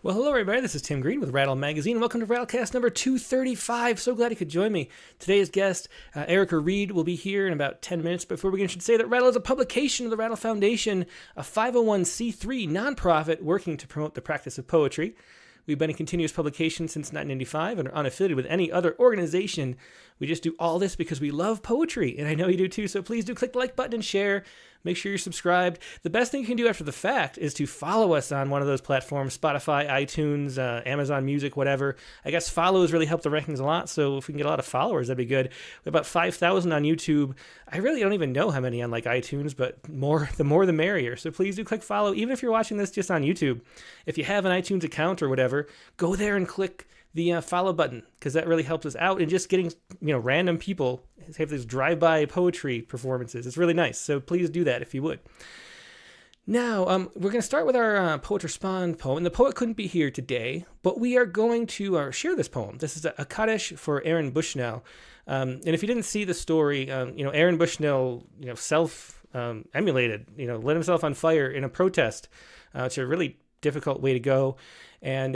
Well, hello everybody, this is Tim Green with Rattle Magazine. Welcome to Rattlecast number 235. So glad you could join me. Today's guest, Erica Reid, will be here in about 10 minutes. Before we begin, I should say that Rattle is a publication of the Rattle Foundation, a 501c3 nonprofit working to promote the practice of poetry. We've been in continuous publication since 1995 and are unaffiliated with any other organization. We just do all this because we love poetry, and I know you do too, so please do click the like button and share. Make sure you're subscribed. The best thing you can do after the fact is to follow us on one of those platforms, Spotify, iTunes, Amazon Music, whatever. I guess follows really help the rankings a lot, so if we can get a lot of followers, that'd be good. We have about 5,000 on YouTube. I really don't even know how many on iTunes, but the more the merrier. So please do click follow, even if you're watching this just on YouTube. If you have an iTunes account or whatever, go there and click the follow button, because that really helps us out. And just getting random people have these drive-by poetry performances. It's really nice. So please do that if you would. Now, we're going to start with our Poet Respond poem. And the poet couldn't be here today, but we are going to share this poem. This is a Kaddish for Aaron Bushnell. And if you didn't see the story, Aaron Bushnell, emulated, lit himself on fire in a protest. It's a really difficult way to go. And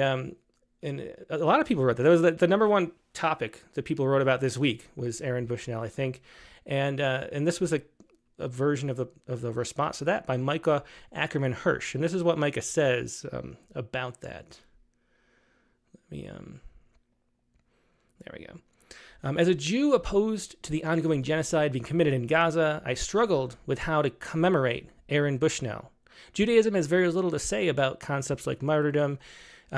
a lot of people wrote that. That was the number one topic that people wrote about this week was Aaron Bushnell, I think. And this was a version of the response to that by Micah, Ackerman, Hirsch. And this is what Micah says about that. There we go. As a Jew opposed to the ongoing genocide being committed in Gaza, I struggled with how to commemorate Aaron Bushnell. Judaism has very little to say about concepts like martyrdom,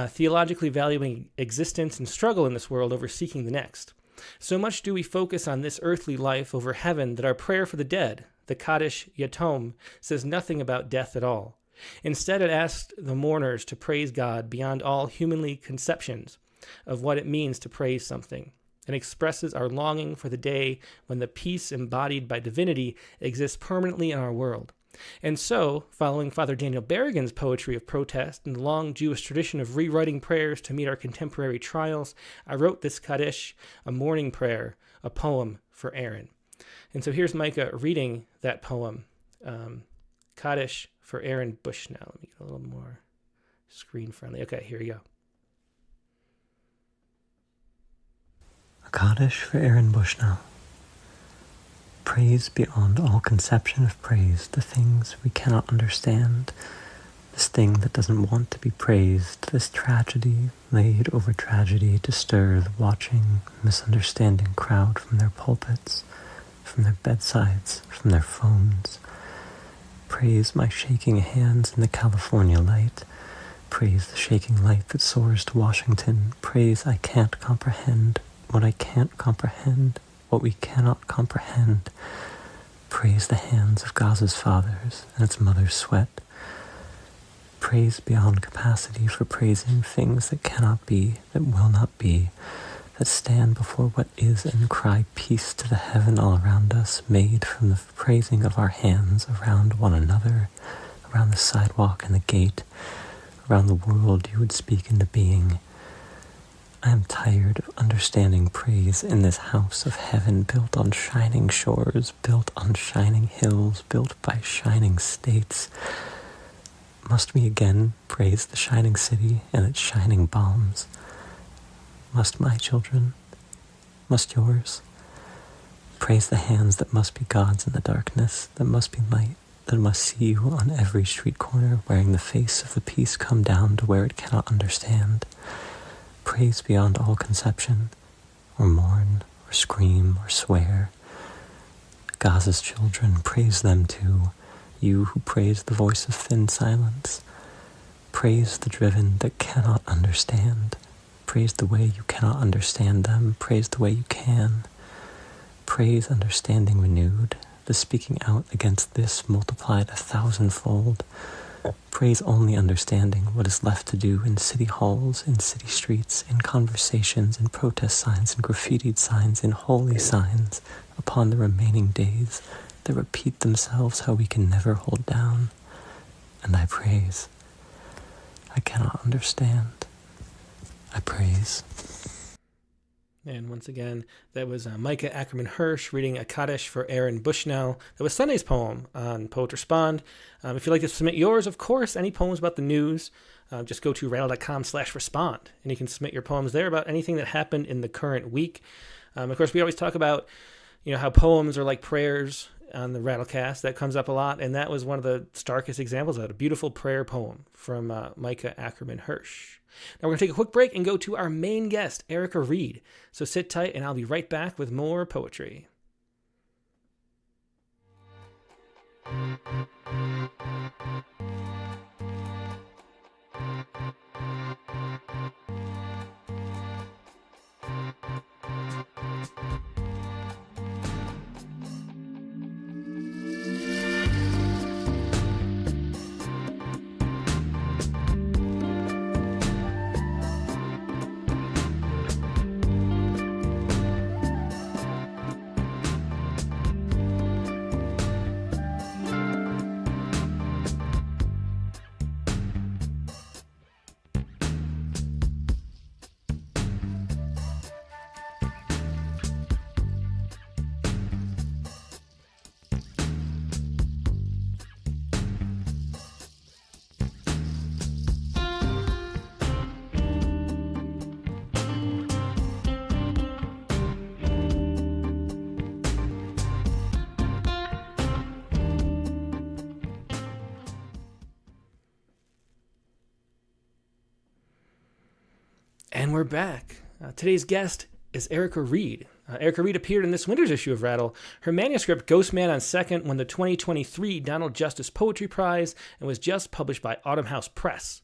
theologically valuing existence and struggle in this world over seeking the next. So much do we focus on this earthly life over heaven that our prayer for the dead, the Kaddish Yatom, says nothing about death at all. Instead, it asks the mourners to praise God beyond all humanly conceptions of what it means to praise something, and expresses our longing for the day when the peace embodied by divinity exists permanently in our world. And so, following Father Daniel Berrigan's poetry of protest and the long Jewish tradition of rewriting prayers to meet our contemporary trials, I wrote this Kaddish, a morning prayer, a poem for Aaron. And so here's Micah reading that poem, Kaddish for Aaron Bushnell. Let me get a little more screen friendly. Okay, here we go. A Kaddish for Aaron Bushnell. Praise beyond all conception of praise, the things we cannot understand, this thing that doesn't want to be praised, this tragedy laid over tragedy to stir the watching, misunderstanding crowd from their pulpits, from their bedsides, from their phones. Praise my shaking hands in the California light. Praise the shaking light that soars to Washington. Praise I can't comprehend what I can't comprehend. What we cannot comprehend. Praise the hands of Gaza's fathers and its mother's sweat. Praise beyond capacity for praising things that cannot be, that will not be, that stand before what is and cry peace to the heaven all around us, made from the praising of our hands around one another, around the sidewalk and the gate, around the world you would speak into being. I am tired of understanding praise in this house of heaven built on shining shores, built on shining hills, built by shining states. Must we again praise the shining city and its shining bombs? Must my children? Must yours? Praise the hands that must be God's in the darkness, that must be light, that must see you on every street corner, wearing the face of the peace come down to where it cannot understand. Praise beyond all conception, or mourn, or scream, or swear. Gaza's children, praise them too, you who praise the voice of thin silence. Praise the driven that cannot understand. Praise the way you cannot understand them. Praise the way you can. Praise understanding renewed, the speaking out against this multiplied 1,000-fold. Praise only understanding what is left to do in city halls, in city streets, in conversations, in protest signs, in graffitied signs, in holy signs, upon the remaining days that repeat themselves how we can never hold down. And I praise. I cannot understand. I praise. And once again, that was Micah Ackerman Hirsch reading a Kaddish for Aaron Bushnell. That was Sunday's poem on Poet Respond. If you'd like to submit yours, of course, any poems about the news, just go to rattle.com/respond, and you can submit your poems there about anything that happened in the current week. Of course, we always talk about, how poems are like prayers on the Rattlecast. That comes up a lot, and that was one of the starkest examples of it, a beautiful prayer poem from Micah Ackerman Hirsch. Now we're going to take a quick break and go to our main guest, Erica Reid. So sit tight, and I'll be right back with more poetry. And we're back. Today's guest is Erica Reid. Erica Reid appeared in this winter's issue of Rattle. Her manuscript, Ghost Man on Second, won the 2023 Donald Justice Poetry Prize and was just published by Autumn House Press.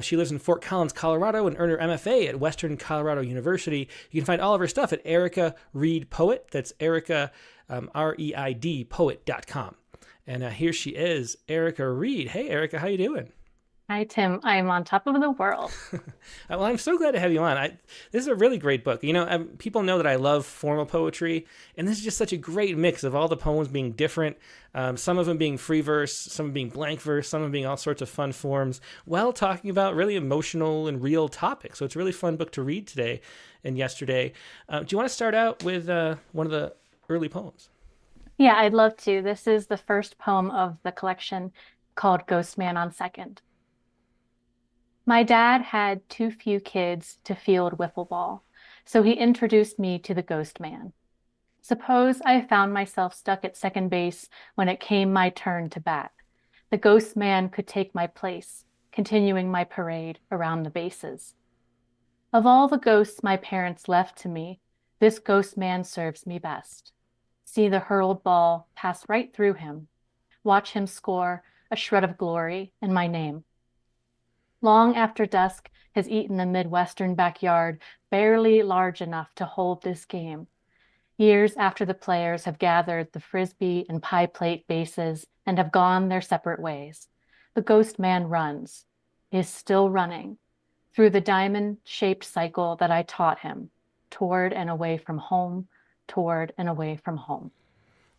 She lives in Fort Collins, Colorado, and earned her MFA at Western Colorado University. You can find all of her stuff at Erica Reid Poet. That's Erica, REID, poet.com. And here she is, Erica Reid. Hey, Erica, how you doing? Hi, Tim. I'm on top of the world. Well, I'm so glad to have you on. This is a really great book. People know that I love formal poetry, and this is just such a great mix of all the poems being different, some of them being free verse, some of them being blank verse, some of them being all sorts of fun forms, while talking about really emotional and real topics. So it's a really fun book to read today and yesterday. Do you want to start out with one of the early poems? Yeah, I'd love to. This is the first poem of the collection called Ghost Man on Second. My dad had too few kids to field wiffle ball, so he introduced me to the Ghost Man. Suppose I found myself stuck at second base when it came my turn to bat. The Ghost Man could take my place, continuing my parade around the bases. Of all the ghosts my parents left to me, this Ghost Man serves me best. See the hurled ball pass right through him. Watch him score a shred of glory in my name. Long after dusk has eaten the Midwestern backyard, barely large enough to hold this game. Years after the players have gathered the frisbee and pie plate bases and have gone their separate ways, the Ghost Man runs, is still running, through the diamond-shaped cycle that I taught him, toward and away from home, toward and away from home.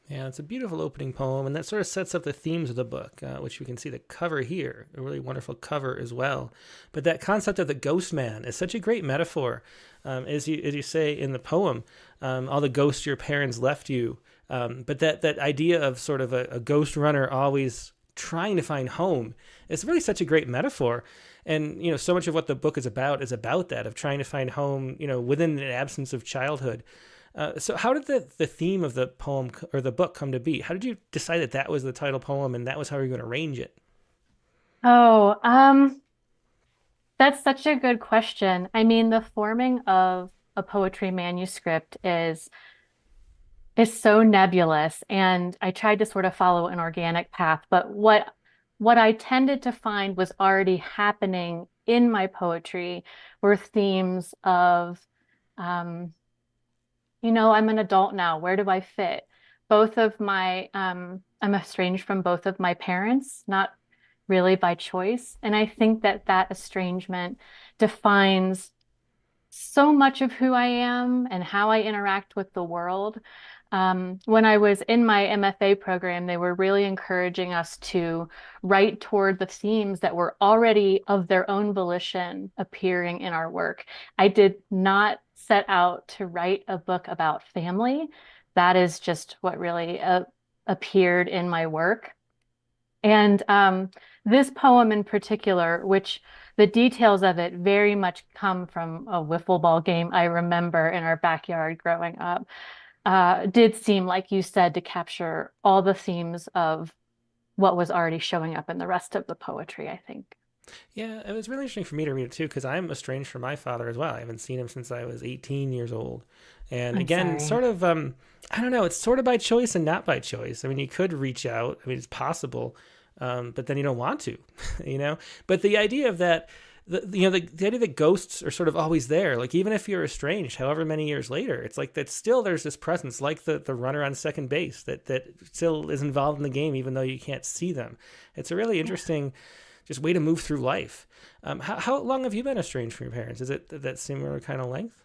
Yeah, it's a beautiful opening poem, and that sort of sets up the themes of the book, which we can see the cover here, a really wonderful cover as well. But that concept of the Ghost Man is such a great metaphor, as you say in the poem, all the ghosts your parents left you. But that idea of sort of a ghost runner always trying to find home, it's really such a great metaphor. And, so much of what the book is about that, of trying to find home, within an absence of childhood. So how did the theme of the poem or the book come to be? How did you decide that was the title poem and that was how you're going to arrange it? Oh, that's such a good question. I mean, the forming of a poetry manuscript is so nebulous, and I tried to sort of follow an organic path, but what I tended to find was already happening in my poetry were themes of I'm an adult now. Where do I fit? I'm estranged from both of my parents, not really by choice. And I think that estrangement defines so much of who I am and how I interact with the world. When I was in my MFA program, they were really encouraging us to write toward the themes that were already of their own volition appearing in our work. I did not set out to write a book about family. That is just what really appeared in my work. And this poem in particular, which the details of it very much come from a wiffle ball game I remember in our backyard growing up, did seem, like you said, to capture all the themes of what was already showing up in the rest of the poetry, I think. Yeah, it was really interesting for me to read it too because I'm estranged from my father as well. I haven't seen him since I was 18 years old. And I'm again, sorry. sort of, I don't know, it's sort of by choice and not by choice. I mean, you could reach out, I mean, it's possible, but then you don't want to, you know? But the idea of that, the idea that ghosts are sort of always there, like even if you're estranged, however many years later, it's like that still there's this presence, like the runner on second base that still is involved in the game, even though you can't see them. It's a really Yeah. interesting just way to move through life. How long have you been estranged from your parents? Is it that similar kind of length?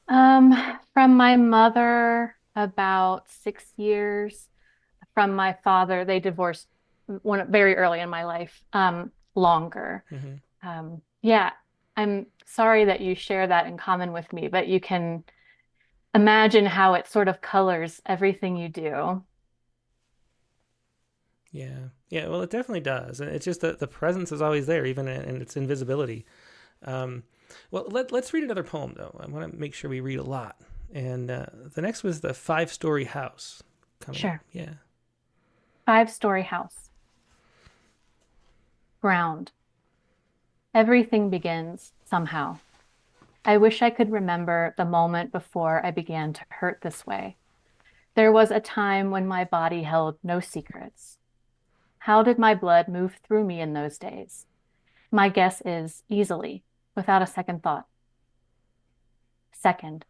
From my mother, about 6 years. From my father, they divorced very early in my life, longer. Hmm. Yeah, I'm sorry that you share that in common with me, but you can imagine how it sort of colors everything you do. Yeah, yeah. Well, it definitely does, and it's just that the presence is always there, even in its invisibility. Um, well, let's read another poem though. I want to make sure we read a lot. And the next was the five-story house coming up. Sure. Yeah. 5-story house. Ground. Everything begins somehow. I wish I could remember the moment before I began to hurt this way. There was a time when my body held no secrets. How did my blood move through me in those days? My guess is easily, without a second thought. Second,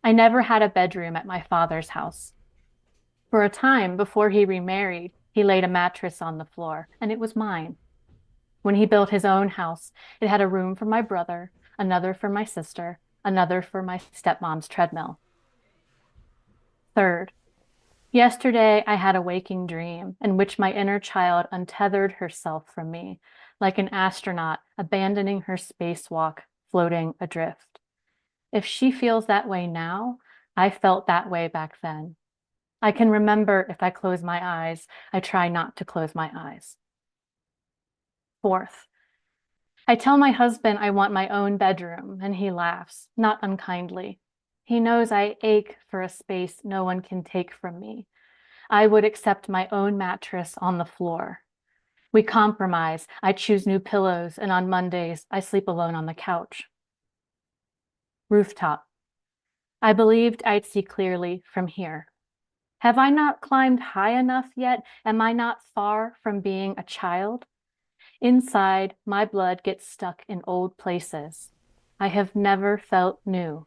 I never had a bedroom at my father's house. For a time before he remarried, he laid a mattress on the floor, and it was mine. When he built his own house, it had a room for my brother, another for my sister, another for my stepmom's treadmill. Third, yesterday I had a waking dream in which my inner child untethered herself from me, like an astronaut abandoning her spacewalk, floating adrift. If she feels that way now, I felt that way back then. I can remember if I close my eyes, I try not to close my eyes. Fourth, I tell my husband I want my own bedroom, and he laughs, not unkindly. He knows I ache for a space no one can take from me. I would accept my own mattress on the floor. We compromise. I choose new pillows, and on Mondays, I sleep alone on the couch. Rooftop. I believed I'd see clearly from here. Have I not climbed high enough yet? Am I not far from being a child? Inside, my blood gets stuck in old places. I have never felt new.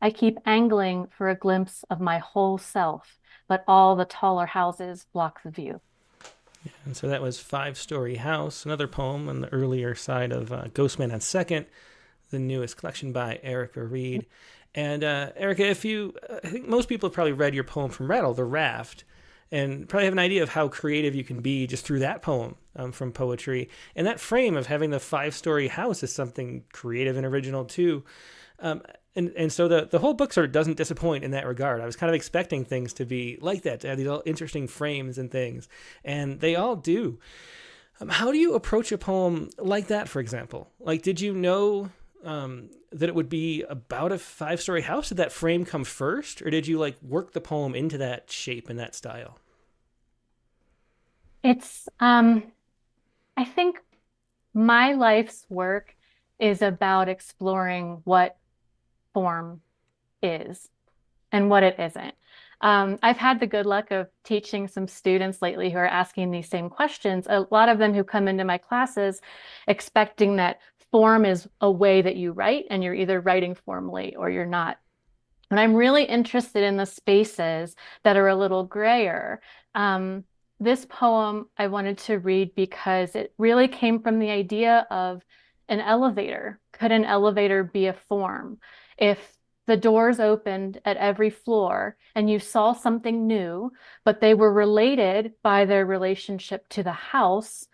I keep angling for a glimpse of my whole self, but all the taller houses block the view. And so that was Five-Story House, another poem on the earlier side of Ghostman on Second, the newest collection by Erica Reid. And Erica, I think most people have probably read your poem from Rattle, The Raft, and probably have an idea of how creative you can be just through that poem from poetry. And that frame of having the five-story house is something creative and original too. And so the whole book sort of doesn't disappoint in that regard. I was kind of expecting things to be like that, to have these all interesting frames and things, and they all do. How do you approach a poem like that, for example? Like, did you know that it would be about a five-story house? Did that frame come first, or did you like work the poem into that shape and that style? It's, I think my life's work is about exploring what form is and what it isn't. I've had the good luck of teaching some students lately who are asking these same questions. A lot of them who come into my classes expecting that form is a way that you write, and you're either writing formally or you're not. And I'm really interested in the spaces that are a little grayer. This poem I wanted to read because it really came from the idea of an elevator. Could an elevator be a form? If the doors opened at every floor and you saw something new, but they were related by their relationship to the house,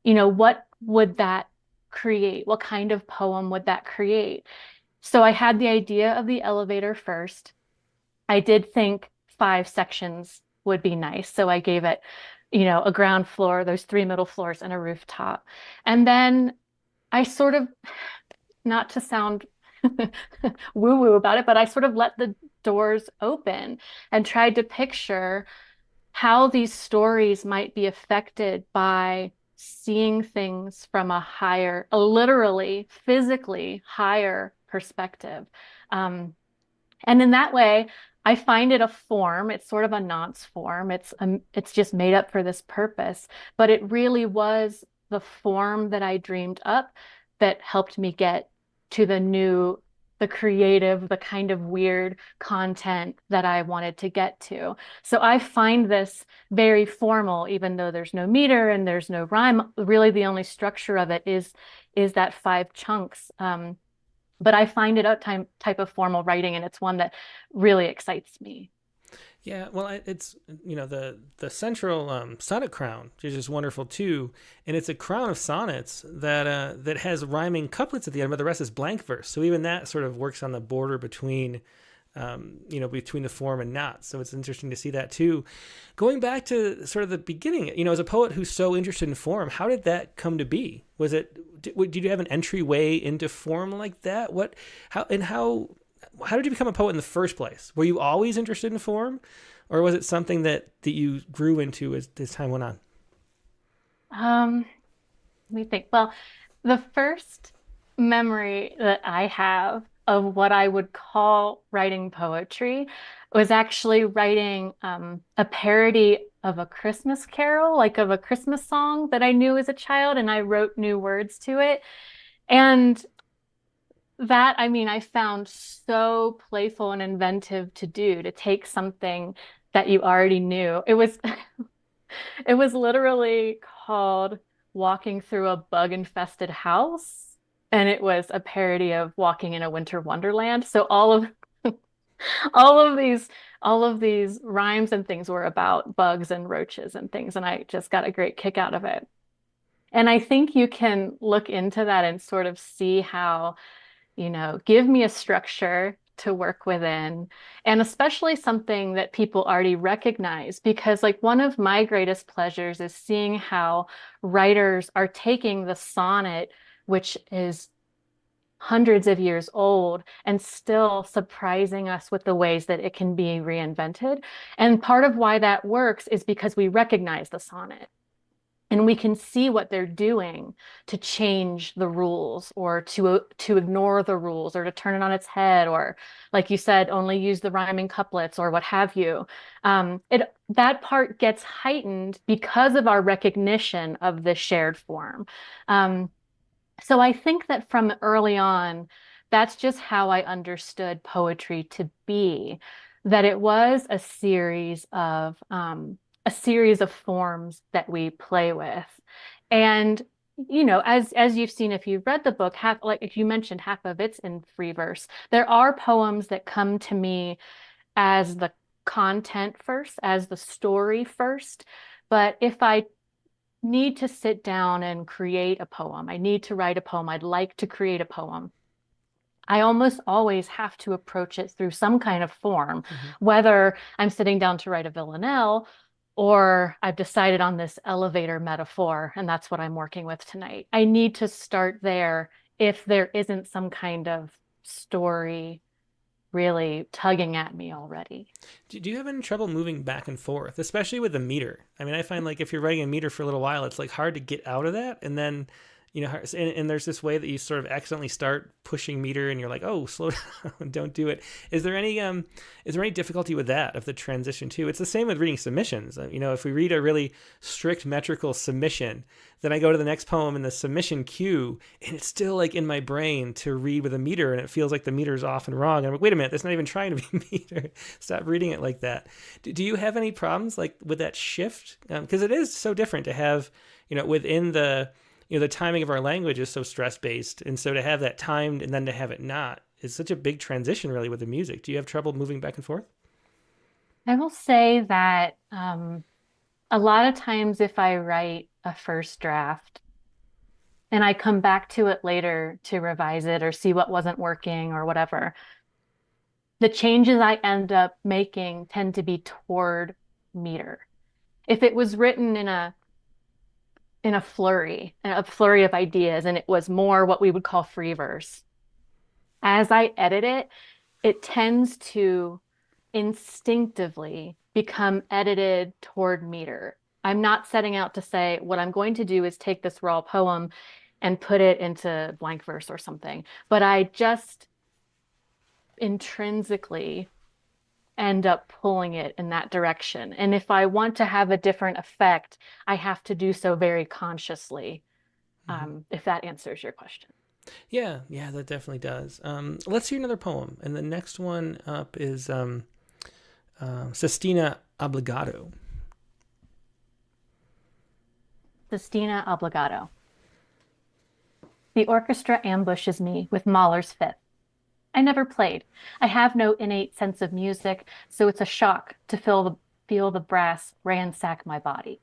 what would that create? What kind of poem would that create? So I had the idea of the elevator first. I did think 5 sections would be nice. So I gave it, a ground floor, those 3 middle floors, and a rooftop. And then I sort of, not to sound woo-woo about it, but I sort of let the doors open and tried to picture how these stories might be affected by seeing things from a literally, physically higher perspective. And in that way, I find it a form. It's sort of a nonce form. It's just made up for this purpose, but it really was the form that I dreamed up that helped me get to the creative, the kind of weird content that I wanted to get to. So I find this very formal, even though there's no meter and there's no rhyme. Really, the only structure of it is that 5 chunks. But I find it a type of formal writing, and it's one that really excites me. Yeah, well, it's the central sonnet crown, which is wonderful too, and it's a crown of sonnets that has rhyming couplets at the end, but the rest is blank verse. So even that sort of works on the border between between the form and not. So it's interesting to see that too. Going back to sort of the beginning, as a poet who's so interested in form, how did that come to be? Did you have an entryway into form like that? How did you become a poet in the first place? Were you always interested in form, or was it something that you grew into as time went on? Let me think. Well, the first memory that I have of what I would call writing poetry was actually writing a parody of a Christmas carol, like of a Christmas song that I knew as a child, and I wrote new words to it. And that, I found so playful and inventive to do, to take something that you already knew. It was it was literally called Walking Through a Bug-Infested House, and it was a parody of Walking in a Winter Wonderland. So all of these rhymes and things were about bugs and roaches and things, and I just got a great kick out of it. And I think you can look into that and sort of see how, give me a structure to work within, and especially something that people already recognize, because like one of my greatest pleasures is seeing how writers are taking the sonnet, which is hundreds of years old, and still surprising us with the ways that it can be reinvented. And part of why that works is because we recognize the sonnet. And we can see what they're doing to change the rules, or to ignore the rules, or to turn it on its head, or like you said, only use the rhyming couplets, or what have you. That part gets heightened because of our recognition of the shared form. So I think that from early on, that's just how I understood poetry to be, that it was a series of forms that we play with. And, as you've seen, if you've read the book, like you mentioned, half of it's in free verse. There are poems that come to me as the content first, as the story first. But if I need to sit down and create a poem, I need to write a poem, I'd like to create a poem, I almost always have to approach it through some kind of form, whether I'm sitting down to write a villanelle, or I've decided on this elevator metaphor, and that's what I'm working with tonight. I need to start there if there isn't some kind of story really tugging at me already. Do you have any trouble moving back and forth, especially with the meter? I find like if you're writing a meter for a little while, it's like hard to get out of that. And then, and there's this way that you sort of accidentally start pushing meter and you're like, oh, slow down, don't do it. Is there any difficulty with that, of the transition too? It's the same with reading submissions. If we read a really strict metrical submission, then I go to the next poem in the submission queue, and it's still like in my brain to read with a meter, and it feels like the meter is off and wrong. And I'm like, wait a minute, that's not even trying to be meter. Stop reading it like that. Do you have any problems like with that shift? Because it is so different to have, within the, the timing of our language is so stress based, and so to have that timed and then to have it not is such a big transition really with the music. Do you have trouble moving back and forth? I will say that a lot of times if I write a first draft and I come back to it later to revise it or see what wasn't working or whatever, the changes I end up making tend to be toward meter. If it was written in a flurry of ideas, and it was more what we would call free verse, as I edit it, it tends to instinctively become edited toward meter. I'm not setting out to say what I'm going to do is take this raw poem and put it into blank verse or something, but I just intrinsically end up pulling it in that direction. And if I want to have a different effect, I have to do so very consciously, if that answers your question. Yeah, that definitely does. Let's hear another poem. And the next one up is Sestina Obbligato. Sestina Obbligato. The orchestra ambushes me with Mahler's Fifth. I never played. I have no innate sense of music, so it's a shock to feel the brass ransack my body.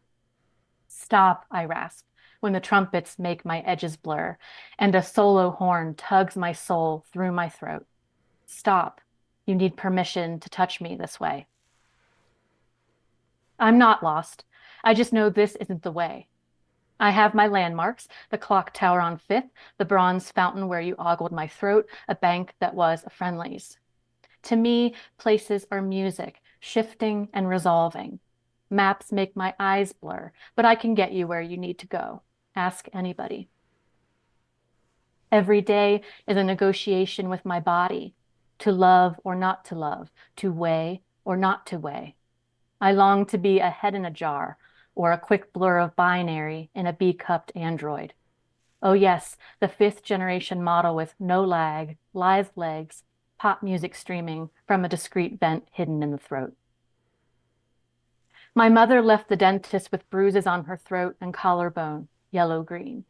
Stop, I rasp, when the trumpets make my edges blur, and a solo horn tugs my soul through my throat. Stop. You need permission to touch me this way. I'm not lost. I just know this isn't the way. I have my landmarks, the clock tower on Fifth, the bronze fountain where you ogled my throat, a bank that was a Friendly's. To me, places are music, shifting and resolving. Maps make my eyes blur, but I can get you where you need to go. Ask anybody. Every day is a negotiation with my body, to love or not to love, to weigh or not to weigh. I long to be a head in a jar, or a quick blur of binary in a B-cupped android. Oh yes, the fifth generation model with no lag, lithe legs, pop music streaming from a discreet vent hidden in the throat. My mother left the dentist with bruises on her throat and collarbone, yellow-green.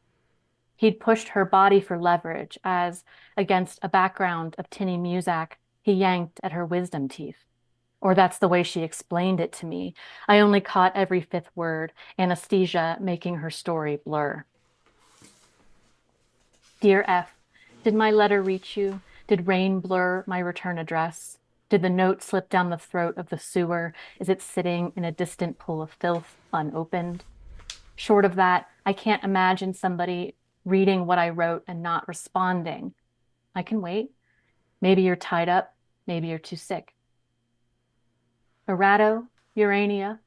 He'd pushed her body for leverage as, against a background of tinny muzak, he yanked at her wisdom teeth. Or that's the way she explained it to me. I only caught every fifth word, anesthesia making her story blur. Dear F, did my letter reach you? Did rain blur my return address? Did the note slip down the throat of the sewer? Is it sitting in a distant pool of filth, unopened? Short of that, I can't imagine somebody reading what I wrote and not responding. I can wait. Maybe you're tied up. Maybe you're too sick. Erato, Urania,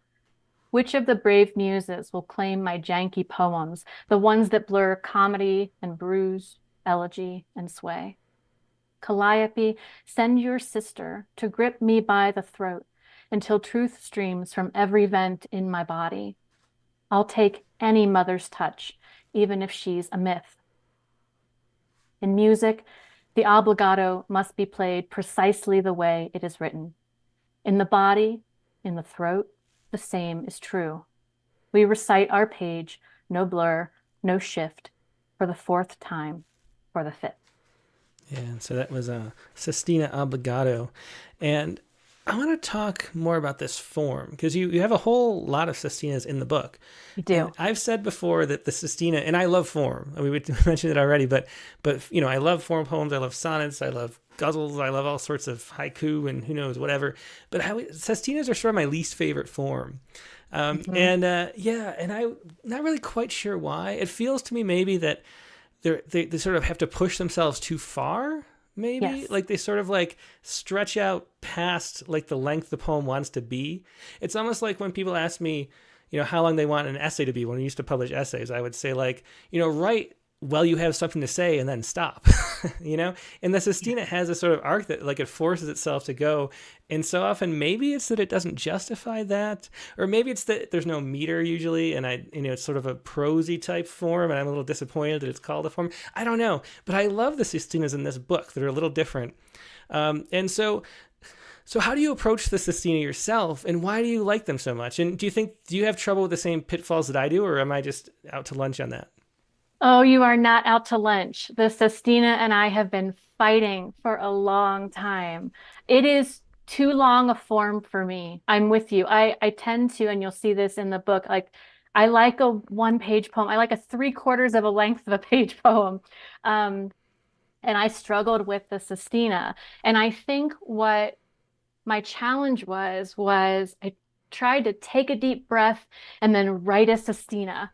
which of the brave muses will claim my janky poems, the ones that blur comedy and bruise, elegy and sway? Calliope, send your sister to grip me by the throat until truth streams from every vent in my body. I'll take any mother's touch, even if she's a myth. In music, the obbligato must be played precisely the way it is written. In the body, in the throat, the same is true. We recite our page, no blur, no shift, for the fourth time, for the fifth. Yeah, so that was Sestina Obbligato. And I want to talk more about this form, because you have a whole lot of sestinas in the book. You do. And I've said before that the sestina, and I love form. I mean, we mentioned it already, but you know, I love form poems. I love sonnets. I love guzzles. I love all sorts of haiku and who knows, whatever. But sestinas are sort of my least favorite form. And I'm not really quite sure why. It feels to me maybe that they sort of have to push themselves too far. Maybe yes. Like they sort of like stretch out past like the length the poem wants to be. It's almost like when people ask me, you know, how long they want an essay to be. When we used to publish essays, I would say like, you know, write well, you have something to say and then stop, you know? And the sestina has a sort of arc that like it forces itself to go. And so often maybe it's that it doesn't justify that, or maybe it's that there's no meter usually. And it's sort of a prosy type form. And I'm a little disappointed that it's called a form. I don't know, but I love the sestinas in this book that are a little different. And so how do you approach the sestina yourself, and why do you like them so much? And do you have trouble with the same pitfalls that I do, or am I just out to lunch on that? Oh, you are not out to lunch. The sestina and I have been fighting for a long time. It is too long a form for me. I'm with you. I tend to, and you'll see this in the book, like I like a one-page poem. I like a three-quarters of a length of a page poem. Um, and I struggled with the sestina. And I think what my challenge was I tried to take a deep breath and then write a sestina.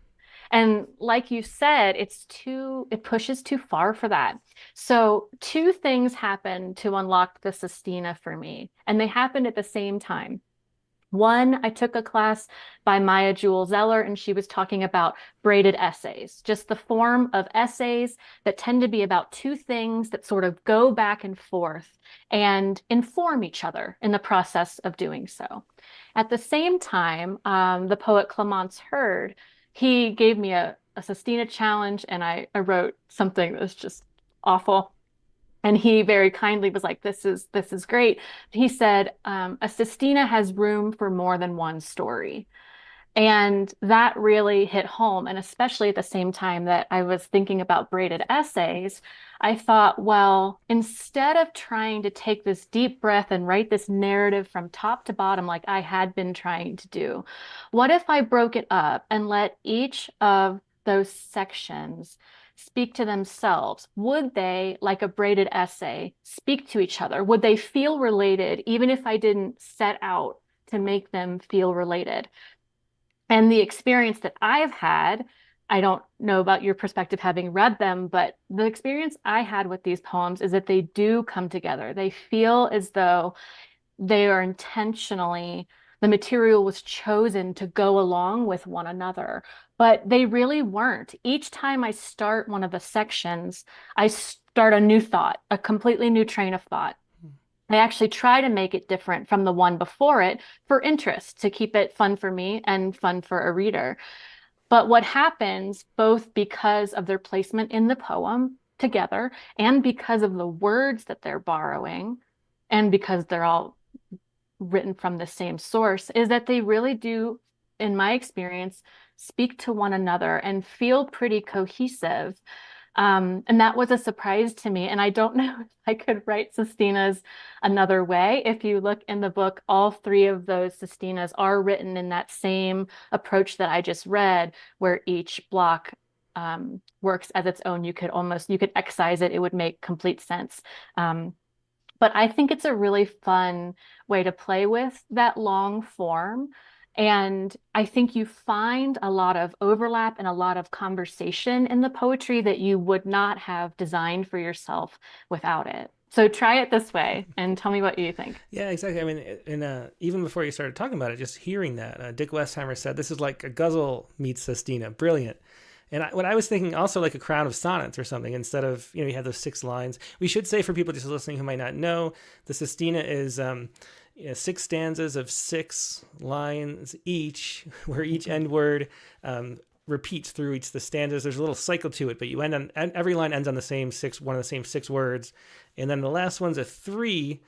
And like you said, it pushes too far for that. So two things happened to unlock the sestina for me, and they happened at the same time. One, I took a class by Maya Jewel Zeller, and she was talking about braided essays, just the form of essays that tend to be about two things that sort of go back and forth and inform each other in the process of doing so. At the same time, the poet Clemence Hurd, he gave me a sestina challenge, and I wrote something that was just awful. And he very kindly was like, this is great. He said, a sestina has room for more than one story. And that really hit home. And especially at the same time that I was thinking about braided essays, I thought, well, instead of trying to take this deep breath and write this narrative from top to bottom, like I had been trying to do, what if I broke it up and let each of those sections speak to themselves? Would they, like a braided essay, speak to each other? Would they feel related, even if I didn't set out to make them feel related? And the experience that I've had, I don't know about your perspective having read them, but the experience I had with these poems is that they do come together. They feel as though they are intentionally, the material was chosen to go along with one another, but they really weren't. Each time I start one of the sections, I start a new thought, a completely new train of thought. I actually try to make it different from the one before it for interest, to keep it fun for me and fun for a reader. But what happens, both because of their placement in the poem together and because of the words that they're borrowing, and because they're all written from the same source, is that they really do, in my experience, speak to one another and feel pretty cohesive. And that was a surprise to me. And I don't know if I could write sestinas another way. If you look in the book, all three of those sestinas are written in that same approach that I just read, where each block works as its own. You could excise it. It would make complete sense. But I think it's a really fun way to play with that long form. And I think you find a lot of overlap and a lot of conversation in the poetry that you would not have designed for yourself without it. So try it this way and tell me what you think. Yeah, exactly. I mean, even before you started talking about it, just hearing that, Dick Westheimer said this is like a guzzle meets sestina. Brilliant. And what I was thinking, also like a crown of sonnets or something, instead of, you have those 6 lines. We should say, for people just listening who might not know, the sestina is 6 stanzas of 6 lines each, where each end word repeats through each of the stanzas. There's a little cycle to it, but you end on, every line ends on the same one of the same 6 words. And then the last one's a 3-line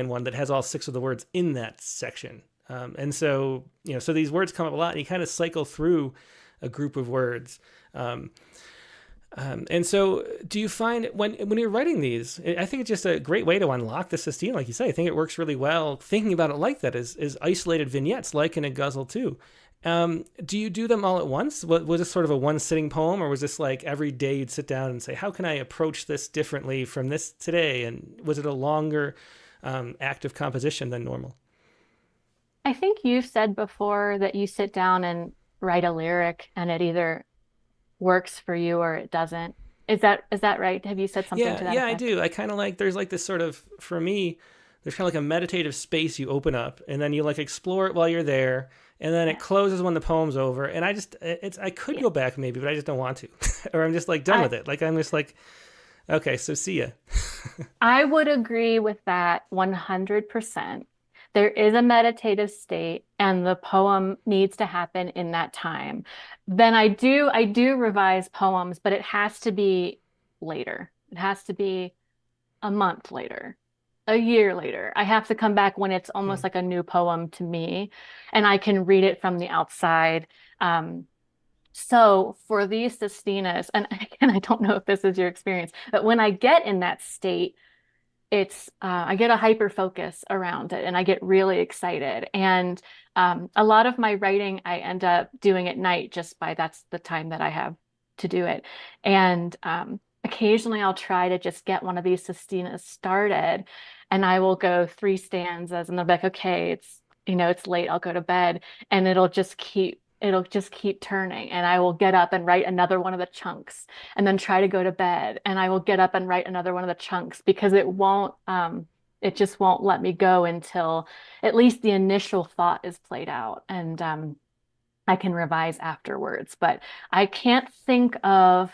one that has all 6 of the words in that section. And so, so these words come up a lot, and you kind of cycle through a group of words. And so do you find when you're writing these, I think it's just a great way to unlock the sestina, like you say. I think it works really well. Thinking about it like that is isolated vignettes, like in a ghazal too. Do you do them all at once? Was this sort of a one sitting poem, or was this like every day you'd sit down and say, how can I approach this differently from this today? And was it a longer act of composition than normal? I think you've said before that you sit down and write a lyric and it either works for you or it doesn't. Is that right? Have you said something to that Yeah, I effect? do. I kind of like, there's like this sort of, for me, there's kind of like a meditative space you open up, and then you like explore it while you're there, and then it Yeah. closes when the poem's over. And I could Yeah. go back maybe, but I just don't want to, or I'm just like done I with it. Like I'm just like, okay, so see ya. I would agree with that 100%. There is a meditative state and the poem needs to happen in that time. Then I do revise poems, but it has to be later. It has to be a month later, a year later. I have to come back when it's Hmm. almost like a new poem to me, and I can read it from the outside. Um, So for these sestinas, and again, I don't know if this is your experience, but when I get in that state, it's I get a hyper focus around it and I get really excited. And a lot of my writing I end up doing at night just by that's the time that I have to do it. And occasionally I'll try to just get one of these sestinas started and I will go three stanzas and they'll be like, okay, it's it's late, I'll go to bed. And it'll just keep turning and I will get up and write another one of the chunks and then try to go to bed and I will get up and write another one of the chunks because it just won't let me go until at least the initial thought is played out and I can revise afterwards. But I can't think of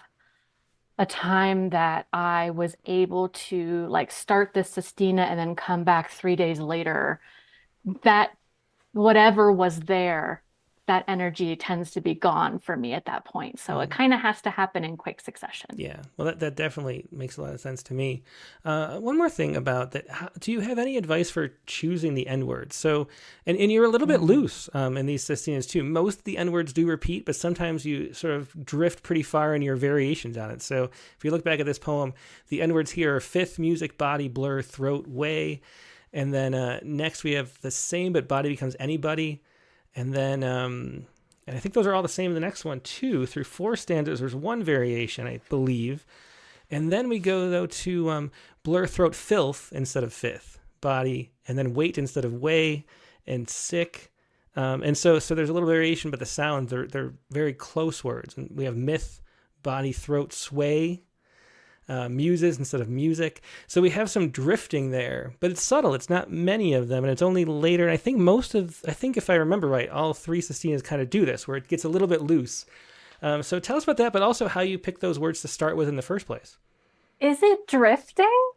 a time that I was able to like start this sestina and then come back 3 days later. That whatever was there, that energy tends to be gone for me at that point. So it kind of has to happen in quick succession. Yeah, well, that definitely makes a lot of sense to me. One more thing about that. Do you have any advice for choosing the N words? So, and you're a little bit loose in these sestinas too. Most of the N words do repeat, but sometimes you sort of drift pretty far in your variations on it. So if you look back at this poem, the N words here are fifth, music, body, blur, throat, way. And then next we have the same, but body becomes anybody. And then, and I think those are all the same in the next one too. Through four stanzas, there's one variation, I believe. And then we go though to blur, throat, filth instead of fifth, body, and then weight instead of way, and sick. And so there's a little variation, but the sounds they're very close words. And we have myth, body, throat, sway. Muses instead of music. So we have some drifting there, but it's subtle. It's not many of them, and it's only later. And I think if I remember right, all three sestinas kind of do this, where it gets a little bit loose. So tell us about that, but also how you pick those words to start with in the first place. Is it drifting?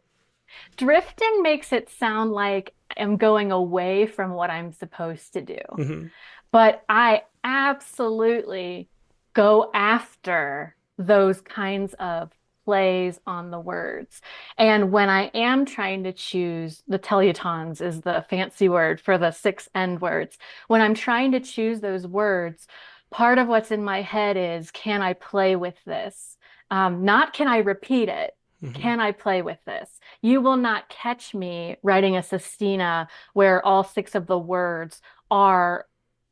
Drifting makes it sound like I'm going away from what I'm supposed to do. Mm-hmm. But I absolutely go after those kinds of plays on the words. And when I am trying to choose, the teleutons is the fancy word for the six end words. When I'm trying to choose those words, part of what's in my head is, can I play with this? Not can I repeat it? Mm-hmm. Can I play with this? You will not catch me writing a sestina where all six of the words are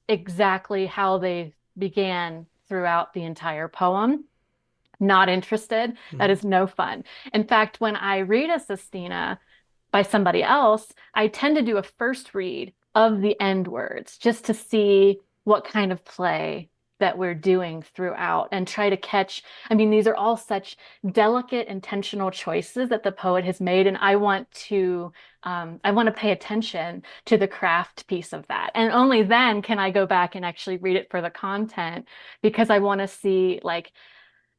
exactly how they began throughout the entire poem. Not interested. That is no fun. In fact, when I read a sestina by somebody else, I tend to do a first read of the end words just to see what kind of play that we're doing throughout and try to catch. I mean, these are all such delicate, intentional choices that the poet has made, and I want to pay attention to the craft piece of that. And only then can I go back and actually read it for the content, because I want to see like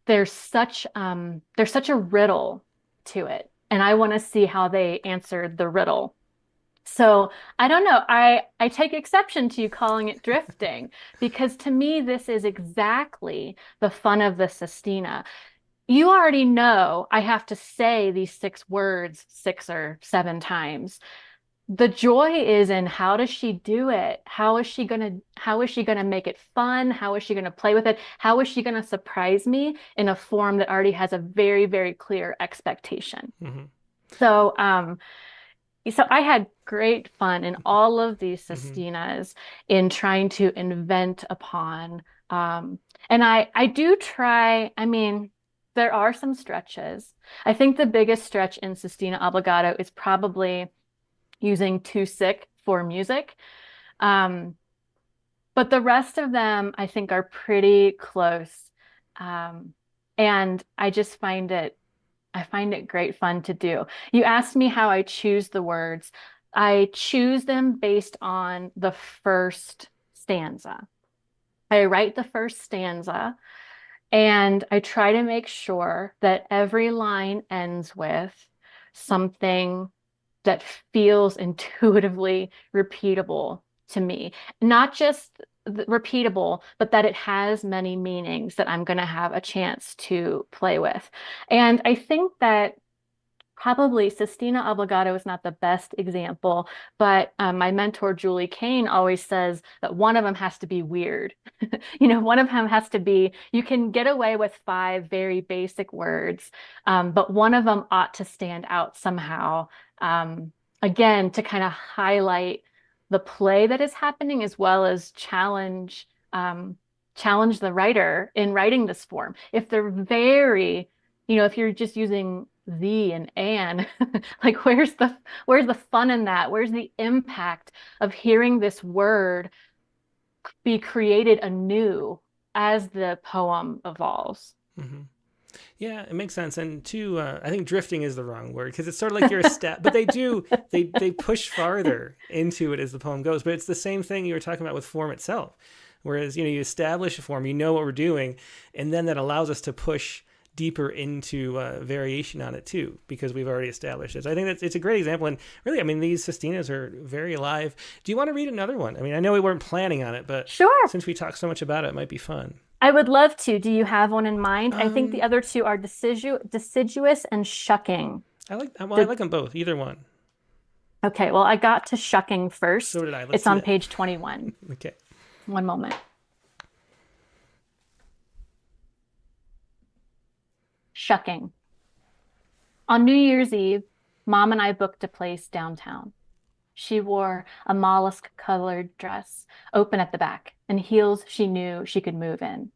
there's such a riddle to it, and I want to see how they answered the riddle. So I don't know. I take exception to you calling it drifting, because to me this is exactly the fun of the sestina. You already know I have to say these six words 6 or 7 times. The joy is in how does she do it? How is she gonna make it fun? How is she gonna play with it? How is she gonna surprise me in a form that already has a very, very clear expectation? Mm-hmm. So I had great fun in all of these sestinas in trying to invent upon. And I do try, I mean, there are some stretches. I think the biggest stretch in Sestina Obbligato is probably using too sick for music. But the rest of them, I think, are pretty close. And I just find it great fun to do. You asked me how I choose the words. I choose them based on the first stanza. I write the first stanza, and I try to make sure that every line ends with something that feels intuitively repeatable to me. Not just repeatable, but that it has many meanings that I'm going to have a chance to play with. And I think that Probably Sestina Obligato is not the best example, but my mentor, Julie Kane, always says that one of them has to be weird. One of them has to be, you can get away with 5 very basic words, but one of them ought to stand out somehow. Again, to kind of highlight the play that is happening as well as challenge the writer in writing this form. If they're very, if you're just using the and an, like where's the fun in that? Where's the impact of hearing this word be created anew as the poem evolves? Mm-hmm. Yeah, it makes sense. And two, I think drifting is the wrong word, because it's sort of like you're but they push farther into it as the poem goes. But it's the same thing you were talking about with form itself. Whereas, you establish a form, what we're doing, and then that allows us to push deeper into variation on it too, because we've already established it. So I think it's a great example. And really, these sestinas are very alive. Do you want to read another one? I know we weren't planning on it, but sure, since we talked so much about it, it might be fun. I would love to. Do you have one in mind? I think the other two are deciduous and shucking. I like them both, either one. Okay, well, I got to shucking first. So did I. It's on page 21. Okay. One moment. Shucking. On New Year's Eve, Mom and I booked a place downtown. She wore a mollusk-colored dress, open at the back, and heels she knew she could move in.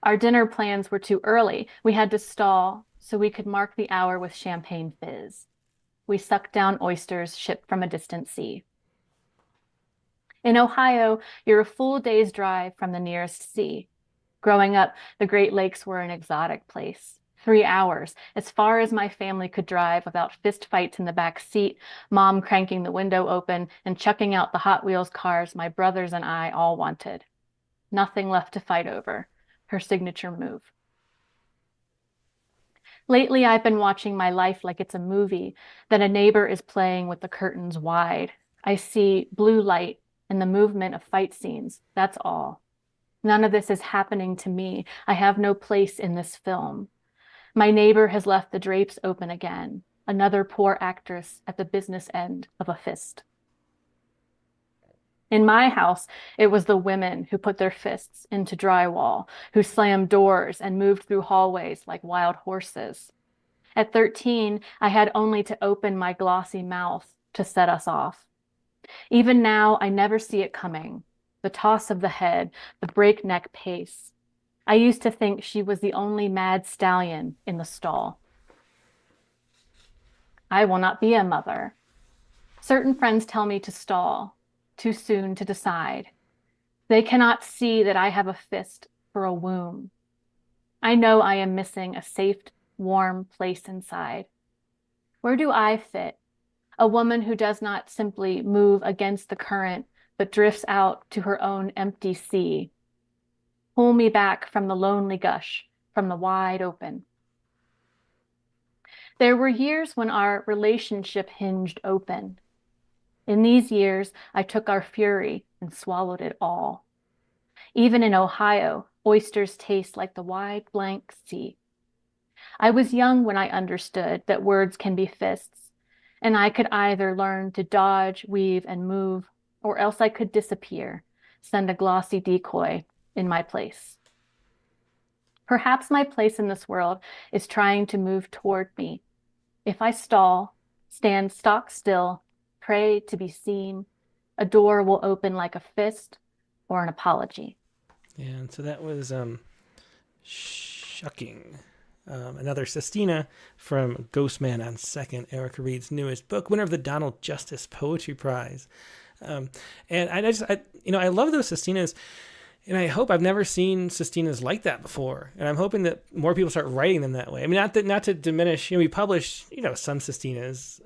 Our dinner plans were too early. We had to stall so we could mark the hour with champagne fizz. We sucked down oysters shipped from a distant sea. In Ohio, you're a full day's drive from the nearest sea. Growing up, the Great Lakes were an exotic place. 3 hours, as far as my family could drive without fist fights in the back seat, Mom cranking the window open and chucking out the Hot Wheels cars my brothers and I all wanted. Nothing left to fight over. Her signature move. Lately, I've been watching my life like it's a movie that a neighbor is playing with the curtains wide. I see blue light and the movement of fight scenes. That's all. None of this is happening to me. I have no place in this film. My neighbor has left the drapes open again. Another poor actress at the business end of a fist. In my house, it was the women who put their fists into drywall, who slammed doors and moved through hallways like wild horses. At 13, I had only to open my glossy mouth to set us off. Even now, I never see it coming. The toss of the head, the breakneck pace. I used to think she was the only mad stallion in the stall. I will not be a mother. Certain friends tell me to stall, too soon to decide. They cannot see that I have a fist for a womb. I know I am missing a safe, warm place inside. Where do I fit? A woman who does not simply move against the current, but drifts out to her own empty sea. Pull me back from the lonely gush, from the wide open. There were years when our relationship hinged open. In these years, I took our fury and swallowed it all. Even in Ohio, oysters taste like the wide blank sea. I was young when I understood that words can be fists, and I could either learn to dodge, weave, and move, or else I could disappear, send a glossy decoy in my place. Perhaps my place in this world is trying to move toward me. If I stall, stand stock still, pray to be seen, a door will open like a fist or an apology. Yeah, and so that was Shucking. Another sestina from Ghostman on Second, Erica Reid's newest book, winner of the Donald Justice Poetry Prize. And I love those sestinas. And I hope I've never seen sestinas like that before. And I'm hoping that more people start writing them that way. Not to diminish, we published, some sestinas.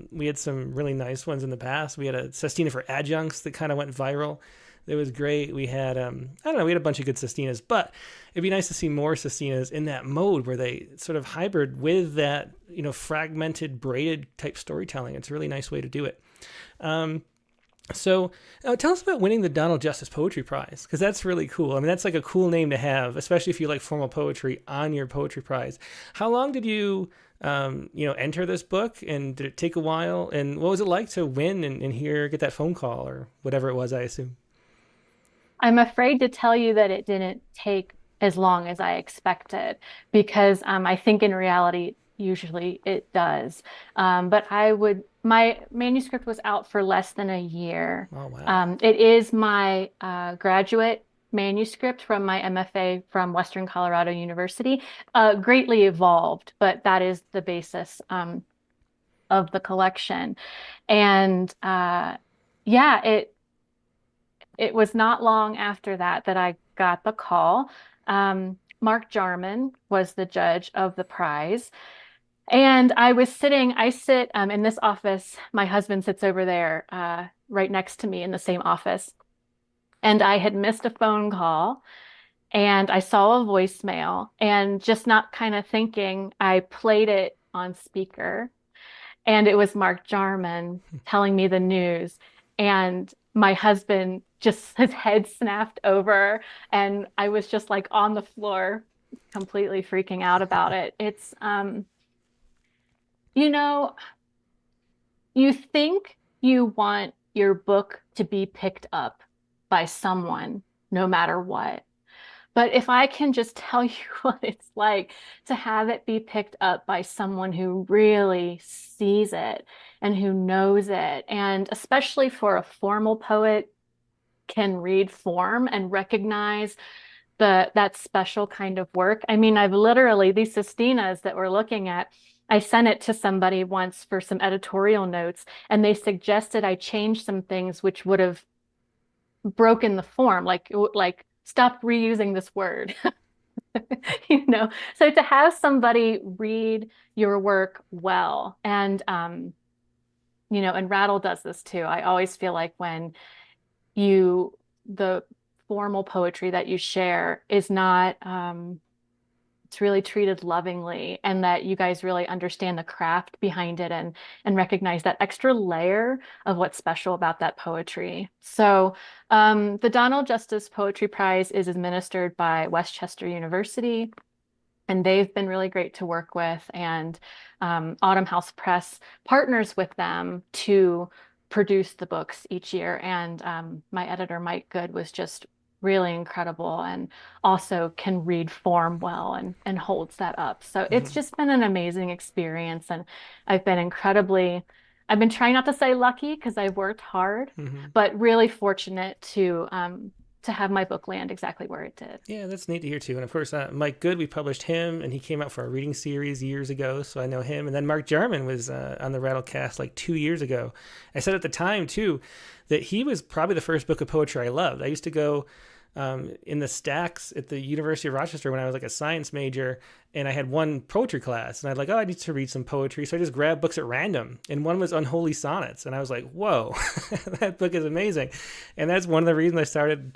We had some really nice ones in the past. We had a sestina for adjuncts that kind of went viral. It was great. We had, we had a bunch of good sestinas, but it'd be nice to see more sestinas in that mode where they sort of hybrid with that, fragmented, braided type storytelling. It's a really nice way to do it. So tell us about winning the Donald Justice Poetry Prize, because that's really cool. That's like a cool name to have, especially if you like formal poetry on your poetry prize. How long did you enter this book? And did it take a while? And what was it like to win and get that phone call or whatever it was, I assume? I'm afraid to tell you that it didn't take as long as I expected because I think in reality, usually it does. But my manuscript was out for less than a year. Oh, wow. It is my graduate manuscript from my MFA from Western Colorado University, greatly evolved, but that is the basis of the collection. And yeah, it was not long after that that I got the call. Mark Jarman was the judge of the prize. And I sit in this office. My husband sits over there, right next to me in the same office. And I had missed a phone call and I saw a voicemail and just not kind of thinking, I played it on speaker and it was Mark Jarman telling me the news. And my husband just his head snapped over, and I was just like on the floor, completely freaking out about it. It's you know, you think you want your book to be picked up by someone, no matter what. But if I can just tell you what it's like to have it be picked up by someone who really sees it and who knows it, and especially for a formal poet can read form and recognize that special kind of work. I mean, I've literally, these sestinas that we're looking at, I sent it to somebody once for some editorial notes, and they suggested I change some things which would have broken the form, like stop reusing this word. So to have somebody read your work well, and and Rattle does this too. I always feel like when the formal poetry that you share is not it's really treated lovingly, and that you guys really understand the craft behind it and recognize that extra layer of what's special about that poetry. So the Donald Justice Poetry Prize is administered by Westchester University, and they've been really great to work with. And Autumn House Press partners with them to produce the books each year. And my editor, Mike Good, was just really incredible and also can read form well and holds that up. So it's just been an amazing experience. And I've been trying not to say lucky because I've worked hard, but really fortunate to have my book land exactly where it did. Yeah, that's neat to hear too. And of course, Mike Good, we published him, and he came out for our reading series years ago, so I know him. And then Mark Jarman was on the Rattlecast like 2 years ago. I said at the time too that he was probably the first book of poetry I loved. I used to go in the stacks at the University of Rochester when I was like a science major, and I had one poetry class, and I'd like, oh, I need to read some poetry. So I just grabbed books at random, and one was Unholy Sonnets. And I was like, whoa, that book is amazing. And that's one of the reasons I started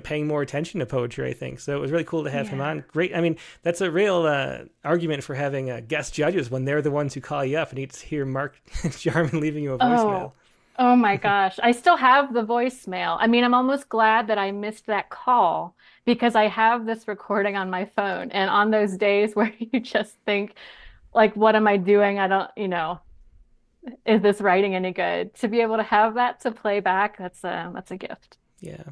paying more attention to poetry, I think. So it was really cool to have him on. Great. I mean, that's a real argument for having guest judges when they're the ones who call you up, and you just hear Mark Jarman leaving you a voicemail. Oh my gosh. I still have the voicemail. I mean, I'm almost glad that I missed that call because I have this recording on my phone. And on those days where you just think, like, what am I doing? I don't, is this writing any good? To be able to have that to play back, that's a gift. Yeah.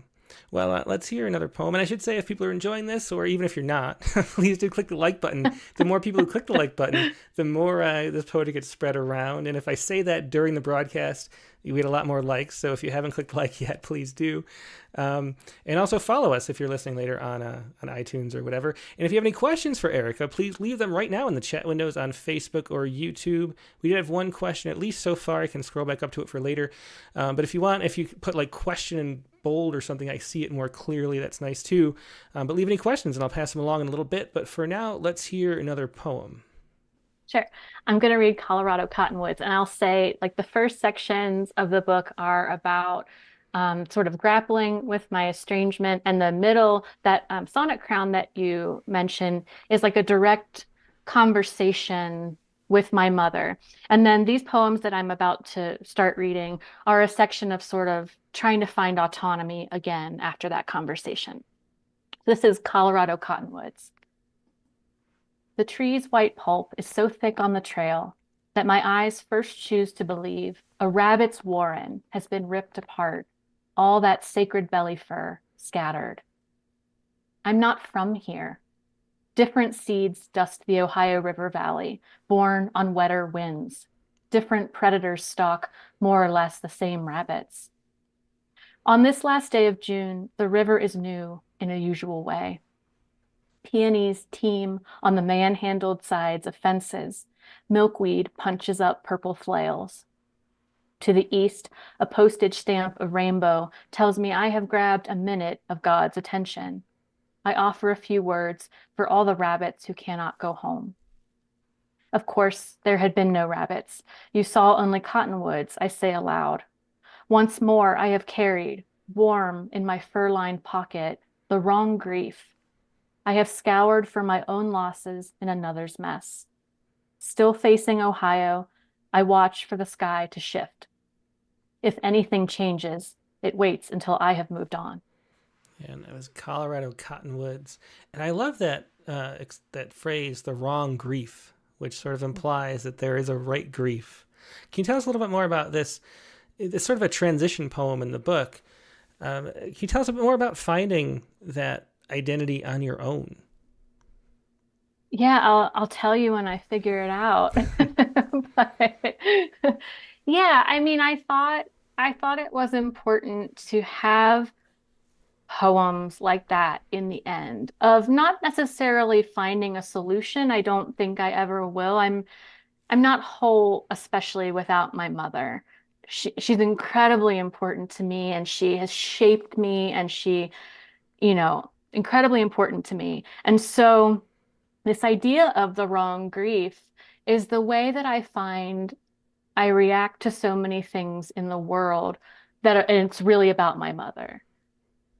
Well, let's hear another poem. And I should say, if people are enjoying this, or even if you're not, please do click the like button. The more people who click the like button, the more this poetry gets spread around. And if I say that during the broadcast, you get a lot more likes. So if you haven't clicked like yet, please do. And also follow us if you're listening later on iTunes or whatever. And if you have any questions for Erica, please leave them right now in the chat windows on Facebook or YouTube. We did have one question, at least so far. I can scroll back up to it for later. But if you put like question in bold or something, I see it more clearly. That's nice too. But leave any questions and I'll pass them along in a little bit. But for now, let's hear another poem. Sure. I'm going to read Colorado Cottonwoods, and I'll say like the first sections of the book are about sort of grappling with my estrangement, and the middle, that sonnet crown that you mentioned, is like a direct conversation with my mother. And then these poems that I'm about to start reading are a section of sort of trying to find autonomy again after that conversation. This is Colorado Cottonwoods. The tree's white pulp is so thick on the trail that my eyes first choose to believe a rabbit's warren has been ripped apart, all that sacred belly fur scattered. I'm not from here. Different seeds dust the Ohio River Valley, born on wetter winds. Different predators stalk more or less the same rabbits. On this last day of June, the river is new in a usual way. Peonies teem on the man-handled sides of fences. Milkweed punches up purple flails. To the east, a postage stamp of rainbow tells me I have grabbed a minute of God's attention. I offer a few words for all the rabbits who cannot go home. Of course, there had been no rabbits. You saw only cottonwoods, I say aloud. Once more, I have carried, warm in my fur-lined pocket, the wrong grief. I have scoured for my own losses in another's mess. Still facing Ohio, I watch for the sky to shift. If anything changes, it waits until I have moved on. And it was Colorado cottonwoods. And I love that that phrase, the wrong grief, which sort of implies that there is a right grief. Can you tell us a little bit more about this? It's sort of a transition poem in the book. Can you tell us a bit more about finding that identity on your own? Yeah, I'll tell you when I figure it out. But yeah, I mean, I thought it was important to have poems like that in the end of not necessarily finding a solution. I don't think I ever will. I'm not whole, especially without my mother. She's incredibly important to me, and she has shaped me, and incredibly important to me. And so this idea of the wrong grief is the way that I find I react to so many things in the world and it's really about my mother.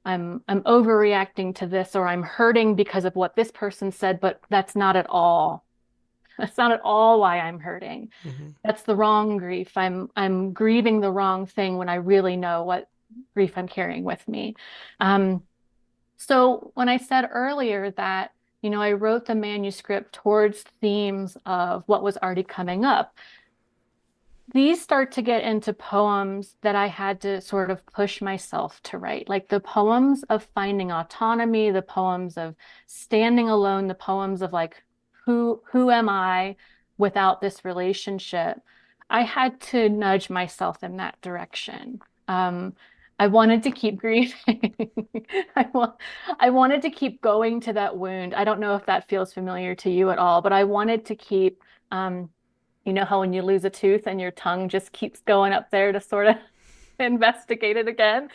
I'm overreacting to this, or I'm hurting because of what this person said, but that's not at all. That's not at all why I'm hurting. Mm-hmm. That's the wrong grief. I'm grieving the wrong thing when I really know what grief I'm carrying with me. So when I said earlier that, I wrote the manuscript towards themes of what was already coming up, these start to get into poems that I had to sort of push myself to write, like the poems of finding autonomy, the poems of standing alone, the poems of like, who am I without this relationship? I had to nudge myself in that direction. I wanted to keep grieving. I wanted to keep going to that wound. I don't know if that feels familiar to you at all, but I wanted to keep, you know how when you lose a tooth and your tongue just keeps going up there to sort of investigate it again?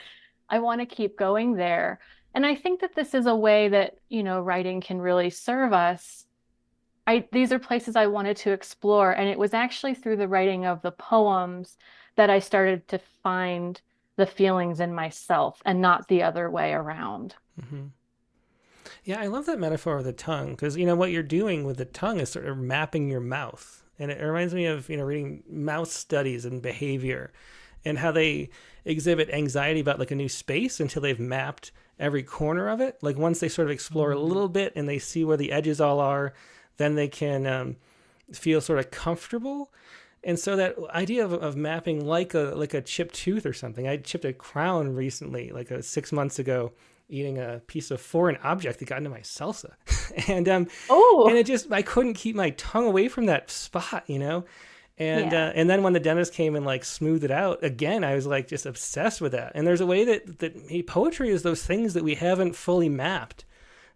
I want to keep going there. And I think that this is a way that, writing can really serve us. These are places I wanted to explore. And it was actually through the writing of the poems that I started to find the feelings in myself and not the other way around. Mm-hmm. Yeah, I love that metaphor of the tongue because, what you're doing with the tongue is sort of mapping your mouth. And it reminds me of, reading mouth studies and behavior and how they exhibit anxiety about like a new space until they've mapped every corner of it. Like once they sort of explore a little bit and they see where the edges all are, then they can feel sort of comfortable. And so that idea of mapping like a chipped tooth or something. I chipped a crown recently, like 6 months ago, eating a piece of foreign object that got into my salsa. and and it just, I couldn't keep my tongue away from that spot, And and then when the dentist came and like smoothed it out, again, I was like just obsessed with that. And there's a way that poetry is those things that we haven't fully mapped,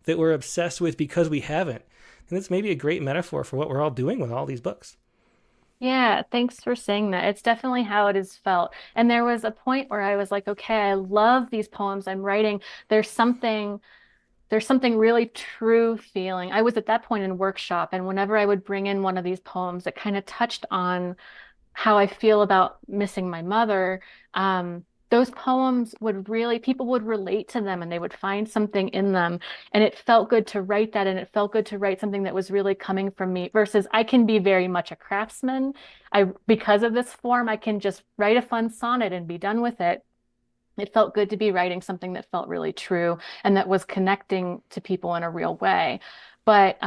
that we're obsessed with because we haven't. And it's maybe a great metaphor for what we're all doing with all these books. Yeah, thanks for saying that. It's definitely how it is felt. And there was a point where I was like, okay, I love these poems I'm writing. There's something really true feeling. I was at that point in workshop, and whenever I would bring in one of these poems that kind of touched on how I feel about missing my mother, those poems people would relate to them and they would find something in them. And it felt good to write that. And it felt good to write something that was really coming from me versus I can be very much a craftsman. Because of this form, I can just write a fun sonnet and be done with it. It felt good to be writing something that felt really true and that was connecting to people in a real way. But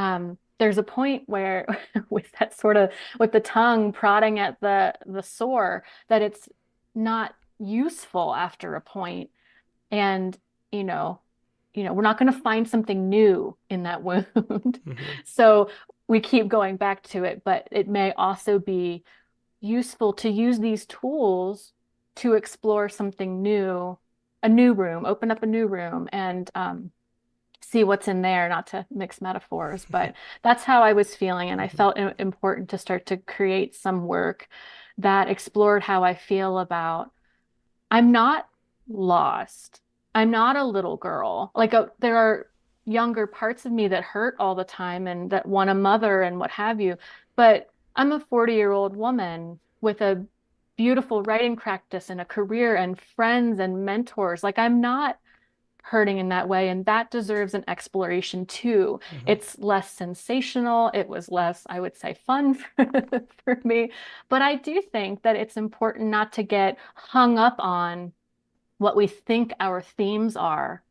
there's a point where with that sort of with the tongue prodding at the sore that it's not useful after a point. And you know, we're not going to find something new in that wound. Mm-hmm. So we keep going back to it, but it may also be useful to use these tools to explore something new, a new room, open up a new room and see what's in there, not to mix metaphors, but that's how I was feeling. And I felt important to start to create some work that explored how I feel about I'm not lost. I'm not a little girl. Like there are younger parts of me that hurt all the time and that want a mother and what have you. But I'm a 40-year-old woman with a beautiful writing practice and a career and friends and mentors. Like I'm not hurting in that way. And that deserves an exploration too. Mm-hmm. It's less sensational. It was less, I would say, fun for me. But I do think that it's important not to get hung up on what we think our themes are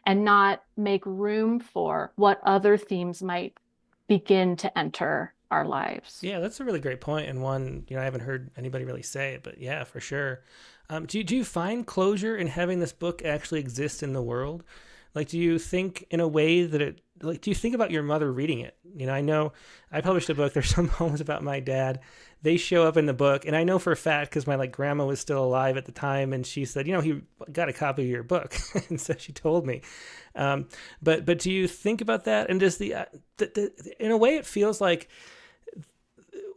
and not make room for what other themes might begin to enter our lives. Yeah, that's a really great point, and one I haven't heard anybody really say it, but yeah, for sure. Do you find closure in having this book actually exist in the world? Like, do you think in a way that do you think about your mother reading it? I know I published a book. There's some poems about my dad. They show up in the book, and I know for a fact because my grandma was still alive at the time, and she said, he got a copy of your book, and so she told me. But do you think about that? And does in a way it feels like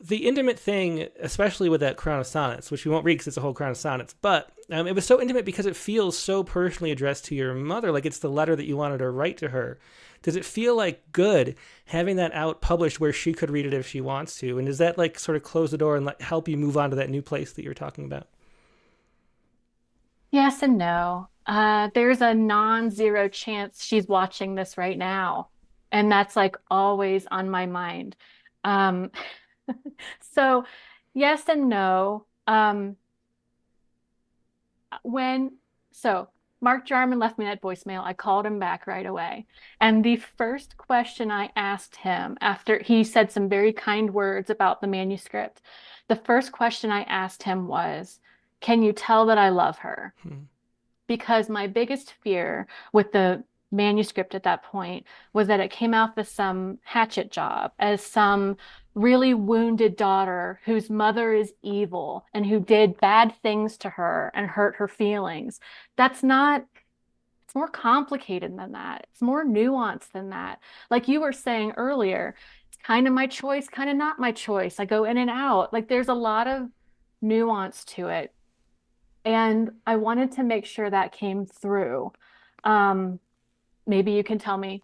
the intimate thing, especially with that Crown of Sonnets, which we won't read because it's a whole Crown of Sonnets, but it was so intimate because it feels so personally addressed to your mother, like it's the letter that you wanted to write to her. Does it feel good having that out published where she could read it if she wants to? And does that sort of close the door and help you move on to that new place that you're talking about? Yes and no. There's a non-zero chance she's watching this right now. And that's always on my mind. Um, So yes and no. So Mark Jarman left me that voicemail. I called him back right away. And the first question I asked him after he said some very kind words about the manuscript, the first question I asked him was, can you tell that I love her? Because my biggest fear with the manuscript at that point was that it came out as some hatchet job, as some really wounded daughter whose mother is evil and who did bad things to her and hurt her feelings. That's not, it's more complicated than that. It's more nuanced than that. Like you were saying earlier, it's kind of my choice, kind of not my choice. I go in and out. There's a lot of nuance to it. And I wanted to make sure that came through. Maybe you can tell me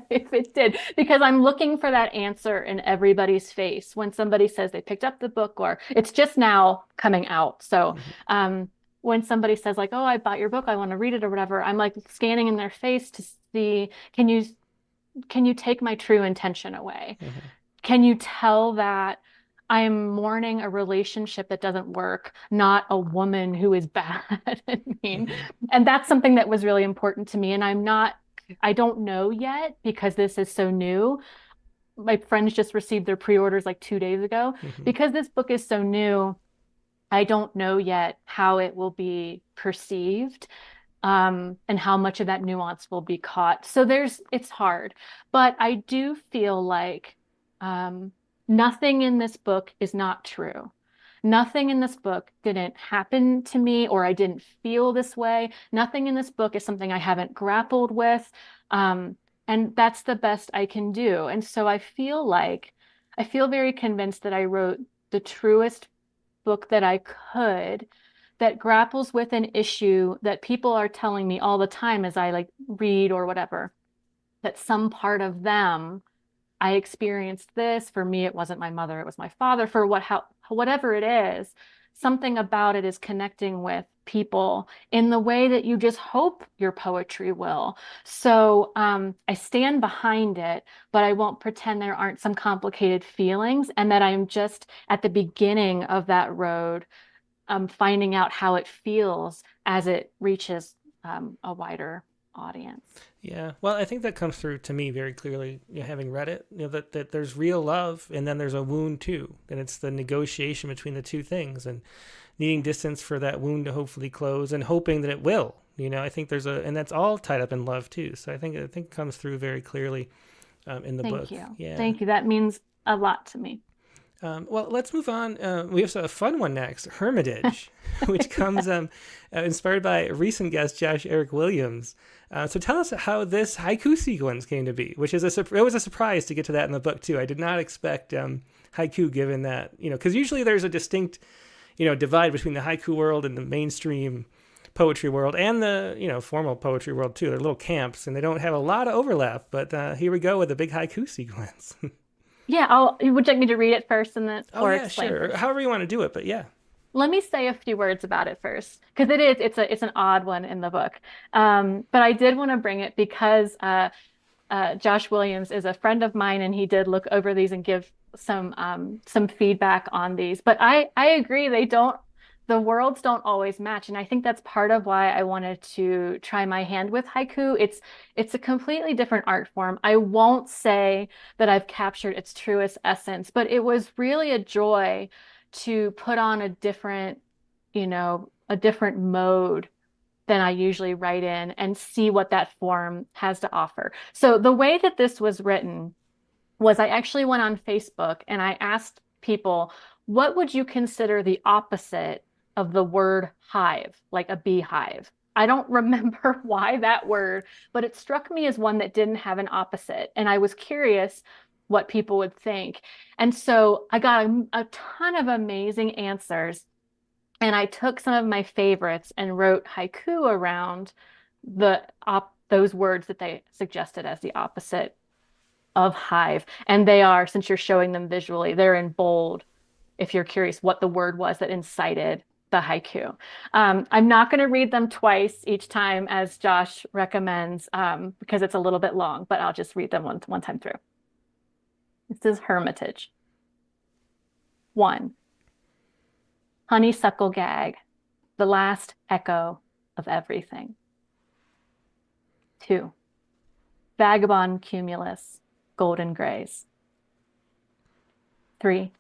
if it did, because I'm looking for that answer in everybody's face when somebody says they picked up the book or it's just now coming out. So when somebody says oh, I bought your book, I want to read it or whatever, I'm scanning in their face to see, can you take my true intention away? Mm-hmm. Can you tell that I am mourning a relationship that doesn't work, not a woman who is bad and mean. Mm-hmm. And that's something that was really important to me. And I don't know yet because this is so new. My friends just received their pre-orders 2 days ago. Mm-hmm. Because this book is so new, I don't know yet how it will be perceived. And how much of that nuance will be caught. So it's hard, but I do feel nothing in this book is not true. Nothing in this book didn't happen to me or I didn't feel this way. Nothing in this book is something I haven't grappled with. And that's the best I can do. And so I feel very convinced that I wrote the truest book that I could that grapples with an issue that people are telling me all the time as I read or whatever, that some part of them I experienced this. For me, it wasn't my mother, it was my father. For whatever it is, something about it is connecting with people in the way that you just hope your poetry will. So I stand behind it, but I won't pretend there aren't some complicated feelings and that I'm just at the beginning of that road, finding out how it feels as it reaches a wider audience. Yeah, well, I think that comes through to me very clearly, having read it, that there's real love and then there's a wound too. And it's the negotiation between the two things and needing distance for that wound to hopefully close and hoping that it will. I think and that's all tied up in love too. So I think it comes through very clearly in the book. Thank you. Yeah. Thank you. That means a lot to me. Well, let's move on. We have a fun one next, Hermitage, which comes inspired by recent guest Josh Eric Williams. So tell us how this haiku sequence came to be, which is it was a surprise to get to that in the book too. I did not expect haiku, given that, because usually there's a distinct, divide between the haiku world and the mainstream poetry world and the, formal poetry world too. They're little camps and they don't have a lot of overlap, but here we go with a big haiku sequence. Yeah, would you like me to read it first and then or explain sure. First? However you want to do it, but yeah. Let me say a few words about it first, because it's an odd one in the book. But I did want to bring it because Josh Williams is a friend of mine, and he did look over these and give some feedback on these. But I agree, the worlds don't always match, and I think that's part of why I wanted to try my hand with haiku. It's a completely different art form. I won't say that I've captured its truest essence, but it was really a joy to put on a different mode than I usually write in and see what that form has to offer. So the way that this was written was I actually went on Facebook and I asked people, what would you consider the opposite of the word hive, like a beehive? I don't remember why that word, but it struck me as one that didn't have an opposite. And I was curious what people would think. And so I got a ton of amazing answers. And I took some of my favorites and wrote haiku around those words that they suggested as the opposite of hive. And they are, since you're showing them visually, they're in bold, if you're curious what the word was that incited the haiku. I'm not going to read them twice each time, as Josh recommends, because it's a little bit long, but I'll just read them one time through. This is Hermitage. 1. Honeysuckle gag, the last echo of everything. 2. Vagabond cumulus, golden grays. 3.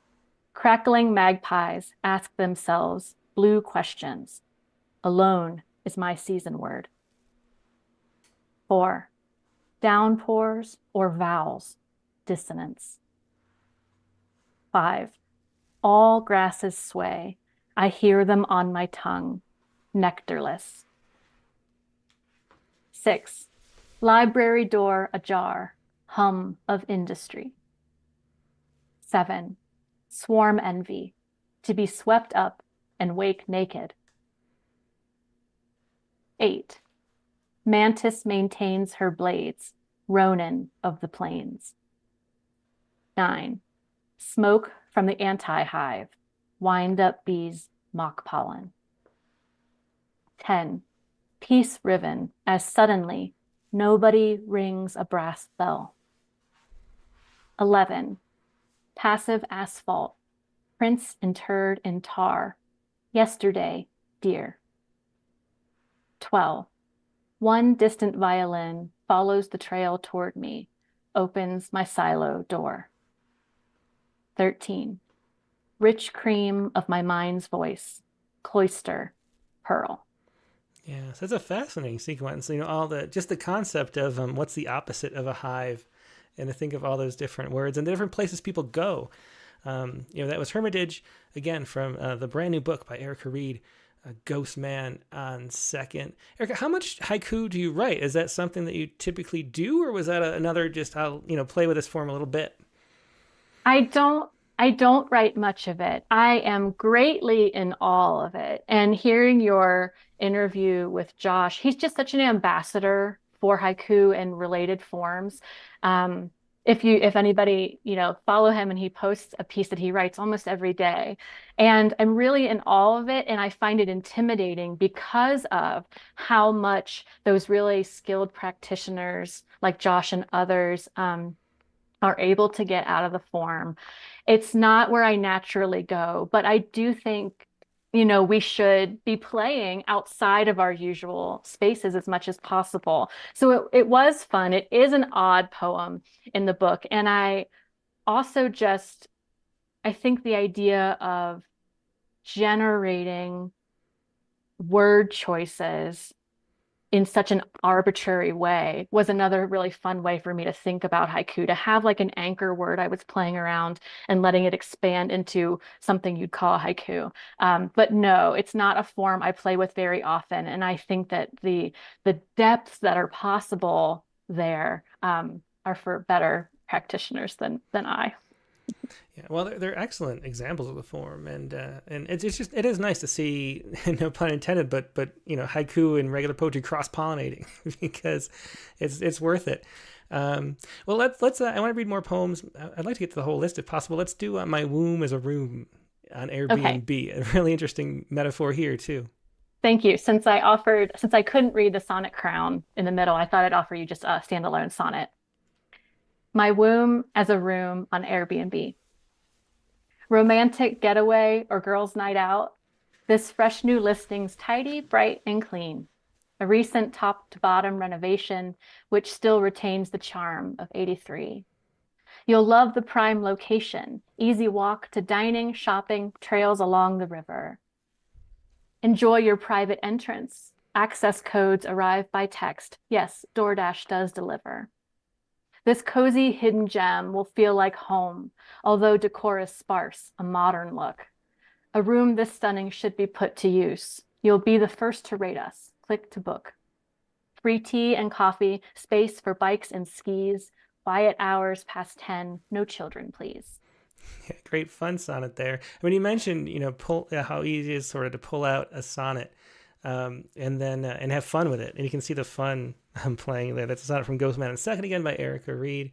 Crackling magpies ask themselves blue questions. Alone is my season word. 4. Downpours or vowels, dissonance. 5. All grasses sway. I hear them on my tongue, nectarless. 6. Library door ajar, hum of industry. 7. Swarm envy, to be swept up and wake naked. 8. Mantis maintains her blades, Ronin of the plains. 9. Smoke from the anti-hive, wind up bees mock pollen. 10. Peace riven as suddenly nobody rings a brass bell. 11. Passive asphalt, prints interred in tar, yesterday, dear. 12. One distant violin follows the trail toward me, opens my silo door. 13. Rich cream of my mind's voice, cloister, pearl. Yeah, so that's a fascinating sequence. All just the concept of what's the opposite of a hive, and to think of all those different words and the different places people go. That was Hermitage, again, from the brand new book by Erica Reid, Ghost Man on Second. Erica, how much haiku do you write? Is that something that you typically do, or was that another just, I'll play with this form a little bit? I don't write much of it. I am greatly in awe of it. And hearing your interview with Josh, he's just such an ambassador for haiku and related forms. If anybody, follow him, and he posts a piece that he writes almost every day. And I'm really in awe of it. And I find it intimidating because of how much those really skilled practitioners like Josh and others are able to get out of the form. It's not where I naturally go, but I do think we should be playing outside of our usual spaces as much as possible. So it was fun. It is an odd poem in the book. And I also I think the idea of generating word choices in such an arbitrary way was another really fun way for me to think about haiku, to have like an anchor word I was playing around and letting it expand into something you'd call a haiku. But no, it's not a form I play with very often. And I think that the depths that are possible there are for better practitioners than I. Yeah, well, they're excellent examples of the form, and it's just it is nice to see, no pun intended, but haiku and regular poetry cross pollinating because it's worth it. Well, let's I want to read more poems. I'd like to get to the whole list if possible. Let's do my womb is a room on Okay. Airbnb. A really interesting metaphor here too. Thank you. Since I couldn't read the sonnet crown in the middle, I thought I'd offer you just a standalone sonnet. My womb as a room on Airbnb. Romantic getaway or girls' night out. This fresh new listing's tidy, bright, and clean. A recent top to bottom renovation, which still retains the charm of 83. You'll love the prime location, easy walk to dining, shopping, trails along the river. Enjoy your private entrance. Access codes arrive by text. Yes, DoorDash does deliver. This cozy hidden gem will feel like home, although decor is sparse, a modern look. A room this stunning should be put to use. You'll be the first to rate us. Click to book. Free tea and coffee, space for bikes and skis, quiet hours past 10, no children, please. Yeah, great fun sonnet there. I mean, you mentioned pull how easy it is sort of to pull out a sonnet, and then and have fun with it, and you can see the fun I'm playing there. That's a sonnet from Ghostman and Second again by Erica Reid.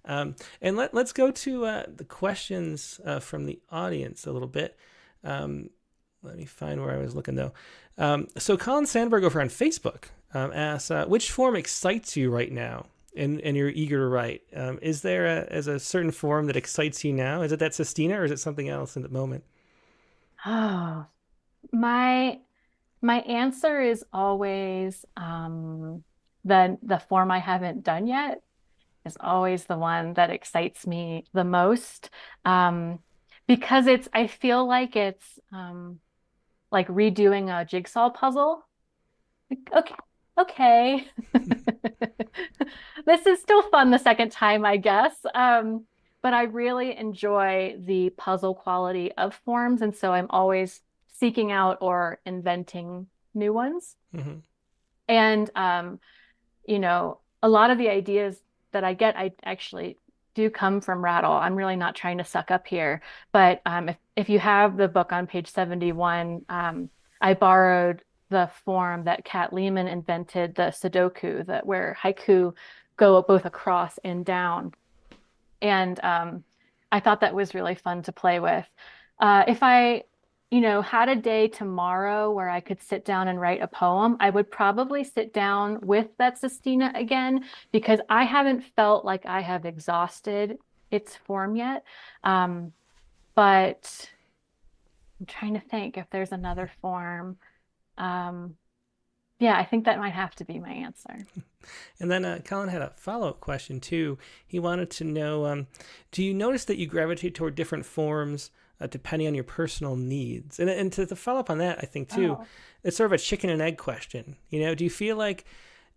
And let's go to the questions from the audience a little bit. Let me find where I was looking though. So Colin Sandberg over on Facebook asks, which form excites you right now? And you're eager to write. Is there a certain form that excites you now? Is it that sestina or is it something else in the moment? Oh, my my answer is always the form I haven't done yet is always the one that excites me the most. Um, because I feel like it's like redoing a jigsaw puzzle. Okay, okay. This is still fun the second time, I guess. But I really enjoy the puzzle quality of forms, and so I'm always seeking out or inventing new ones. Mm-hmm. And a lot of the ideas that I get, I actually do come from Rattle. I'm really not trying to suck up here, but if you have the book on page 71, I borrowed the form that Kat Lehman invented, the Sudoku, that where haiku go both across and down. And I thought that was really fun to play with. If I, had a day tomorrow where I could sit down and write a poem, I would probably sit down with that sestina again because I haven't felt like I have exhausted its form yet. But I'm trying to think if there's another form. Um, yeah, I think that might have to be my answer. And then Colin had a follow-up question too. He wanted to know, do you notice that you gravitate toward different forms depending on your personal needs? And to follow up on that, I think too, Oh. it's sort of a chicken and egg question. Do you feel like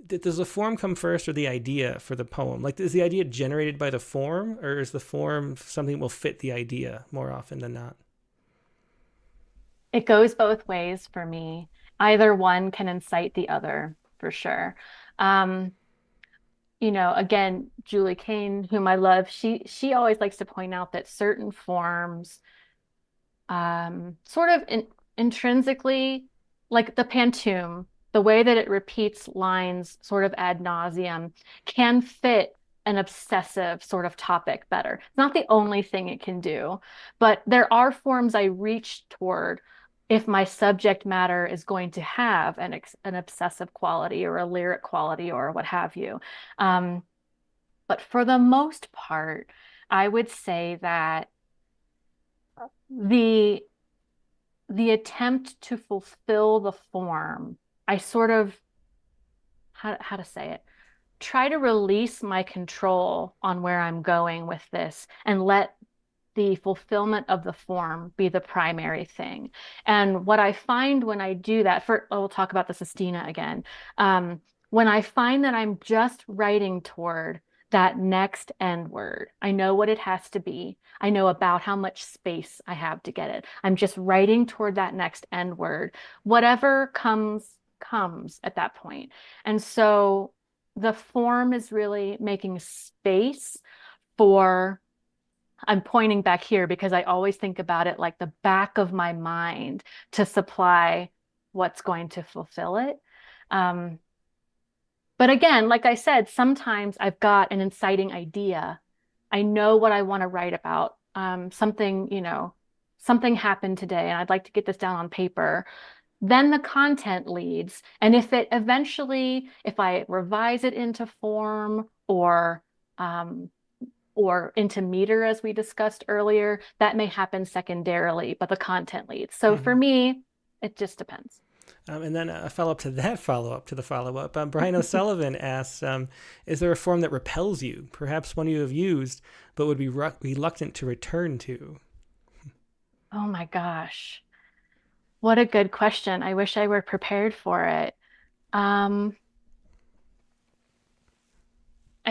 does the form come first or the idea for the poem? Like, is the idea generated by the form, or is the form something that will fit the idea more often than not? It goes both ways for me. Either one can incite the other for sure. Um, again, Julie Kane, whom I love, she always likes to point out that certain forms, sort of intrinsically, like the pantoum, the way that it repeats lines sort of ad nauseum, can fit an obsessive sort of topic better. It's not the only thing it can do, but there are forms I reach toward if my subject matter is going to have an obsessive quality or a lyric quality or what have you. Um, but for the most part, I would say that the the attempt to fulfill the form, I sort of, how to say it, try to release my control on where I'm going with this and let the fulfillment of the form be the primary thing. And what I find when I do that, we'll talk about the sestina again. When I find that I'm just writing toward that next end word, I know what it has to be. I know about how much space I have to get it. I'm just writing toward that next end word. Whatever comes at that point. And so the form is really making space for, I'm pointing back here because I always think about it like the back of my mind to supply what's going to fulfill it. But again, like I said, sometimes I've got an inciting idea. I know what I want to write about. Something happened today and I'd like to get this down on paper. Then the content leads. And if I revise it into form or into meter, as we discussed earlier, that may happen secondarily, but the content leads. So for me, it just depends. And then a follow-up to that follow-up to the follow-up. Brian O'Sullivan asks, is there a form that repels you, perhaps one you have used, but would be reluctant to return to? Oh my gosh. What a good question. I wish I were prepared for it. I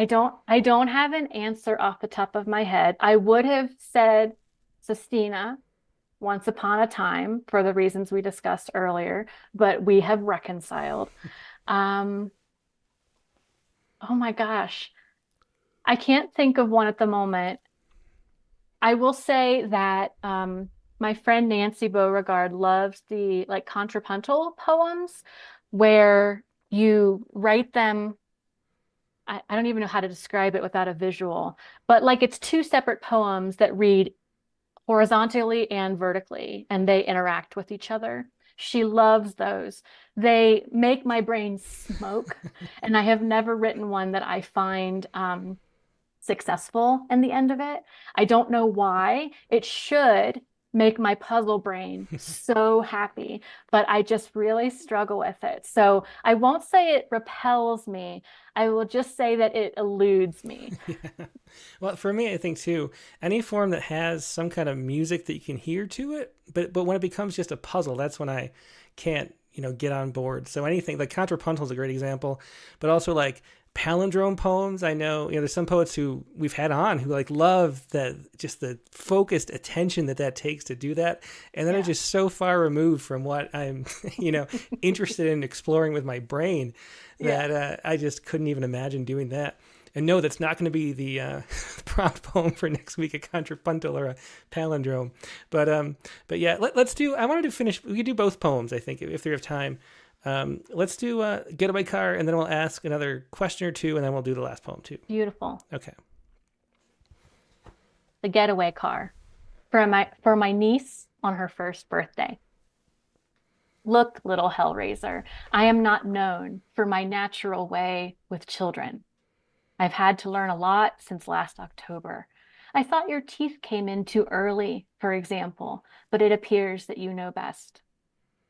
don't have an answer off the top of my head. I would have said sestina once upon a time for the reasons we discussed earlier, but we have reconciled. Oh my gosh. I can't think of one at the moment. I will say that my friend Nancy Beauregard loves the contrapuntal poems where you write them. I don't even know how to describe it without a visual, but it's two separate poems that read horizontally and vertically, and they interact with each other. She loves those. They make my brain smoke, and I have never written one that I find successful in the end of it. I don't know why. It should make my puzzle brain so happy, but I just really struggle with it. So I won't say it repels me. I will just say that it eludes me. Yeah. Well, for me, I think too, any form that has some kind of music that you can hear to it, but when it becomes just a puzzle, that's when I can't, get on board. So anything like contrapuntal is a great example, but also palindrome poems. I know, there's some poets who we've had on who love that, just the focused attention that takes to do that. And then are just so far removed from what I'm, interested in exploring with my brain that I just couldn't even imagine doing that. And no, that's not going to be the prompt poem for next week, a contrapuntal or a palindrome. But yeah, let's do, I wanted to finish, we could do both poems, I think, if we have time. Let's do Getaway Car, and then we'll ask another question or two, and then we'll do the last poem too. Beautiful. Okay. The Getaway Car for my niece on her first birthday. Look, little Hellraiser, I am not known for my natural way with children. I've had to learn a lot since last October. I thought your teeth came in too early, for example, but it appears that you know best.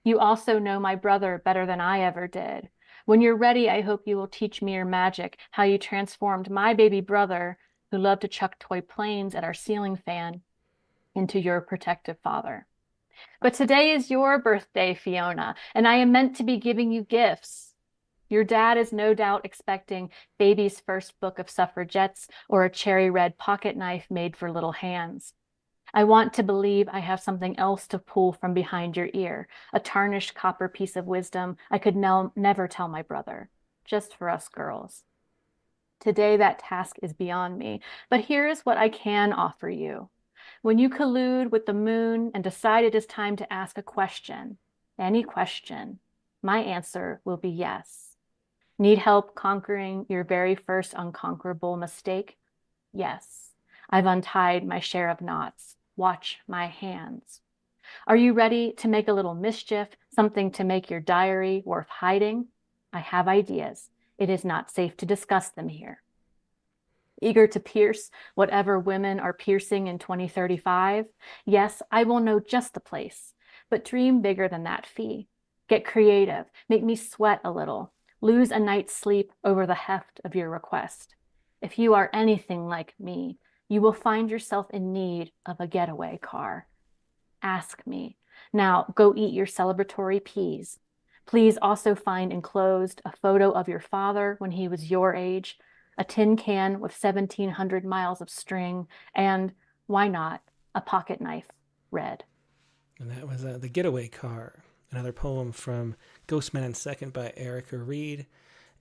You also know my brother better than I ever did. When you're ready, I hope you will teach me your magic, how you transformed my baby brother, who loved to chuck toy planes at our ceiling fan, into your protective father. But today is your birthday, Fiona, and I am meant to be giving you gifts. Your dad is no doubt expecting baby's first book of suffragettes or a cherry red pocket knife made for little hands. I want to believe I have something else to pull from behind your ear, a tarnished copper piece of wisdom I could never tell my brother, just for us girls. Today that task is beyond me, but here is what I can offer you. When you collude with the moon and decide it is time to ask a question, any question, my answer will be yes. Need help conquering your very first unconquerable mistake? Yes. I've untied my share of knots. Watch my hands. Are you ready to make a little mischief, something to make your diary worth hiding? I have ideas. It is not safe to discuss them here. Eager to pierce whatever women are piercing in 2035? Yes, I will know just the place. but dream bigger than that fee. Get creative, make me sweat a little, lose a night's sleep over the heft of your request. If you are anything like me, you will find yourself in need of a getaway car. Ask me. Now go eat your celebratory peas. Please also find enclosed a photo of your father when he was your age, a tin can with 1,700 miles of string, and, why not, a pocket knife, red. And that was The Getaway Car, another poem from Ghostman on Second by Erica Reid.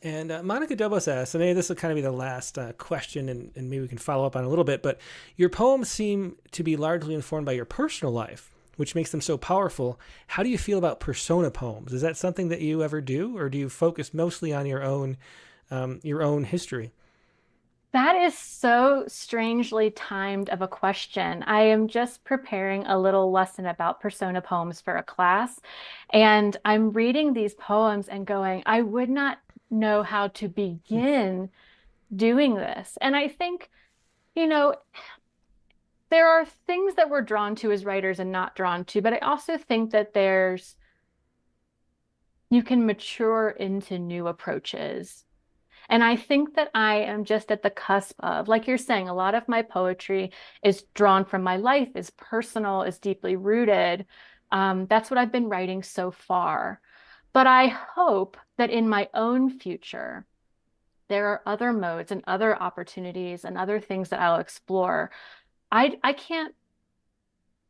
And Monica Dobos asks, and maybe this will kind of be the last question, and maybe we can follow up on a little bit, but your poems seem to be largely informed by your personal life, which makes them so powerful. How do you feel about persona poems? Is that something that you ever do, or do you focus mostly on your own history? That is so strangely timed of a question. I am just preparing a little lesson about persona poems for a class, and I'm reading these poems and going, I would not know how to begin doing this. And I think, there are things that we're drawn to as writers and not drawn to, but I also think that you can mature into new approaches. And I think that I am just at the cusp of, like you're saying, a lot of my poetry is drawn from my life, is personal, is deeply rooted. That's what I've been writing so far. But I hope that in my own future, there are other modes and other opportunities and other things that I'll explore. I can't,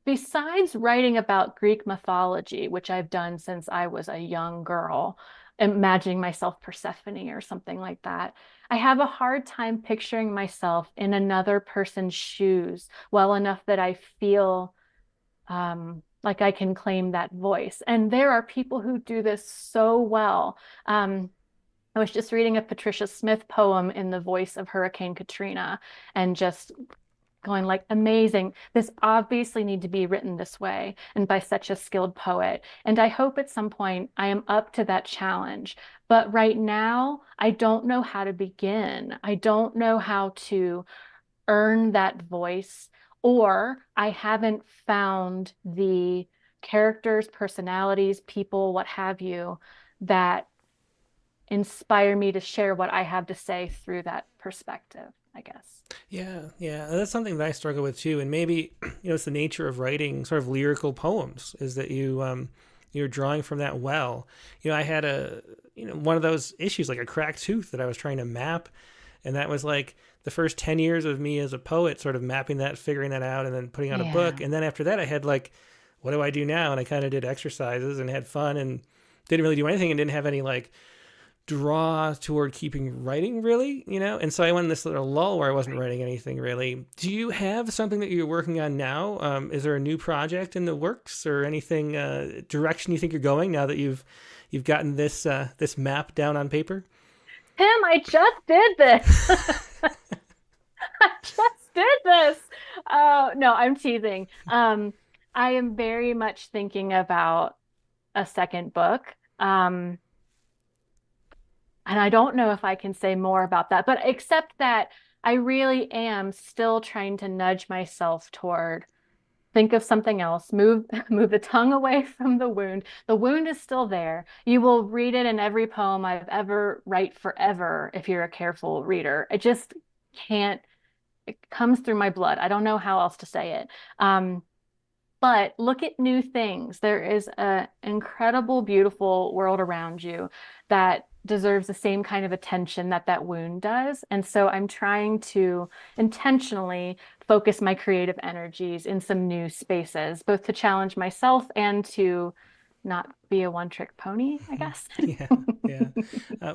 besides writing about Greek mythology, which I've done since I was a young girl, imagining myself Persephone or something like that, I have a hard time picturing myself in another person's shoes well enough that I feel like I can claim that voice. And there are people who do this so well. I was just reading a Patricia Smith poem in the voice of Hurricane Katrina and just going like, amazing. This obviously need to be written this way and by such a skilled poet. And I hope at some point I am up to that challenge. But right now, I don't know how to begin. I don't know how to earn that voice, or I haven't found the characters, personalities, people, what have you, that inspire me to share what I have to say through that perspective, I guess. Yeah, that's something that I struggle with too. And maybe it's the nature of writing sort of lyrical poems, is that you're drawing from that well. I had one of those issues, like a cracked tooth, that I was trying to map, and that was like the first 10 years of me as a poet, sort of mapping that, figuring that out, and then putting out a book. And then after that, I had like, what do I do now? And I kind of did exercises and had fun and didn't really do anything and didn't have any like draw toward keeping writing really, and so I went in this little lull where I wasn't writing anything really. Do you have something that you're working on now? Is there a new project in the works, or anything direction you think you're going now that you've gotten this map down on paper? Tim, I just did this. I just did this. No, I'm teasing. I am very much thinking about a second book. And I don't know if I can say more about that, but except that I really am still trying to nudge myself toward think of something else, move the tongue away from the wound. The wound is still there. You will read it in every poem I've ever write forever if you're a careful reader. It just can't, it comes through my blood. I don't know how else to say it. But look at new things. There is an incredible, beautiful world around you that deserves the same kind of attention that wound does. And so I'm trying to intentionally focus my creative energies in some new spaces, both to challenge myself and to not be a one-trick pony, I guess. Yeah.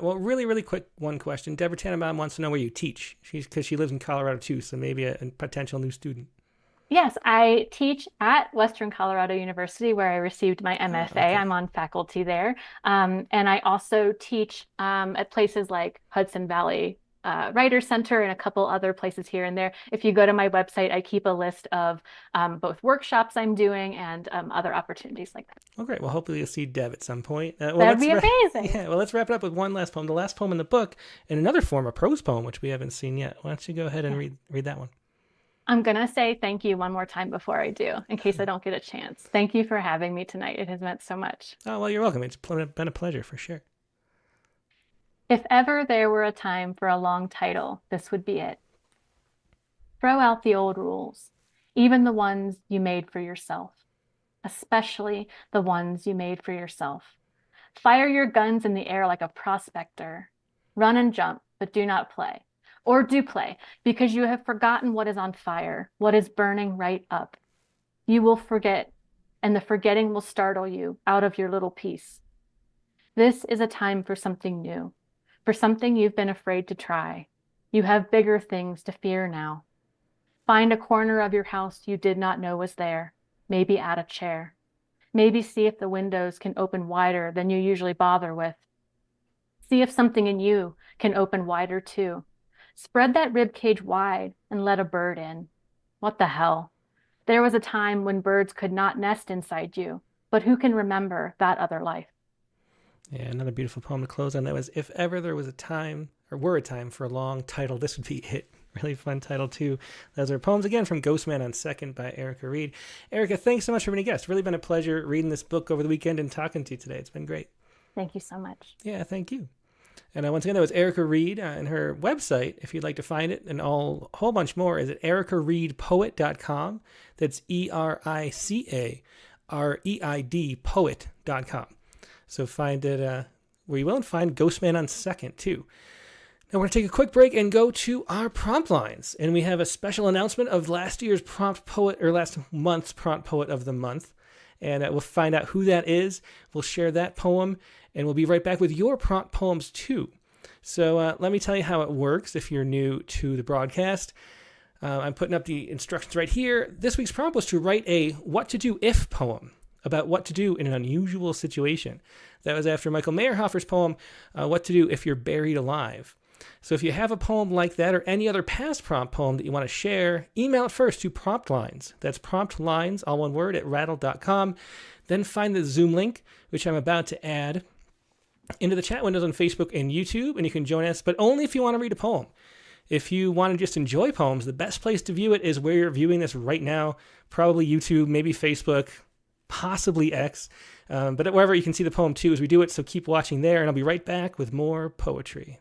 Well, really, really quick one question. Deborah Tannenbaum wants to know where you teach, because she lives in Colorado too, so maybe a potential new student. Yes, I teach at Western Colorado University, where I received my MFA. Okay. I'm on faculty there. And I also teach at places like Hudson Valley Writer Center and a couple other places here and there. If you go to my website, I keep a list of both workshops I'm doing and other opportunities like that. Oh, great. Well, hopefully you'll see Deb at some point. That'd be amazing. Yeah, well, let's wrap it up with one last poem. The last poem in the book, in another form, a prose poem, which we haven't seen yet. Why don't you go ahead and read that one? I'm going to say thank you one more time before I do, in case I don't get a chance. Thank you for having me tonight. It has meant so much. Oh, well, you're welcome. It's been a pleasure for sure. If ever there were a time for a long title, this would be it. Throw out the old rules, even the ones you made for yourself, especially the ones you made for yourself. Fire your guns in the air like a prospector. Run and jump, but do not play. Or do play, because you have forgotten what is on fire, what is burning right up. You will forget, and the forgetting will startle you out of your little peace. This is a time for something new, for something you've been afraid to try. You have bigger things to fear now. Find a corner of your house you did not know was there. Maybe add a chair. Maybe see if the windows can open wider than you usually bother with. See if something in you can open wider too. Spread that rib cage wide and let a bird in. What the hell? There was a time when birds could not nest inside you, but who can remember that other life? Yeah, another beautiful poem to close on. That was If Ever There Was a Time, or Were a Time for a Long Title, This Would Be It. Really fun title, too. Those are poems, again, from Ghostman on Second by Erica Reid. Erica, thanks so much for being a guest. Really been a pleasure reading this book over the weekend and talking to you today. It's been great. Thank you so much. Yeah, thank you. And once again, that was Erica Reid, and her website, if you'd like to find it, and a whole bunch more, is at ericareidpoet.com. That's ERICAREID poet.com. So find it where you will, and find Ghostman on Second, too. Now we're going to take a quick break and go to our prompt lines. And we have a special announcement of last month's prompt poet of the month. And we'll find out who that is. We'll share that poem, and we'll be right back with your prompt poems too. So let me tell you how it works if you're new to the broadcast. I'm putting up the instructions right here. This week's prompt was to write a what to do if poem about what to do in an unusual situation. That was after Michael Meyerhofer's poem, What to Do If You're Buried Alive. So if you have a poem like that or any other past prompt poem that you want to share, email it first to prompt lines. That's prompt lines, all one word, at rattle.com. Then find the Zoom link, which I'm about to add, into the chat windows on Facebook and YouTube, and you can join us, but only if you want to read a poem. If you want to just enjoy poems, the best place to view it is where you're viewing this right now, probably YouTube, maybe Facebook, possibly X, but wherever you can see the poem too as we do it, so keep watching there, and I'll be right back with more poetry.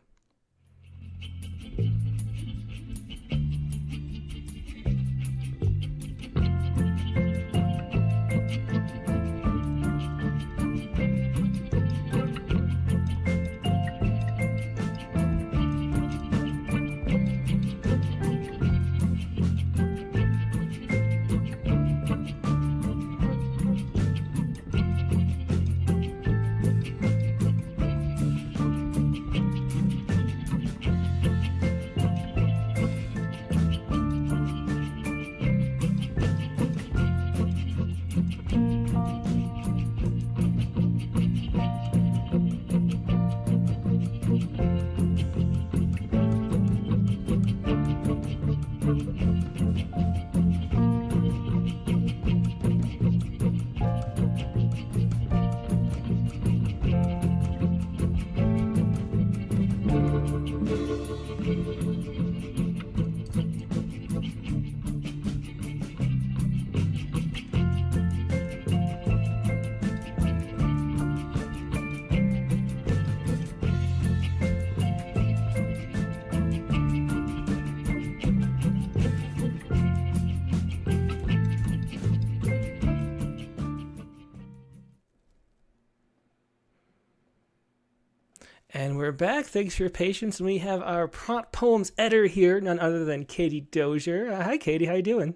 And we're back. Thanks for your patience. And we have our prompt poems editor here, none other than Katie Dozier. Hi, Katie. How you doing?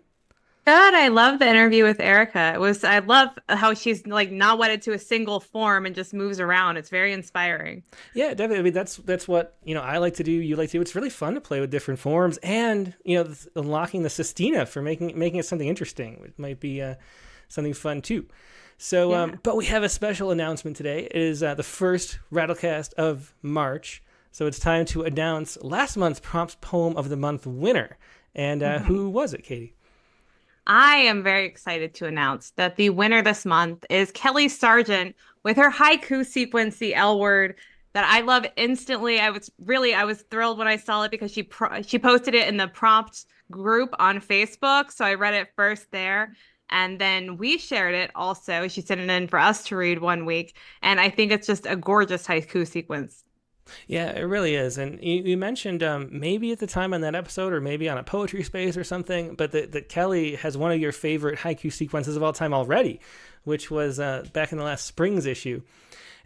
Good. I love the interview with Erica. I love how she's like not wedded to a single form and just moves around. It's very inspiring. Yeah, definitely. I mean, that's what, I like to do. You like to do. It's really fun to play with different forms, and, unlocking the sestina for making it something interesting. It might be something fun too. So, Yeah. But we have a special announcement today. It is the first Rattlecast of March. So it's time to announce last month's Prompt Poem of the Month winner. And who was it, Katie? I am very excited to announce that the winner this month is Kelly Sargent with her haiku sequence, the L word, that I love instantly. I was thrilled when I saw it because she posted it in the prompt group on Facebook, so I read it first there. And then we shared it also. She sent it in for us to read one week. And I think it's just a gorgeous haiku sequence. Yeah, it really is. And you mentioned maybe at the time on that episode or maybe on a poetry space or something, but that Kelly has one of your favorite haiku sequences of all time already, which was back in the last spring's issue.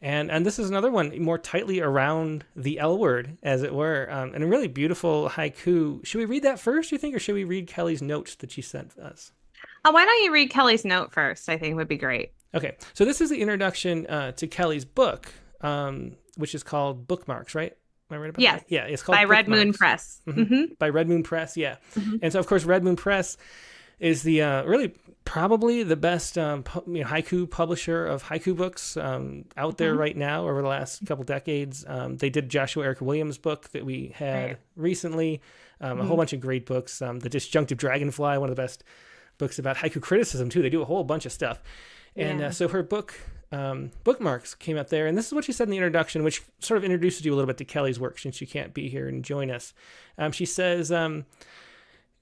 And this is another one more tightly around the L word, as it were, and a really beautiful haiku. Should we read that first, do you think, or should we read Kelly's notes that she sent us? Why don't you read Kelly's note first? I think would be great. Okay, so this is the introduction to Kelly's book, which is called Bookmarks, right? Am I right about Yes. that? Yeah, it's called By Red Moon Bookmarks. Press. Mm-hmm. By Red Moon Press, yeah. And so, of course, Red Moon Press is the really probably the best haiku publisher of haiku books out there right now over the last couple decades. They did Joshua Eric Williams' book that we had recently, a whole bunch of great books. The Disjunctive Dragonfly, one of the best books about haiku criticism, too. They do a whole bunch of stuff. And so her book, Bookmarks, came up there. And this is what she said in the introduction, which sort of introduces you a little bit to Kelly's work since she can't be here and join us. She says,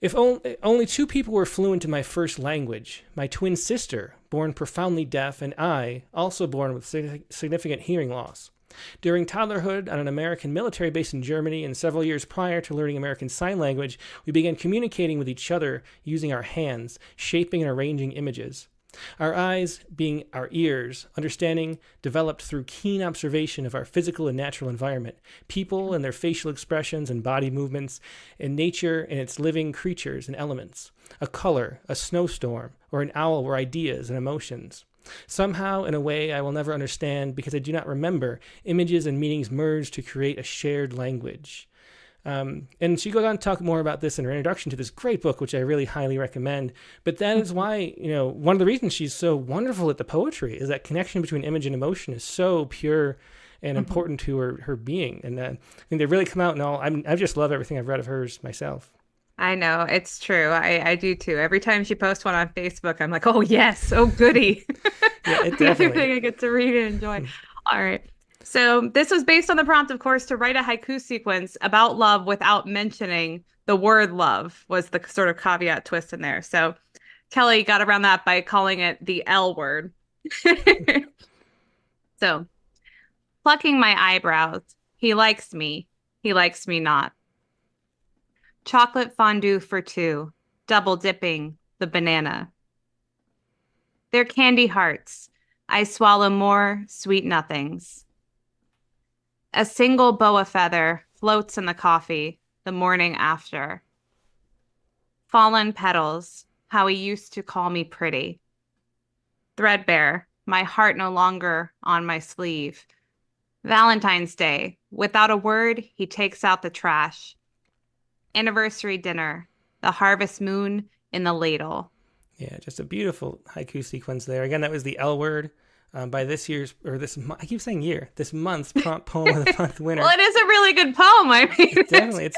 if only two people were fluent in my first language, my twin sister, born profoundly deaf, and I, also born with significant hearing loss. During toddlerhood on an American military base in Germany and several years prior to learning American Sign Language, we began communicating with each other using our hands, shaping and arranging images. Our eyes being our ears, understanding developed through keen observation of our physical and natural environment, people and their facial expressions and body movements, and nature and its living creatures and elements. A color, a snowstorm, or an owl were ideas and emotions. Somehow, in a way I will never understand because I do not remember, images and meanings merged to create a shared language. And she goes on to talk more about this in her introduction to this great book, which I really highly recommend. But that is why, one of the reasons she's so wonderful at the poetry is that connection between image and emotion is so pure and important to her being. And I think they really come out and all. I just love everything I've read of hers myself. I know, it's true. I do too. Every time she posts one on Facebook, I'm like, oh yes, oh goody. Yeah, it definitely. Everything I get to read and enjoy. All right. So this was based on the prompt, of course, to write a haiku sequence about love without mentioning the word love was the sort of caveat twist in there. So Kelly got around that by calling it the L word. So, plucking my eyebrows, he likes me not. Chocolate fondue for two, double dipping the banana. They're candy hearts. I swallow more sweet nothings. A single boa feather floats in the coffee the morning after. Fallen petals, how he used to call me pretty. Threadbare, my heart no longer on my sleeve. Valentine's Day, without a word, he takes out the trash. Anniversary dinner, the harvest moon in the ladle. Yeah, just a beautiful haiku sequence there. Again, that was the L word. By this year's, or this, I keep saying year, this month's prompt poem of the month winner. Well, it is a really good poem. I mean, definitely.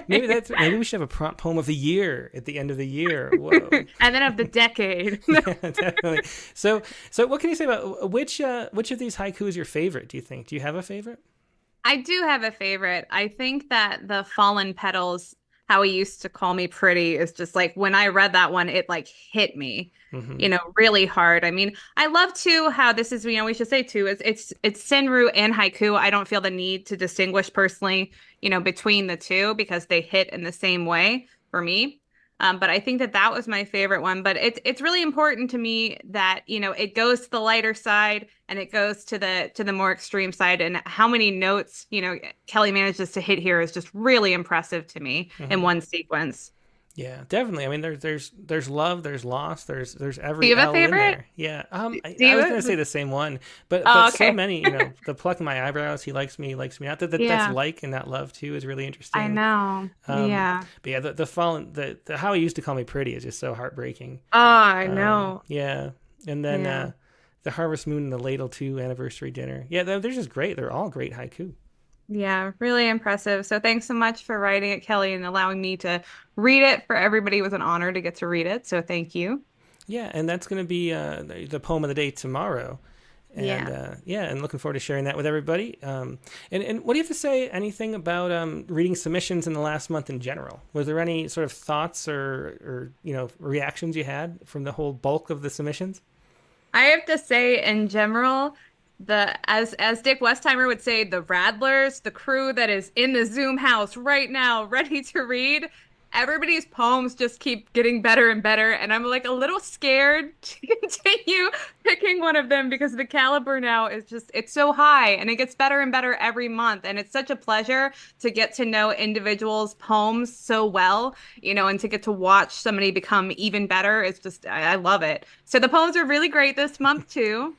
Maybe we should have a prompt poem of the year at the end of the year. Whoa. And then of the decade. Yeah, definitely. So what can you say about which of these haiku is your favorite, do you think? Do you have a favorite? I do have a favorite. I think that the fallen petals, how he used to call me pretty, is just like, when I read that one, it like hit me, really hard. I mean, I love too how this is, we should say too, it's senryu and haiku. I don't feel the need to distinguish personally, between the two because they hit in the same way for me. But I think that was my favorite one. But it's really important to me that, it goes to the lighter side and it goes to the more extreme side. And how many notes, Kelly manages to hit here is just really impressive to me in one sequence. Yeah, definitely. I mean, there's love, there's loss, there's every. Do you have a L in favorite? there. Yeah, I was gonna say the same one, but okay. So many. The plucking my eyebrows, he likes me not. That's like and not love too is really interesting. I know. Yeah. But yeah, the fallen, the how he used to call me pretty is just so heartbreaking. Oh, I know. Yeah, and then the harvest moon and the ladle too, anniversary dinner. Yeah, they're just great. They're all great haiku. Yeah, really impressive. So thanks so much for writing it, Kelly, and allowing me to read it for everybody. It was an honor to get to read it. So thank you. Yeah, and that's going to be the poem of the day tomorrow. And and looking forward to sharing that with everybody. And what do you have to say, anything about reading submissions in the last month in general? Was there any sort of thoughts or reactions you had from the whole bulk of the submissions? I have to say, in general, as Dick Westheimer would say, the Rattlers, the crew that is in the Zoom house right now, ready to read, everybody's poems just keep getting better and better, and I'm like a little scared to continue picking one of them because the caliber now is just, it's so high and it gets better and better every month, and it's such a pleasure to get to know individuals' poems so well, and to get to watch somebody become even better. It's just, I love it. So the poems are really great this month too.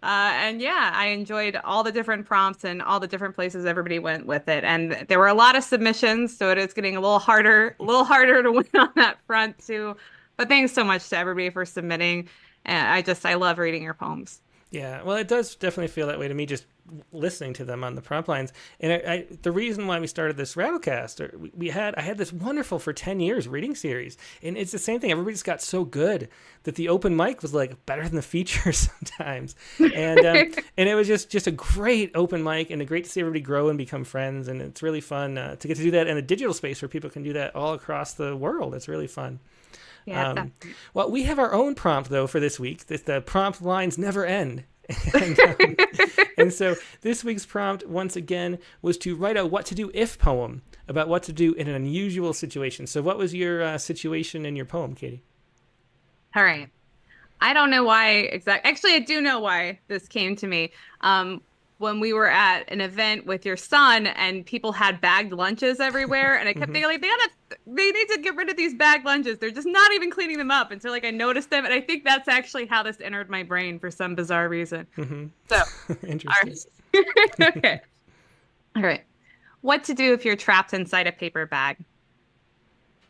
I enjoyed all the different prompts and all the different places everybody went with it. And there were a lot of submissions, so it is getting a little harder to win on that front too. But thanks so much to everybody for submitting. And I love reading your poems. Yeah, well, it does definitely feel that way to me just listening to them on the prompt lines. And the reason why we started this Rattlecast, I had this wonderful for 10 years reading series, and it's the same thing. Everybody just got so good that the open mic was like better than the feature sometimes. And and it was just a great open mic, and great to see everybody grow and become friends. And it's really fun to get to do that in a digital space where people can do that all across the world. It's really fun. Yeah. Well, we have our own prompt, though, for this week. The prompt lines never end. And so this week's prompt, once again, was to write a what to do if poem about what to do in an unusual situation. So what was your situation in your poem, Katie? All right. I don't know why exactly. Actually, I do know why this came to me. When we were at an event with your son and people had bagged lunches everywhere, and I kept thinking, like, they need to get rid of these bagged lunches. They're just not even cleaning them up until I noticed them. And I think that's actually how this entered my brain for some bizarre reason. So interesting. Okay. All right. What to do if you're trapped inside a paper bag?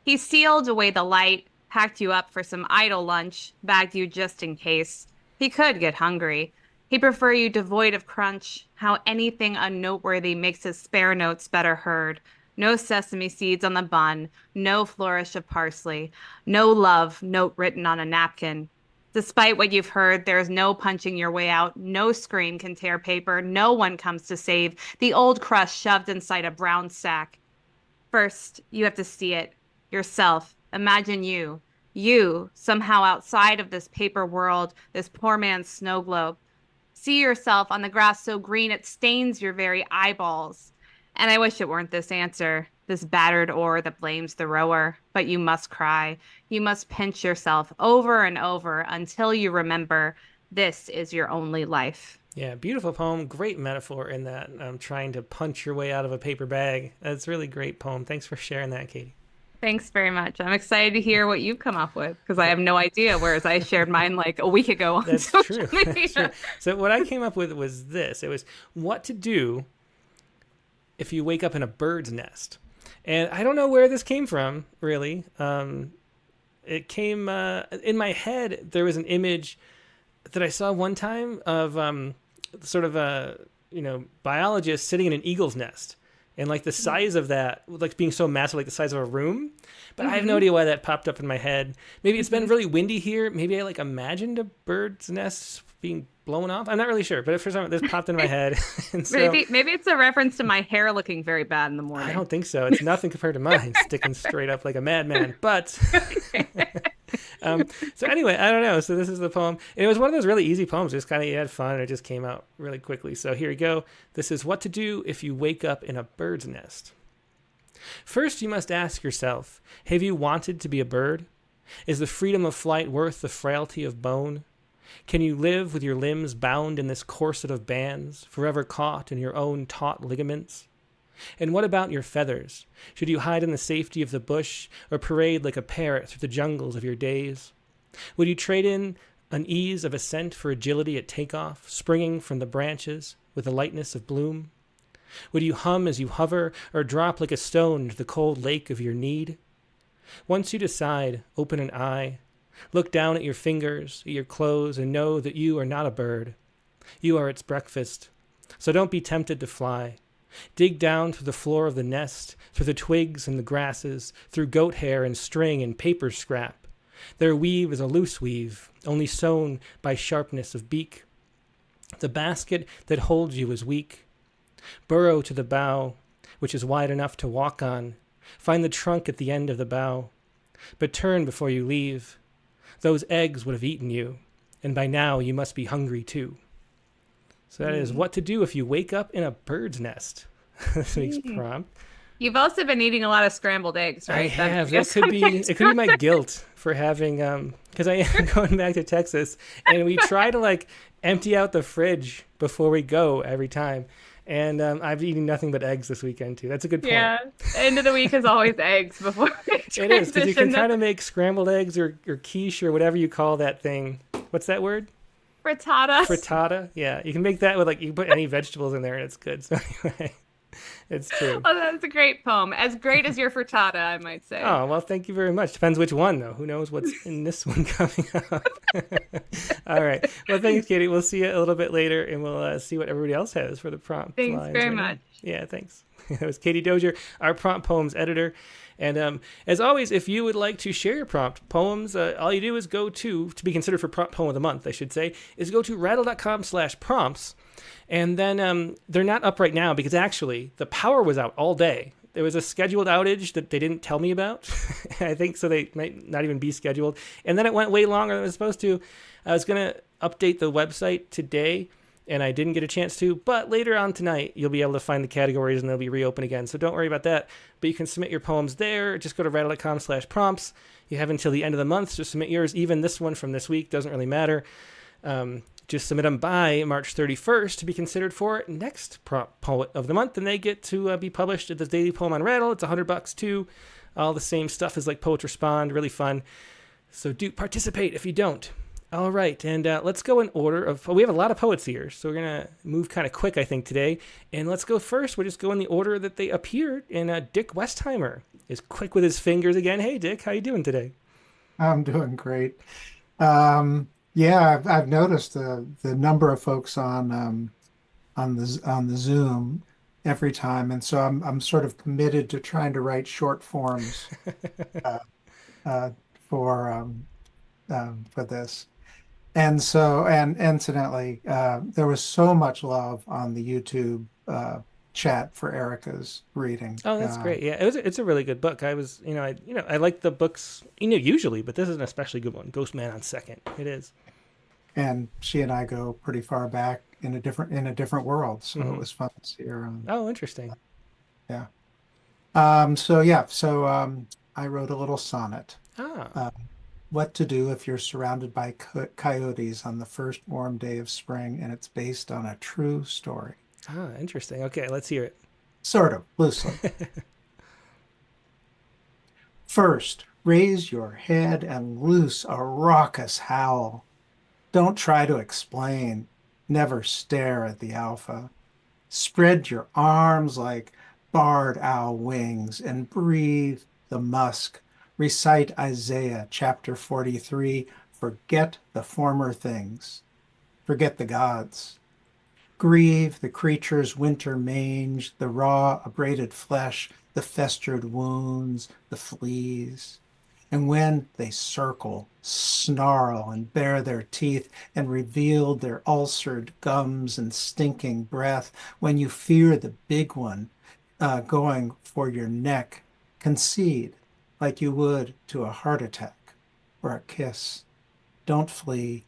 He sealed away the light, packed you up for some idle lunch, bagged you just in case. He could get hungry. He'd prefer you devoid of crunch, how anything unnoteworthy makes his spare notes better heard. No sesame seeds on the bun, no flourish of parsley, no love note written on a napkin. Despite what you've heard, there's no punching your way out, no scream can tear paper, no one comes to save the old crust shoved inside a brown sack. First, you have to see it, yourself. Imagine you, somehow outside of this paper world, this poor man's snow globe. See yourself on the grass so green it stains your very eyeballs. And I wish it weren't this answer, this battered oar that blames the rower. But you must cry. You must pinch yourself over and over until you remember this is your only life. Yeah, beautiful poem. Great metaphor in that. Trying to punch your way out of a paper bag. That's a really great poem. Thanks for sharing that, Katie. Thanks very much. I'm excited to hear what you've come up with because I have no idea, whereas I shared mine like a week ago on social media. That's true. So what I came up with was this. It was what to do if you wake up in a bird's nest. And I don't know where this came from, really. It came in my head. There was an image that I saw one time of sort of a biologist sitting in an eagle's nest. And like the size of that, like being so massive, like the size of a room. But I have no idea why that popped up in my head. Maybe it's been really windy here. Maybe I imagined a bird's nest being blown off. I'm not really sure, but for some reason this popped in my head. And so, maybe it's a reference to my hair looking very bad in the morning. I don't think so. It's nothing compared to mine, sticking straight up like a madman. But so anyway, I don't know. So this is the poem. And it was one of those really easy poems. Just kind of you had fun, and it just came out really quickly. So here you go. This is what to do if you wake up in a bird's nest. First, you must ask yourself, have you wanted to be a bird? Is the freedom of flight worth the frailty of bone? Can you live with your limbs bound in this corset of bands, forever caught in your own taut ligaments? And what about your feathers? Should you hide in the safety of the bush, or parade like a parrot through the jungles of your days? Would you trade in an ease of ascent for agility at takeoff, springing from the branches with the lightness of bloom? Would you hum as you hover, or drop like a stone into the cold lake of your need? Once you decide, open an eye. Look down at your fingers, at your clothes, and know that you are not a bird. You are its breakfast. So don't be tempted to fly. Dig down through the floor of the nest, through the twigs and the grasses, through goat hair and string and paper scrap. Their weave is a loose weave, only sewn by sharpness of beak. The basket that holds you is weak. Burrow to the bough, which is wide enough to walk on. Find the trunk at the end of the bough. But turn before you leave. Those eggs would have eaten you, and by now you must be hungry too. So that is what to do if you wake up in a bird's nest. This week's prompt. You've also been eating a lot of scrambled eggs, right? I have. It could be my guilt for having, because I am going back to Texas, and we try to like empty out the fridge before we go every time. And I've eaten nothing but eggs this weekend too. That's a good point. Yeah, end of the week is always eggs before we It is, because you can transition kind to of make scrambled eggs or quiche or whatever you call that thing. What's that word? frittata. Frittata. Yeah, you can make that with like, you can put any vegetables in there and it's good. So anyway, it's true. Oh, that's a great poem. As great as your frittata, I might say. Oh, well, thank you very much. Depends which one, though. Who knows what's in this one coming up. All right. Well, thanks, Katie. We'll see you a little bit later, and we'll see what everybody else has for the prompt. Thanks very much. Yeah, thanks. That was Katie Dozier, our prompt poems editor. And as always, if you would like to share your prompt poems, all you do is go to be considered for prompt poem of the month, I should say, is go to rattle.com/prompts. And then they're not up right now because actually the power was out all day. There was a scheduled outage that they didn't tell me about. I think so they might not even be scheduled. And then it went way longer than it was supposed to. I was going to update the website today, and I didn't get a chance to. But later on tonight, you'll be able to find the categories, and they'll be reopened again. So don't worry about that. But you can submit your poems there. Just go to rattle.com/prompts. You have until the end of the month to submit yours. Even this one from this week doesn't really matter. Just submit them by March 31st to be considered for next poet of the month, and they get to be published at the Daily Poem on Rattle. It's $100 too. All the same stuff as like Poets Respond, really fun. So do participate if you don't. All right, and let's go in order of. We have a lot of poets here, so we're gonna move kind of quick, I think, today. And let's go first. We'll just go in the order that they appeared. And Dick Westheimer is quick with his fingers again. Hey, Dick, how you doing today? I'm doing great. Yeah, I've noticed the number of folks on the Zoom every time, and so I'm sort of committed to trying to write short forms for this. And so, and incidentally, there was so much love on the YouTube chat for Erica's reading. Oh, that's great. Yeah, it's a really good book. I like the books, usually, but this is an especially good one. Ghost Man on Second. It is. And she and I go pretty far back in a different world, so it was fun to see her. Oh, interesting. Yeah. So I wrote a little sonnet. What to do if you're surrounded by coyotes on the first warm day of spring, and it's based on a true story. Ah, interesting. Okay, let's hear it. Sort of, loosely. First, raise your head and loose a raucous howl. Don't try to explain. Never stare at the alpha. Spread your arms like barred owl wings and breathe the musk. Recite Isaiah chapter 43. Forget the former things. Forget the gods. Grieve the creature's winter mange, the raw abraded flesh, the festered wounds, the fleas. And when they circle, snarl, and bare their teeth, and reveal their ulcered gums and stinking breath, when you fear the big one going for your neck, concede like you would to a heart attack or a kiss. Don't flee.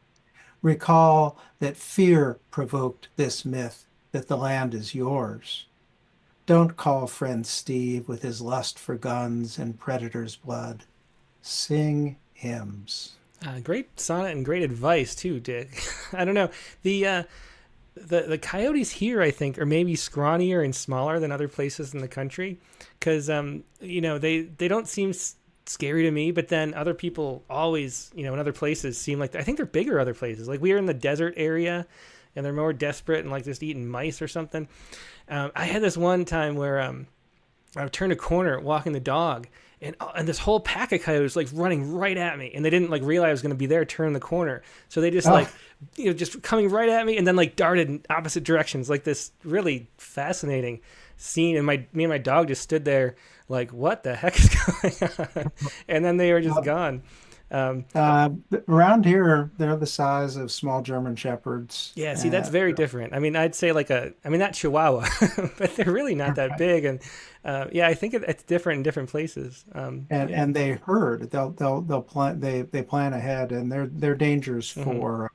Recall that fear provoked this myth, that the land is yours. Don't call friend Steve with his lust for guns and predator's blood. Sing hymns. Great sonnet and great advice too, Dick. I don't know. The coyotes here, I think, are maybe scrawnier and smaller than other places in the country, because they don't seem scary to me, but then other people always, in other places seem like, I think they're bigger other places. Like we are in the desert area, and they're more desperate and like just eating mice or something. I had this one time where I turned a corner walking the dog, and this whole pack of coyotes like running right at me, and they didn't like realize I was going to be there, turn the corner, so they just just coming right at me, and then like darted in opposite directions, like this really fascinating scene. And me and my dog just stood there like, what the heck is going on? And then they were just gone. Around here, they're the size of small German shepherds. Yeah, see, that's very different. I mean, I'd say not Chihuahua, but they're really not that big. And yeah, I think it's different in different places. Yeah. And they herd. They'll plan they plan ahead, and they're dangers for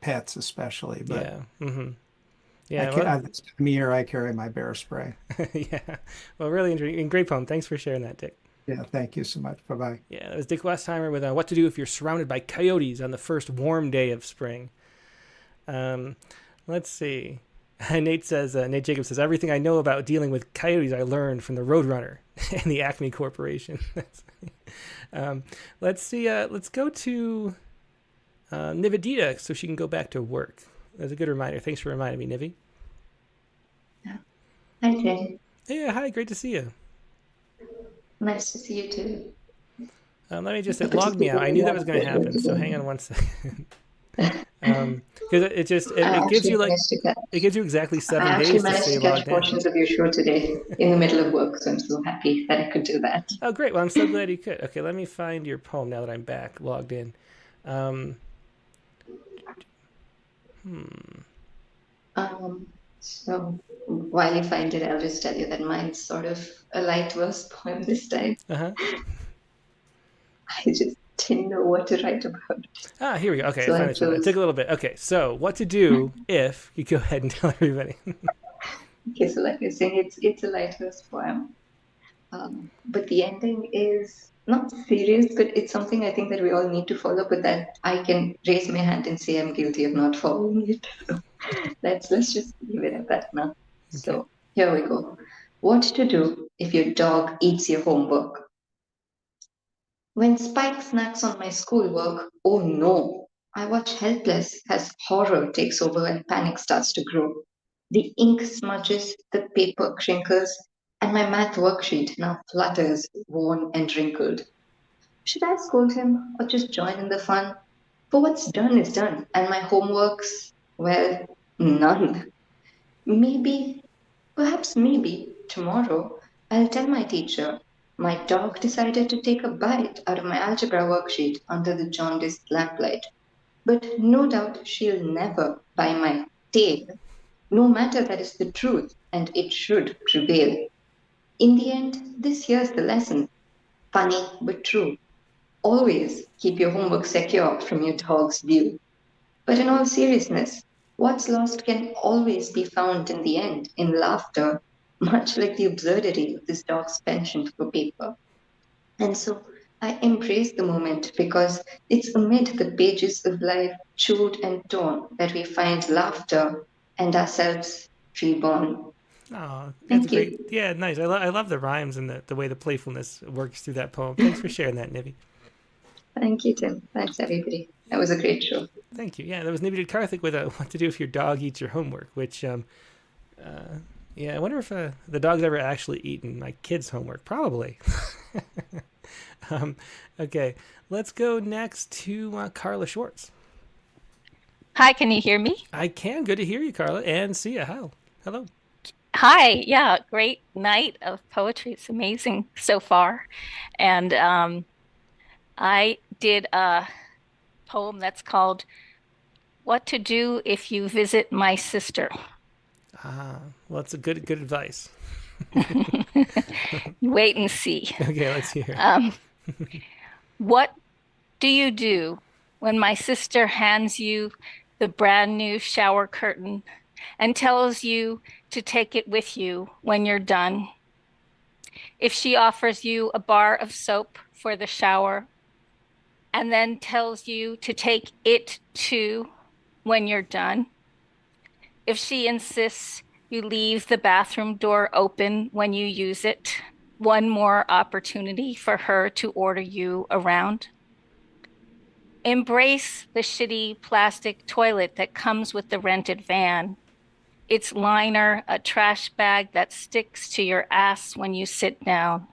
pets especially. But Yeah. Yeah. Well, this time of year I carry my bear spray. yeah. Well, really interesting. Great poem. Thanks for sharing that, Dick. Yeah, thank you so much. Bye bye. Yeah, that was Dick Westheimer with What to Do If You're Surrounded by Coyotes on the First Warm Day of Spring. Um, let's see. Nate Jacobs says, everything I know about dealing with coyotes I learned from the Roadrunner and the Acme Corporation. Let's see. Let's go to Nivedita so she can go back to work. That's a good reminder. Thanks for reminding me, Nivi. Hi, Tim. Yeah, hi. Great to see you. Nice to see you too. Let me just, it logged me out. I knew that was going to happen, so hang on one second. Because it gives you it gives you exactly 7 days to stay logged in. I actually managed to catch portions of your show today in the middle of work, so I'm so happy that I could do that. Oh, great. Well, I'm so glad you could. Okay, let me find your poem now that I'm back logged in. So while you find it, I'll just tell you that mine's sort of a light verse poem this time. Uh-huh. I just didn't know what to write about. Ah, here we go. Okay, So it took a little bit. Okay, so what to do if you go ahead and tell everybody. Okay, so like you're saying, it's a light verse poem. But the ending is not serious, but it's something I think that we all need to follow, but that I can raise my hand and say I'm guilty of not following it. So let's just leave it at that now. Okay. So here we go. What to do if your dog eats your homework? When Spike snacks on my schoolwork, oh no, I watch helpless as horror takes over and panic starts to grow. The ink smudges, the paper crinkles, and my math worksheet now flutters, worn and wrinkled. Should I scold him or just join in the fun? For what's done is done, and my homework's, well, none. Perhaps maybe, tomorrow, I'll tell my teacher my dog decided to take a bite out of my algebra worksheet under the jaundiced lamplight. But no doubt she'll never bite my tail. No matter that is the truth, and it should prevail. In the end, this here's the lesson. Funny but true. Always keep your homework secure from your dog's view. But in all seriousness, what's lost can always be found in the end in laughter, much like the absurdity of this dog's penchant for paper. And so I embrace the moment because it's amid the pages of life, chewed and torn, that we find laughter and ourselves reborn. Oh, that's Thank great. you. Yeah, nice. I love the rhymes and the way the playfulness works through that poem. Thanks for sharing that, Nivi. Thank you, Tim. Thanks, everybody. That was a great show. Thank you. Yeah, that was Nivi Karthik with What to Do If Your Dog Eats Your Homework, which, yeah, I wonder if the dog's ever actually eaten my kid's homework. Probably. Okay, let's go next to Carla Schwartz. Hi, can you hear me? I can. Good to hear you, Carla, and see you. Hello. Hi, yeah, great night of poetry. It's amazing so far. And I did a poem that's called What to Do If You Visit My Sister. Well, it's a good advice. Wait and see. Okay, let's hear. What do you do when my sister hands you the brand new shower curtain and tells you to take it with you when you're done? If she offers you a bar of soap for the shower and then tells you to take it too when you're done? If she insists you leave the bathroom door open when you use it, one more opportunity for her to order you around? Embrace the shitty plastic toilet that comes with the rented van. Its liner, a trash bag that sticks to your ass when you sit down.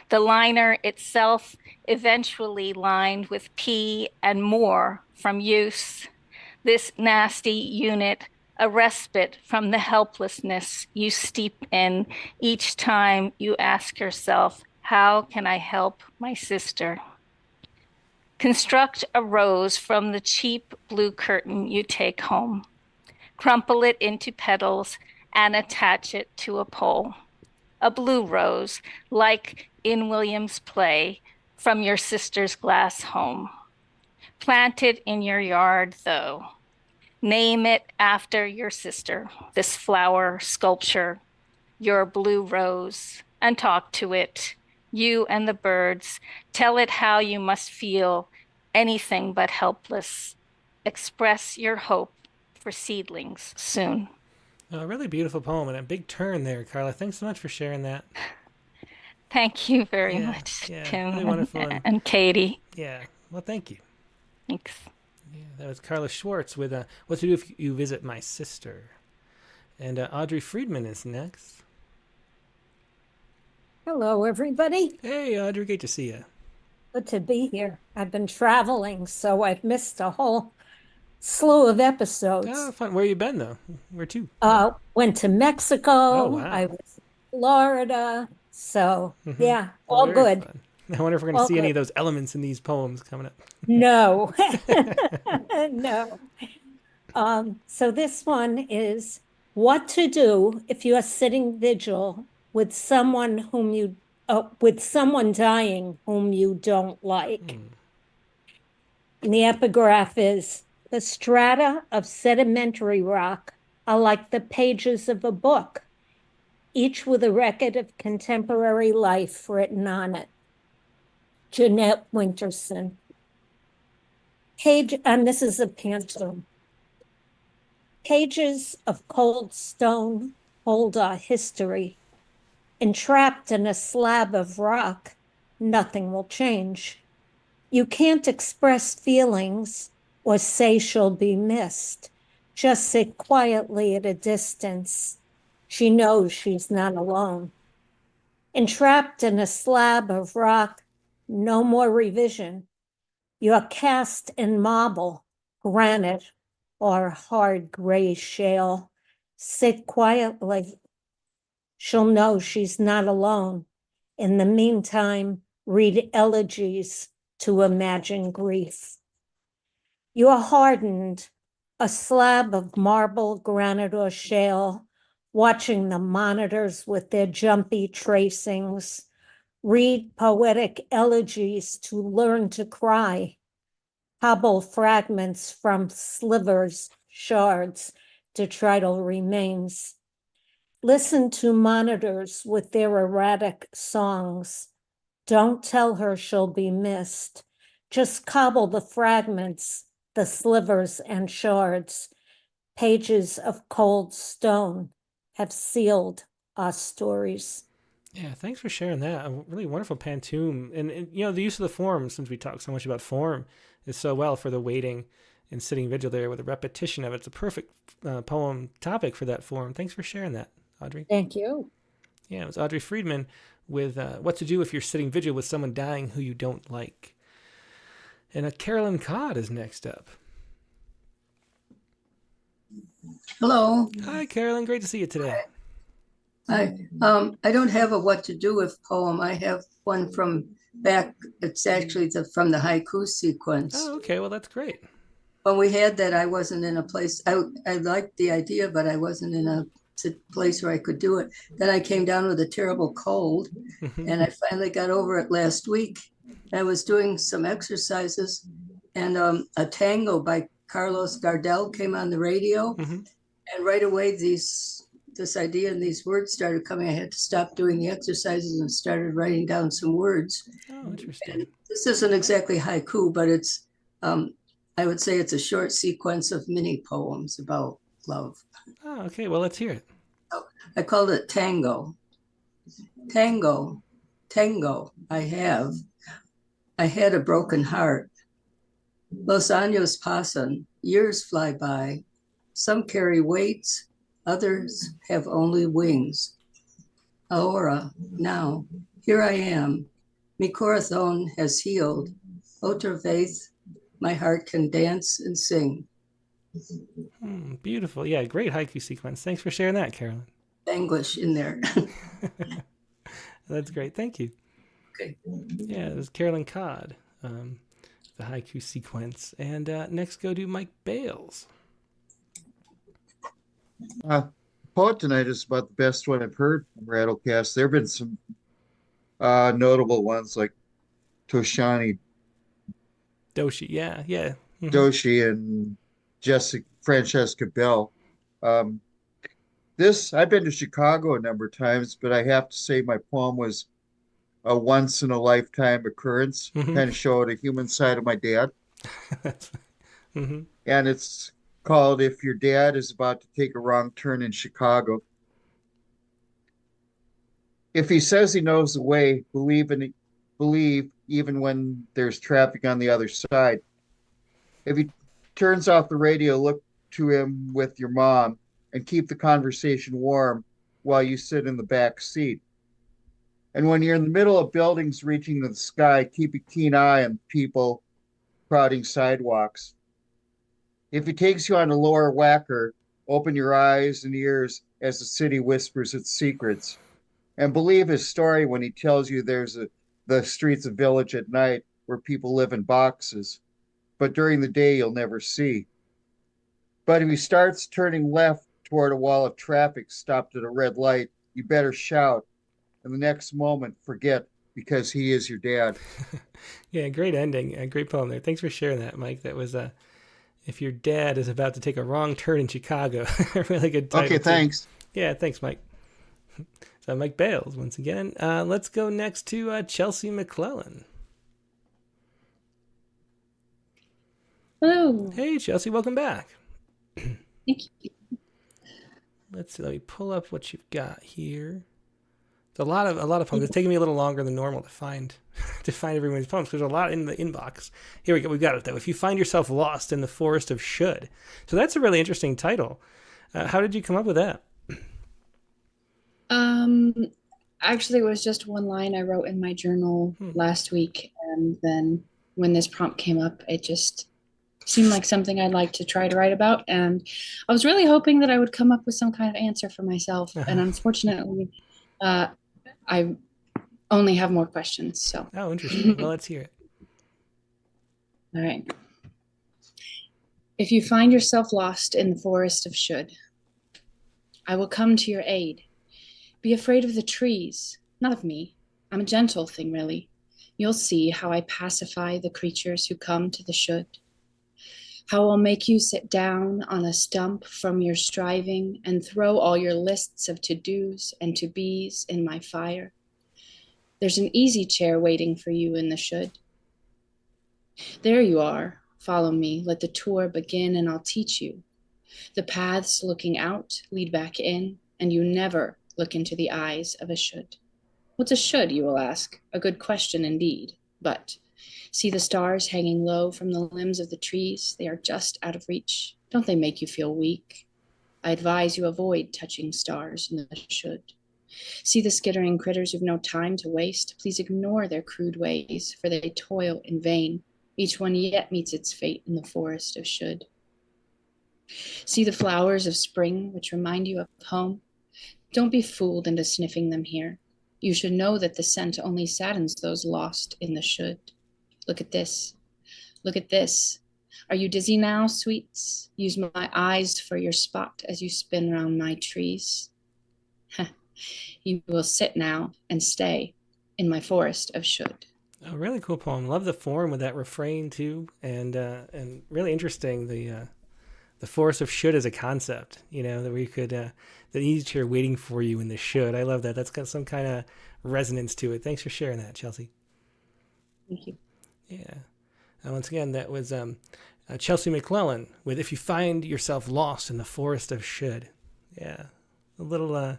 The liner itself eventually lined with pee and more from use. This nasty unit, a respite from the helplessness you steep in each time you ask yourself, how can I help my sister? Construct a rose from the cheap blue curtain you take home. Crumple it into petals and attach it to a pole. A blue rose, like in William's play, from your sister's glass home. Plant it in your yard, though. Name it after your sister, this flower sculpture, your blue rose, and talk to it, you and the birds. Tell it how you must feel, anything but helpless. Express your hope for seedlings soon. A really beautiful poem and a big turn there, Carla. Thanks so much for sharing that. Thank you very much, Tim, really wonderful and Katie. Yeah, well, thank you. Thanks. Yeah, that was Carla Schwartz with What to Do If You Visit My Sister. And Audrey Friedman is next. Hello, everybody. Hey, Audrey, great to see you. Good to be here. I've been traveling, so I've missed a whole slew of episodes. Oh, fun. Where you been, though? Where to? Went to Mexico. Oh, wow. I was in Florida. So, yeah, Well, all very good. fun. I wonder if we're going to see any of those elements in these poems coming up. No. No. So this one is what to do if you are sitting vigil with someone with someone dying whom you don't like. And the epigraph is, the strata of sedimentary rock are like the pages of a book, each with a record of contemporary life written on it. Jeanette Winterson. And this is a pantsuit. Pages of cold stone hold our history. Entrapped in a slab of rock, nothing will change. You can't express feelings or say she'll be missed. Just sit quietly at a distance. She knows she's not alone. Entrapped in a slab of rock, no more revision. You're cast in marble, granite, or hard gray shale. Sit quietly. She'll know she's not alone. In the meantime, read elegies to imagine grief. You are hardened, a slab of marble, granite, or shale, watching the monitors with their jumpy tracings. Read poetic elegies to learn to cry. Hobble fragments from slivers, shards, detrital remains. Listen to monitors with their erratic songs. Don't tell her she'll be missed. Just cobble the fragments, the slivers and shards. Pages of cold stone have sealed our stories. Yeah, thanks for sharing that. A really wonderful pantoum. And the use of the form, since we talk so much about form, is so well for the waiting and sitting vigil there with the repetition of it. It's a perfect poem topic for that form. Thanks for sharing that, Audrey. Thank you. Yeah, it was Audrey Friedman with What to Do If You're Sitting Vigil with Someone Dying Who You Don't Like. And Carolyn Codd is next up. Hello. Hi, Carolyn. Great to see you today. Hi. I don't have a what to do with poem. I have one from back. It's actually from the haiku sequence. Oh, okay. Well, that's great. When we had that, I wasn't in a place. I liked the idea, but I wasn't in a place where I could do it. Then I came down with a terrible cold, and I finally got over it last week. I was doing some exercises, and a tango by Carlos Gardel came on the radio, and right away this idea and these words started coming. I had to stop doing the exercises and started writing down some words. Oh, interesting. And this isn't exactly haiku, but it's I would say it's a short sequence of mini poems about love. Oh, okay. Well, let's hear it. Oh, I called it Tango. Tango, tango, I had a broken heart. Los años pasan, years fly by. Some carry weights, others have only wings. Ahora, now, here I am. Mi corazón has healed. Otra vez, my heart can dance and sing. Beautiful. Yeah, great haiku sequence. Thanks for sharing that, Carolyn. English in there. That's great. Thank you. Okay. Yeah, it was Carolyn Codd. the haiku sequence. And next, go to Mike Bales. Poet tonight is about the best one I've heard from Rattlecast. There have been some notable ones like Toshani Doshi, yeah. Doshi and Francesca Bell. I've been to Chicago a number of times, but I have to say my poem was a once in a lifetime occurrence. Kind of showed a human side of my dad. And it's called If Your Dad is About to Take a Wrong Turn in Chicago. If he says he knows the way, believe even when there's traffic on the other side. If he turns off the radio, look to him with your mom and keep the conversation warm while you sit in the back seat. And when you're in the middle of buildings reaching to the sky, keep a keen eye on people crowding sidewalks. If he takes you on a lower whacker, open your eyes and ears as the city whispers its secrets. And believe his story when he tells you there's the streets of Village at night where people live in boxes, but during the day you'll never see. But if he starts turning left toward a wall of traffic stopped at a red light, you better shout, and the next moment forget, because he is your dad. Yeah, great ending. A great poem there. Thanks for sharing that, Mike. That was If Your Dad is About to Take a Wrong Turn in Chicago. Really good title. Okay, thanks. Yeah, thanks, Mike. So Mike Bales, once again. Let's go next to Chelsea McClellan. Hello. Hey, Chelsea, welcome back. Thank you. Let's see. Let me pull up what you've got here. It's a lot of poems. It's taking me a little longer than normal to find everyone's poems because there's a lot in the inbox. Here we go. We've got it though. If you find yourself lost in the forest of should, so that's a really interesting title. How did you come up with that? Actually, it was just one line I wrote in my journal last week, and then when this prompt came up, it just seemed like something I'd like to try to write about, and I was really hoping that I would come up with some kind of answer for myself, and unfortunately, I only have more questions. So. Oh, interesting. Well, let's hear it. All right. If you find yourself lost in the forest of should, I will come to your aid. Be afraid of the trees, not of me. I'm a gentle thing, really. You'll see how I pacify the creatures who come to the should. How I'll make you sit down on a stump from your striving and throw all your lists of to-dos and to-bes in my fire. There's an easy chair waiting for you in the should. There you are. Follow me. Let the tour begin and I'll teach you. The paths looking out lead back in, and you never look into the eyes of a should. What's a should, you will ask? A good question indeed. But see the stars hanging low from the limbs of the trees? They are just out of reach. Don't they make you feel weak? I advise you avoid touching stars in the should. See the skittering critters who've no time to waste? Please ignore their crude ways, for they toil in vain. Each one yet meets its fate in the forest of should. See the flowers of spring which remind you of home? Don't be fooled into sniffing them here. You should know that the scent only saddens those lost in the should. Look at this. Look at this. Are you dizzy now, sweets? Use my eyes for your spot as you spin round my trees. You will sit now and stay in my forest of should. A really cool poem. Love the form with that refrain too, and really interesting the forest of should as a concept. You know, that we could the easy chair waiting for you in the should. I love that. That's got some kind of resonance to it. Thanks for sharing that, Chelsea. Thank you. Yeah. Once again, that was Chelsea McClellan with "If You Find Yourself Lost in the Forest of Should." Yeah, a little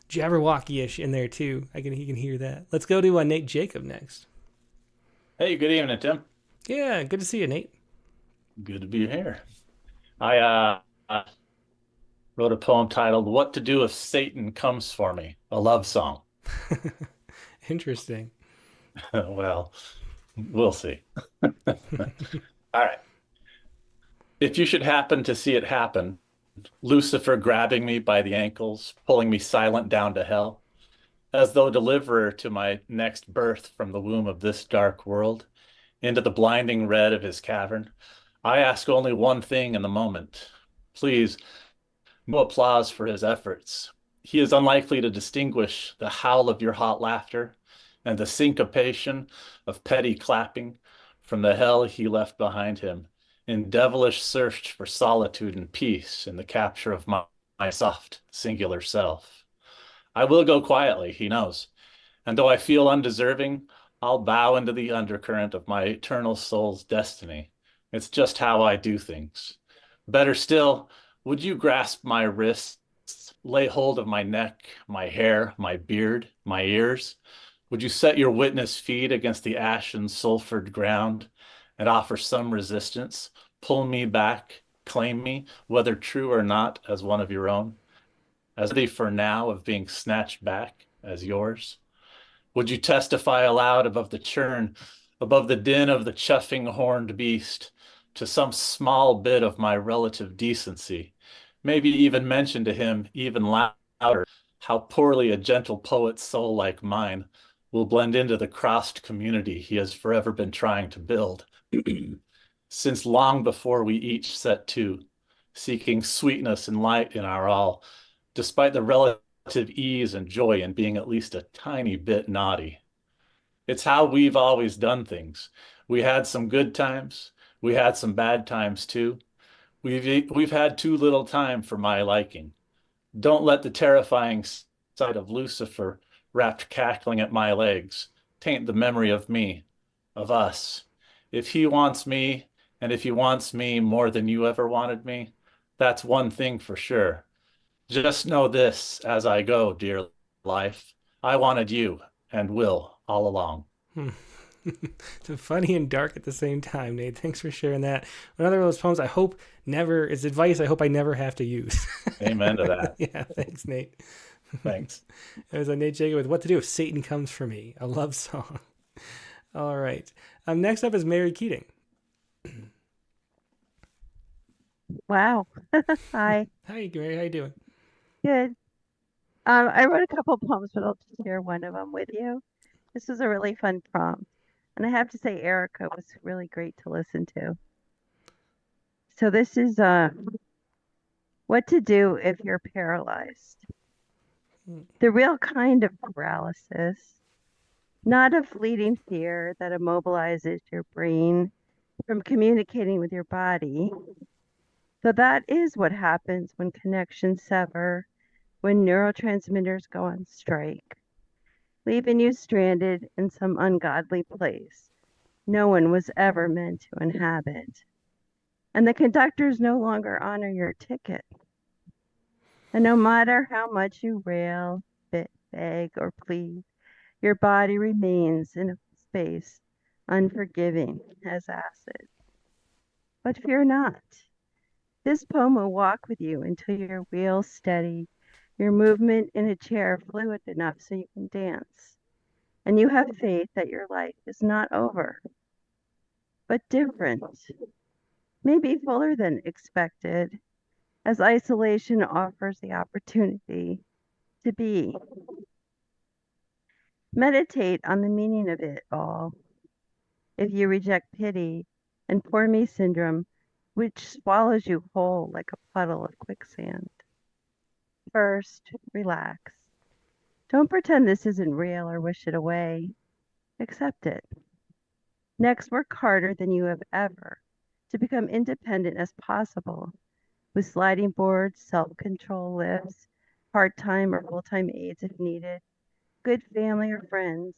Jabberwocky-ish in there too. He can hear that. Let's go to Nate Jacob next. Hey, good evening, Tim. Yeah, good to see you, Nate. Good to be here. I wrote a poem titled "What to Do If Satan Comes for Me," a love song. Interesting. Well, we'll see. All right. If you should happen to see it happen, Lucifer grabbing me by the ankles, pulling me silent down to hell, as though deliverer to my next birth from the womb of this dark world, into the blinding red of his cavern. I ask only one thing in the moment. Please, no applause for his efforts. He is unlikely to distinguish the howl of your hot laughter and the syncopation of petty clapping from the hell he left behind him in devilish search for solitude and peace in the capture of my soft, singular self. I will go quietly, he knows, and though I feel undeserving, I'll bow into the undercurrent of my eternal soul's destiny. It's just how I do things. Better still, would you grasp my wrists, lay hold of my neck, my hair, my beard, my ears? Would you set your witness feet against the ashen, sulfured ground and offer some resistance? Pull me back, claim me, whether true or not, as one of your own, as worthy for now of being snatched back as yours? Would you testify aloud above the churn, above the din of the chuffing horned beast, to some small bit of my relative decency? Maybe even mention to him, even louder, how poorly a gentle poet's soul like mine will blend into the crossed community he has forever been trying to build, since long before we each set to, seeking sweetness and light in our all, despite the relative ease and joy in being at least a tiny bit naughty. It's how we've always done things. We had some good times. We had some bad times too. We've had too little time for my liking. Don't let the terrifying sight of Lucifer wrapped cackling at my legs taint the memory of me, of us. If he wants me, and if he wants me more than you ever wanted me, that's one thing for sure. Just know this as I go, dear life. I wanted you and will all along. So funny and dark at the same time, Nate. Thanks for sharing that. Another of those poems I hope never, it's advice I hope I never have to use. Amen to that. Yeah, thanks, Nate. Thanks. It was Nate Jacob with What to Do If Satan Comes For Me, a love song. All right. Next up is Mary Keating. Wow. Hi. Hi, Mary. How you doing? Good. I wrote a couple poems, but I'll just share one of them with you. This was a really fun prompt. And I have to say, Erica was really great to listen to. So this is what to do if you're paralyzed. The real kind of paralysis, not a fleeting fear that immobilizes your brain from communicating with your body. So that is what happens when connections sever, when neurotransmitters go on strike, leaving you stranded in some ungodly place no one was ever meant to inhabit. And the conductors no longer honor your ticket. And no matter how much you rail, beg, or plead, your body remains in a space unforgiving as acid. But fear not. This poem will walk with you until your wheels steady, your movement in a chair fluid enough so you can dance. And you have faith that your life is not over, but different, maybe fuller than expected, as isolation offers the opportunity to be. Meditate on the meaning of it all. If you reject pity and poor me syndrome, which swallows you whole like a puddle of quicksand. First, relax. Don't pretend this isn't real or wish it away. Accept it. Next, work harder than you have ever to become independent as possible with sliding boards, self-control lifts, part-time or full-time aids if needed, good family or friends.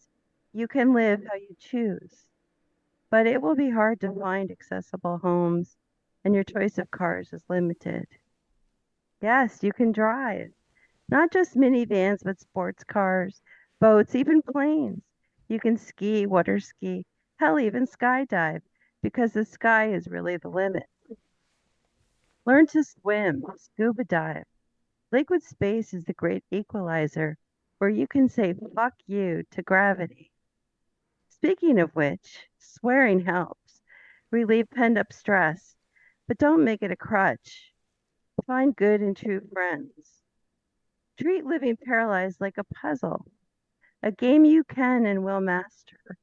You can live how you choose, but it will be hard to find accessible homes and your choice of cars is limited. Yes, you can drive, not just minivans, but sports cars, boats, even planes. You can ski, water ski, hell, even skydive, because the sky is really the limit. Learn to swim, scuba dive. Liquid space is the great equalizer where you can say fuck you to gravity. Speaking of which, swearing helps. Relieve pent up stress, but don't make it a crutch. Find good and true friends. Treat living paralyzed like a puzzle, a game you can and will master.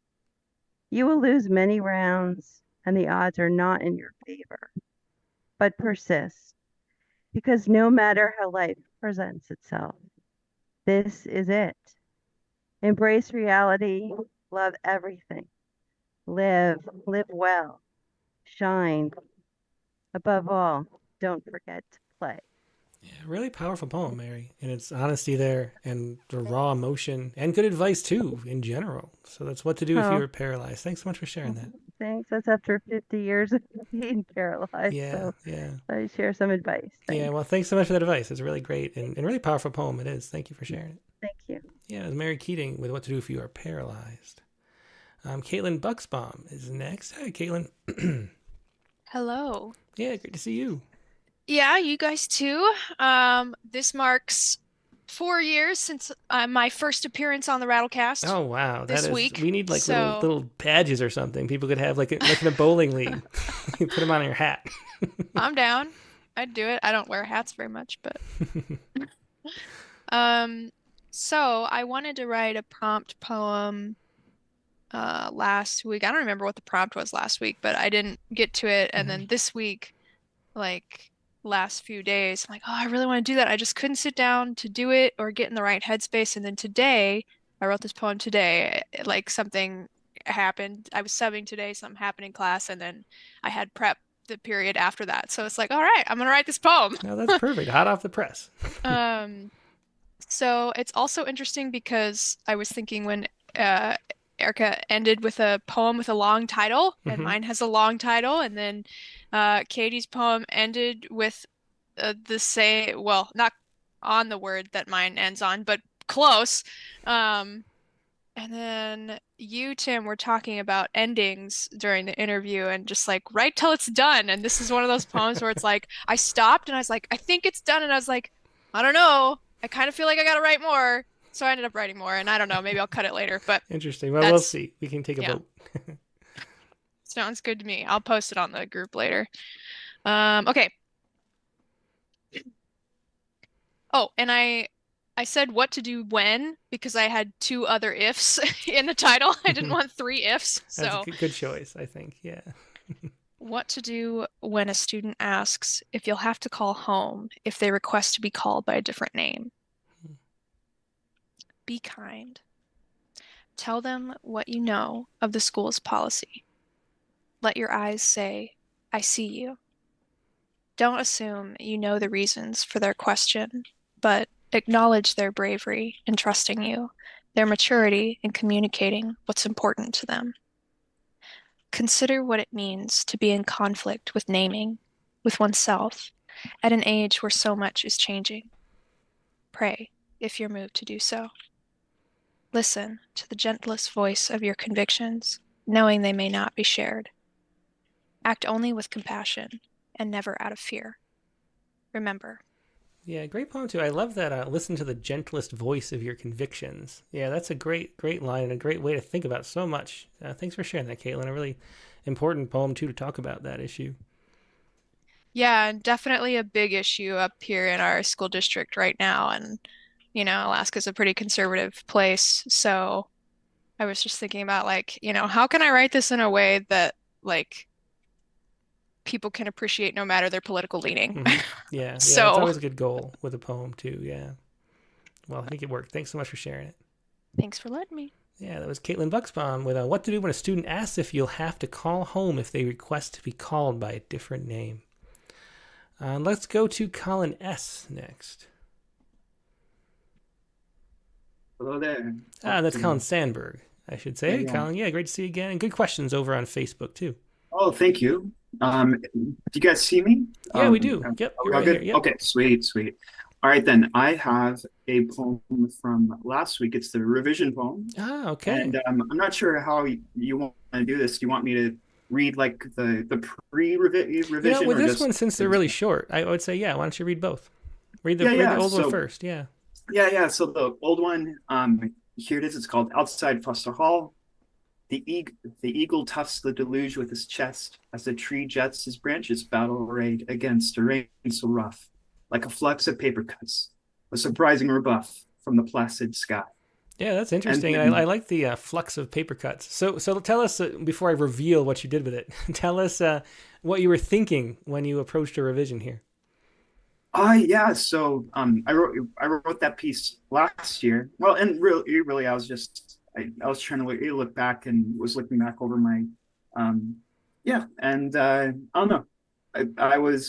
You will lose many rounds, and the odds are not in your favor. But persist, because no matter how life presents itself, this is it. Embrace reality, love everything, live well, shine. Above all, don't forget to play. Yeah, really powerful poem, Mary, and its honesty there, and the raw emotion, and good advice too in general. So that's what to do if you're paralyzed. Thanks so much for sharing that. Thanks. That's after 50 years of being paralyzed. Yeah, so yeah. I share some advice. Thanks. Yeah, well, thanks so much for that advice. It's really great and really powerful poem. It is. Thank you for sharing it. Thank you. Yeah, it was Mary Keating with What to Do If You Are Paralyzed. Caitlin Bucksbaum is next. Hi, Caitlin. Hello. Yeah, great to see you. Yeah, you guys too. This marks 4 years since my first appearance on the Rattlecast. Oh wow, this week. We need like little badges or something. People could have like in a bowling league. You put them on your hat. I'm down. I'd do it. I don't wear hats very much, but so I wanted to write a prompt poem last week. I don't remember what the prompt was last week, but I didn't get to it. And then this week, like last few days, I'm like, oh, I really want to do that. I just couldn't sit down to do it or get in the right headspace. And then today, I wrote this poem today. Like something happened. I was subbing today, something happened in class, and then I had prep the period after that. So it's like, all right, I'm gonna write this poem. No, that's perfect. Hot off the press. So it's also interesting because I was thinking when Erica ended with a poem with a long title, and mine has a long title, and then Katie's poem ended with the same, well, not on the word that mine ends on, but close. And then you, Tim, were talking about endings during the interview and just like, write till it's done. And this is one of those poems where it's like, I stopped and I was like, I think it's done. And I was like, I don't know. I kind of feel like I got to write more. So I ended up writing more, and I don't know, maybe I'll cut it later, but interesting. Well, we'll see. We can take a vote. Sounds good to me. I'll post it on the group later. Okay. Oh, and I said what to do when because I had 2 other ifs in the title. I didn't want 3 ifs. So that's a good choice, I think. Yeah. What to do when a student asks if you'll have to call home if they request to be called by a different name. Be kind. Tell them what you know of the school's policy. Let your eyes say, I see you. Don't assume you know the reasons for their question, but acknowledge their bravery in trusting you, their maturity in communicating what's important to them. Consider what it means to be in conflict with naming, with oneself, at an age where so much is changing. Pray if you're moved to do so. Listen to the gentlest voice of your convictions, knowing they may not be shared. Act only with compassion and never out of fear. Remember. Yeah, great poem too. I love that. Listen to the gentlest voice of your convictions. Yeah, that's a great line and a great way to think about so much. Thanks for sharing that, Caitlin. A really important poem too to talk about that issue. Yeah, and definitely a big issue up here in our school district right now. And you know, Alaska's a pretty conservative place. So I was just thinking about like, you know, how can I write this in a way that like people can appreciate no matter their political leaning? Yeah. So it's always a good goal with a poem too. Yeah. Well, I think it worked. Thanks so much for sharing it. Thanks for letting me. Yeah, that was Caitlin Bucksbaum with What to Do When a Student Asks if you'll have to call home if they request to be called by a different name. Let's go to Colin S. next. Hello there. That's Colin Sandberg, I should say. Hey, Yeah. Colin. Yeah, great to see you again. And good questions over on Facebook, too. Oh, thank you. Do you guys see me? Yeah, we do. Yep. Are we You're all right good? here. Yep. Okay, sweet. All right, then. I have a poem from last week. It's the revision poem. Ah, okay. And I'm not sure how you want to do this. Do you want me to read like the pre-revision? You know, with or this just... one, since they're really short, I would say, yeah, why don't you read both? Read the old one first, yeah. Yeah. So the old one, here it is. It's called Outside Foster Hall. The eagle tufts the deluge with his chest as the tree jets his branches battle arrayed against a rain so rough, like a flux of paper cuts, a surprising rebuff from the placid sky. Yeah, that's interesting. And I like the flux of paper cuts. So tell us, before I reveal what you did with it, tell us what you were thinking when you approached a revision here. Yeah. So I wrote that piece last year. Well, and really, I was trying to look back and was looking back over my, yeah. And I don't know. I was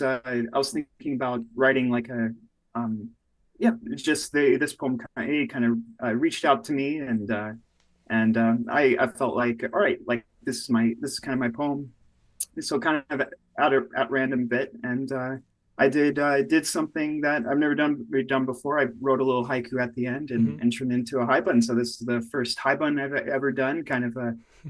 thinking about writing like a, yeah, it's just this poem kind of reached out to me, and I felt like, all right, like this is kind of my poem. So kind of at random bit, and I did something that I've never done before. I wrote a little haiku at the end and turned into a haibun. So this is the first haibun I've ever done. Kind of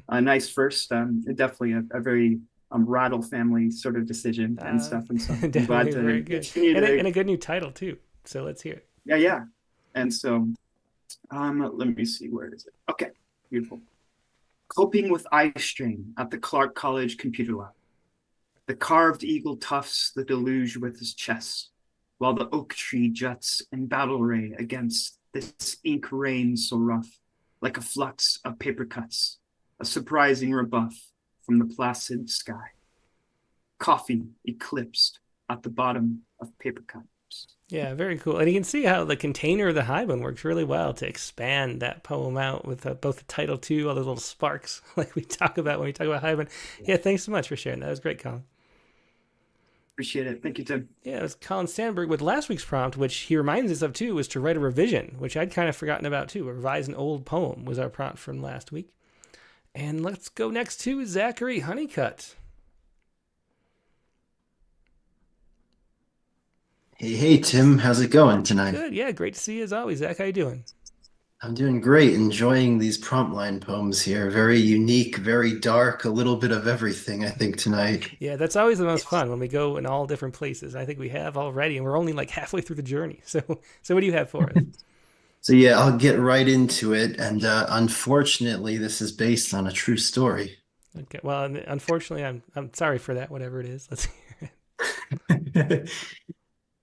a nice first. Definitely a very Rattle family sort of decision and stuff. And so I'm glad to very good. And a good new title too. So let's hear it. Yeah. And so let me see, where is it? Okay, beautiful. Coping with eye strain at the Clark College computer lab. The carved eagle tufts the deluge with his chest, while the oak tree juts in battle array against this ink rain so rough, like a flux of paper cuts, a surprising rebuff from the placid sky. Coffee eclipsed at the bottom of paper cups. Yeah, very cool. And you can see how the container of the haibun works really well to expand that poem out with both the title too, all the little sparks like we talk about when we talk about haibun. Yeah, thanks so much for sharing that. That was great, Colin. Appreciate it. Thank you, Tim. Yeah, it was Colin Sandberg with last week's prompt, which he reminds us of too, was to write a revision, which I'd kind of forgotten about too. Revise an old poem was our prompt from last week. And let's go next to Zachary Honeycutt. Hey, Tim. How's it going tonight? Good. Yeah, great to see you as always, Zach. How you doing? I'm doing great. Enjoying these prompt line poems here. Very unique, very dark, a little bit of everything, I think, tonight. Yeah, that's always the most fun when we go in all different places. I think we have already, and we're only like halfway through the journey. So what do you have for us? So yeah, I'll get right into it. And unfortunately, this is based on a true story. Okay. Well, unfortunately, I'm sorry for that, whatever it is. Let's hear it.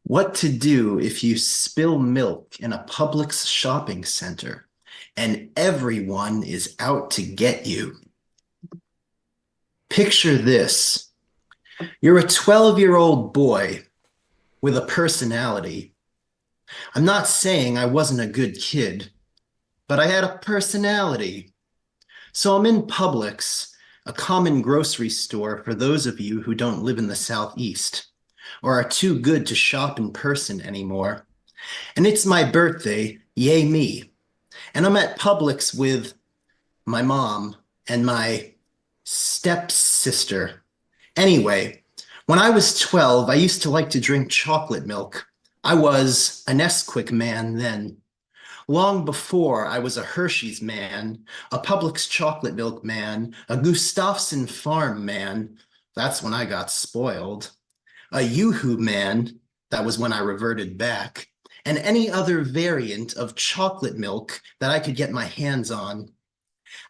What to do if you spill milk in a Publix shopping center and everyone is out to get you? Picture this. You're a 12-year-old boy with a personality. I'm not saying I wasn't a good kid, but I had a personality. So I'm in Publix, a common grocery store for those of you who don't live in the Southeast or are too good to shop in person anymore. And it's my birthday, yay me. And I'm at Publix with my mom and my stepsister. Anyway, when I was 12, I used to like to drink chocolate milk. I was a Nesquik man then. Long before I was a Hershey's man, a Publix chocolate milk man, a Gustafson farm man. That's when I got spoiled. A Yoo-hoo man, that was when I reverted back, and any other variant of chocolate milk that I could get my hands on.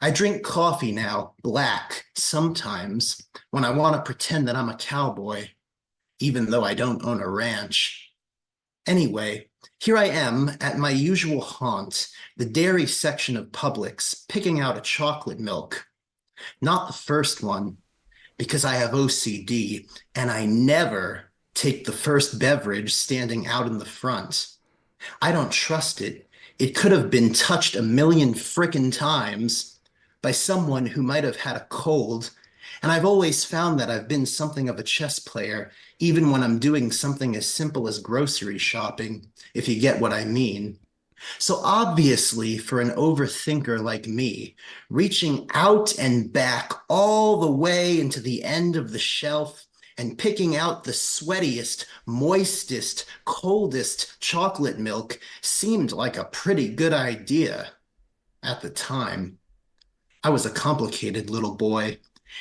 I drink coffee now, black, sometimes, when I want to pretend that I'm a cowboy, even though I don't own a ranch. Anyway, here I am at my usual haunt, the dairy section of Publix, picking out a chocolate milk. Not the first one, because I have OCD and I never take the first beverage standing out in the front. I don't trust it. It could have been touched a million frickin' times by someone who might have had a cold. And I've always found that I've been something of a chess player, even when I'm doing something as simple as grocery shopping, if you get what I mean. So obviously, for an overthinker like me, reaching out and back all the way into the end of the shelf and picking out the sweatiest, moistest, coldest chocolate milk seemed like a pretty good idea at the time. I was a complicated little boy.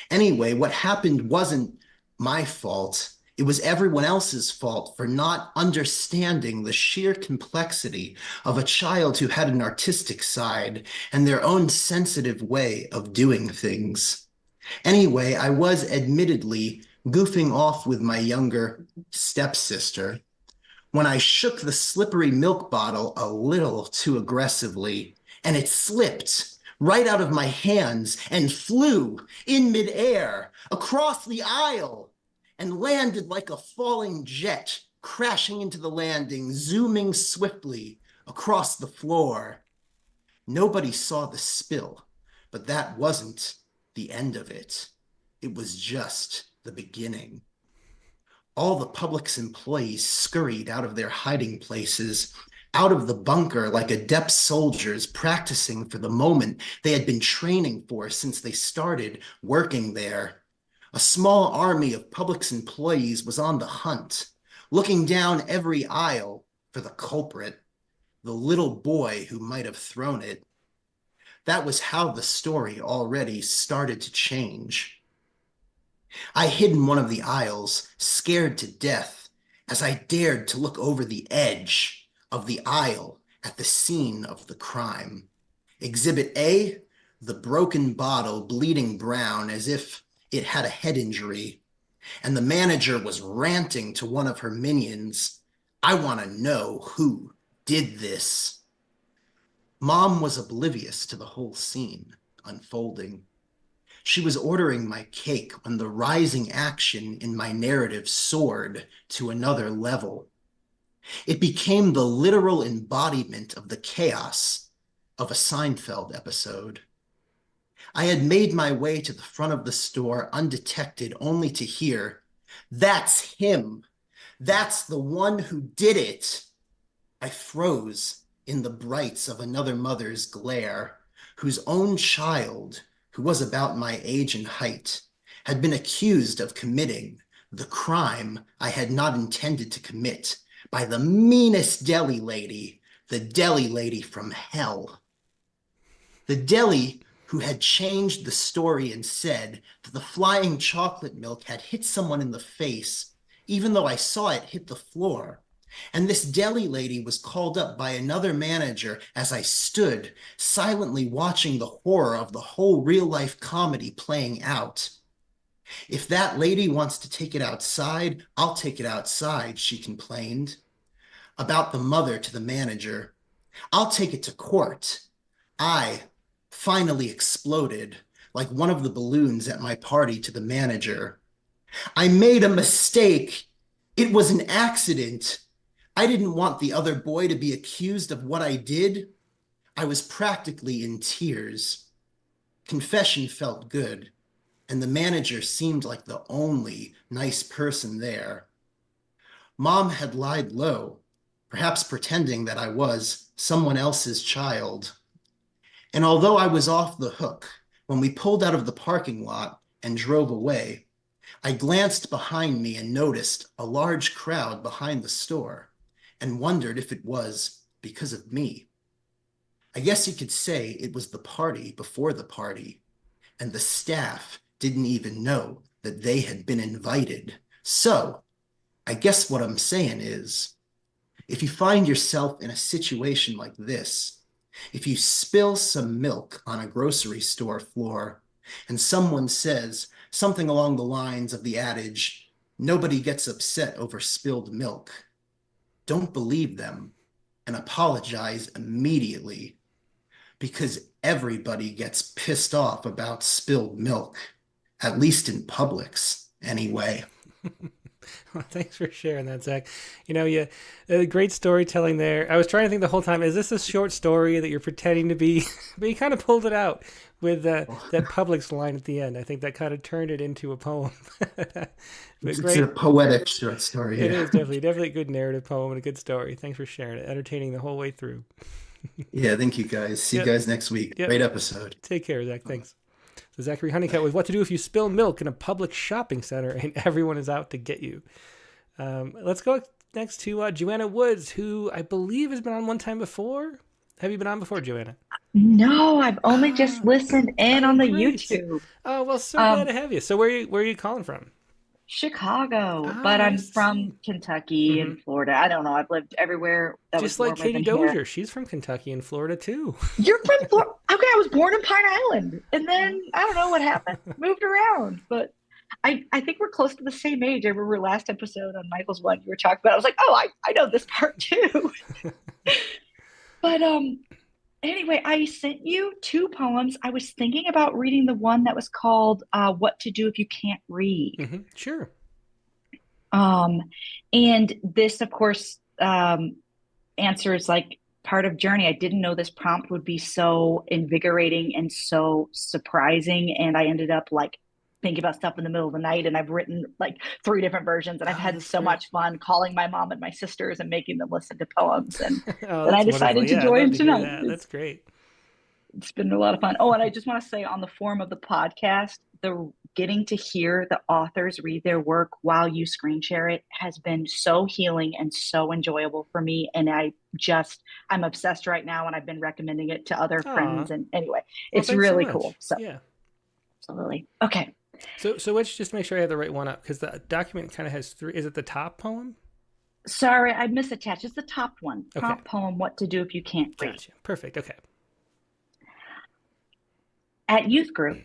Anyway, what happened wasn't my fault. It was everyone else's fault for not understanding the sheer complexity of a child who had an artistic side and their own sensitive way of doing things. Anyway, I was admittedly goofing off with my younger stepsister when I shook the slippery milk bottle a little too aggressively and it slipped right out of my hands and flew in midair across the aisle and landed like a falling jet, crashing into the landing, zooming swiftly across the floor. Nobody saw the spill, but that wasn't the end of it. It was just the beginning. All the Publix employees scurried out of their hiding places, out of the bunker like adept soldiers practicing for the moment they had been training for since they started working there. A small army of Publix employees was on the hunt, looking down every aisle for the culprit, the little boy who might have thrown it. That was how the story already started to change. I hid in one of the aisles, scared to death, as I dared to look over the edge of the aisle at the scene of the crime. Exhibit A, the broken bottle bleeding brown as if it had a head injury, and the manager was ranting to one of her minions, "I want to know who did this." Mom was oblivious to the whole scene unfolding. She was ordering my cake when the rising action in my narrative soared to another level. It became the literal embodiment of the chaos of a Seinfeld episode. I had made my way to the front of the store undetected, only to hear, "That's him. That's the one who did it." I froze in the brights of another mother's glare, whose own child, who was about my age and height, had been accused of committing the crime I had not intended to commit by the meanest deli lady, the deli lady from hell. The deli who had changed the story and said that the flying chocolate milk had hit someone in the face, even though I saw it hit the floor. And this deli lady was called up by another manager as I stood silently watching the horror of the whole real-life comedy playing out. "If that lady wants to take it outside, I'll take it outside," she complained. About the mother to the manager, "I'll take it to court." I finally exploded like one of the balloons at my party to the manager. "I made a mistake. It was an accident. I didn't want the other boy to be accused of what I did." I was practically in tears. Confession felt good, and the manager seemed like the only nice person there. Mom had lied low, perhaps pretending that I was someone else's child. And although I was off the hook, when we pulled out of the parking lot and drove away, I glanced behind me and noticed a large crowd behind the store and wondered if it was because of me. I guess you could say it was the party before the party, and the staff didn't even know that they had been invited. So I guess what I'm saying is, if you find yourself in a situation like this, if you spill some milk on a grocery store floor and someone says something along the lines of the adage, "Nobody gets upset over spilled milk," don't believe them and apologize immediately, because everybody gets pissed off about spilled milk, at least in Publix anyway. Well, thanks for sharing that, Zach. Great storytelling there. I was trying to think the whole time, is this a short story that you're pretending to be? But you kind of pulled it out with that Publix line at the end. I think that kind of turned it into a poem. It's a poetic short story. It is definitely a good narrative poem and a good story. Thanks for sharing it. Entertaining the whole way through. Yeah, thank you guys. See you guys next week. Great episode. Take care, Zach. Thanks. So Zachary Honeycutt with What to Do If You Spill Milk in a Public Shopping Center and Everyone Is Out to Get You. Let's go next to Joanna Woods, who I believe has been on one time before. Have you been on before, Joanna? No, I've only just listened in on the great. YouTube. Oh, well, so glad to have you. So where are you calling from? Chicago, but I'm from Kentucky and Florida. I don't know. I've lived everywhere that Just was like warmer Katie than Dozier. here. She's from Kentucky and Florida, too. You're from Florida? Okay, I was born in Pine Island, and then I don't know what happened. Moved around, but I think we're close to the same age. I remember last episode on Michael's one you were talking about. I was like, oh, I know this part too. But Anyway, I sent you 2 poems. I was thinking about reading the one that was called What to Do If You Can't Read. Sure. And this, of course, answers like part of Journey. I didn't know this prompt would be so invigorating and so surprising. And I ended up like thinking about stuff in the middle of the night, and I've written like 3 different versions, and I've had so much fun calling my mom and my sisters and making them listen to poems. And then I decided to join tonight. That's great. It's been a lot of fun. Oh, and I just want to say on the form of the podcast, the getting to hear the authors read their work while you screen share it has been so healing and so enjoyable for me. And I'm obsessed right now, and I've been recommending it to other friends. And anyway, it's really cool. So yeah, absolutely. Okay. So let's just make sure I have the right one up, because the document kind of has 3. Is it the top poem? Sorry, I misattached. It's the top one. Top poem, What to Do If You Can't Read. Gotcha. Perfect. Okay. At youth group,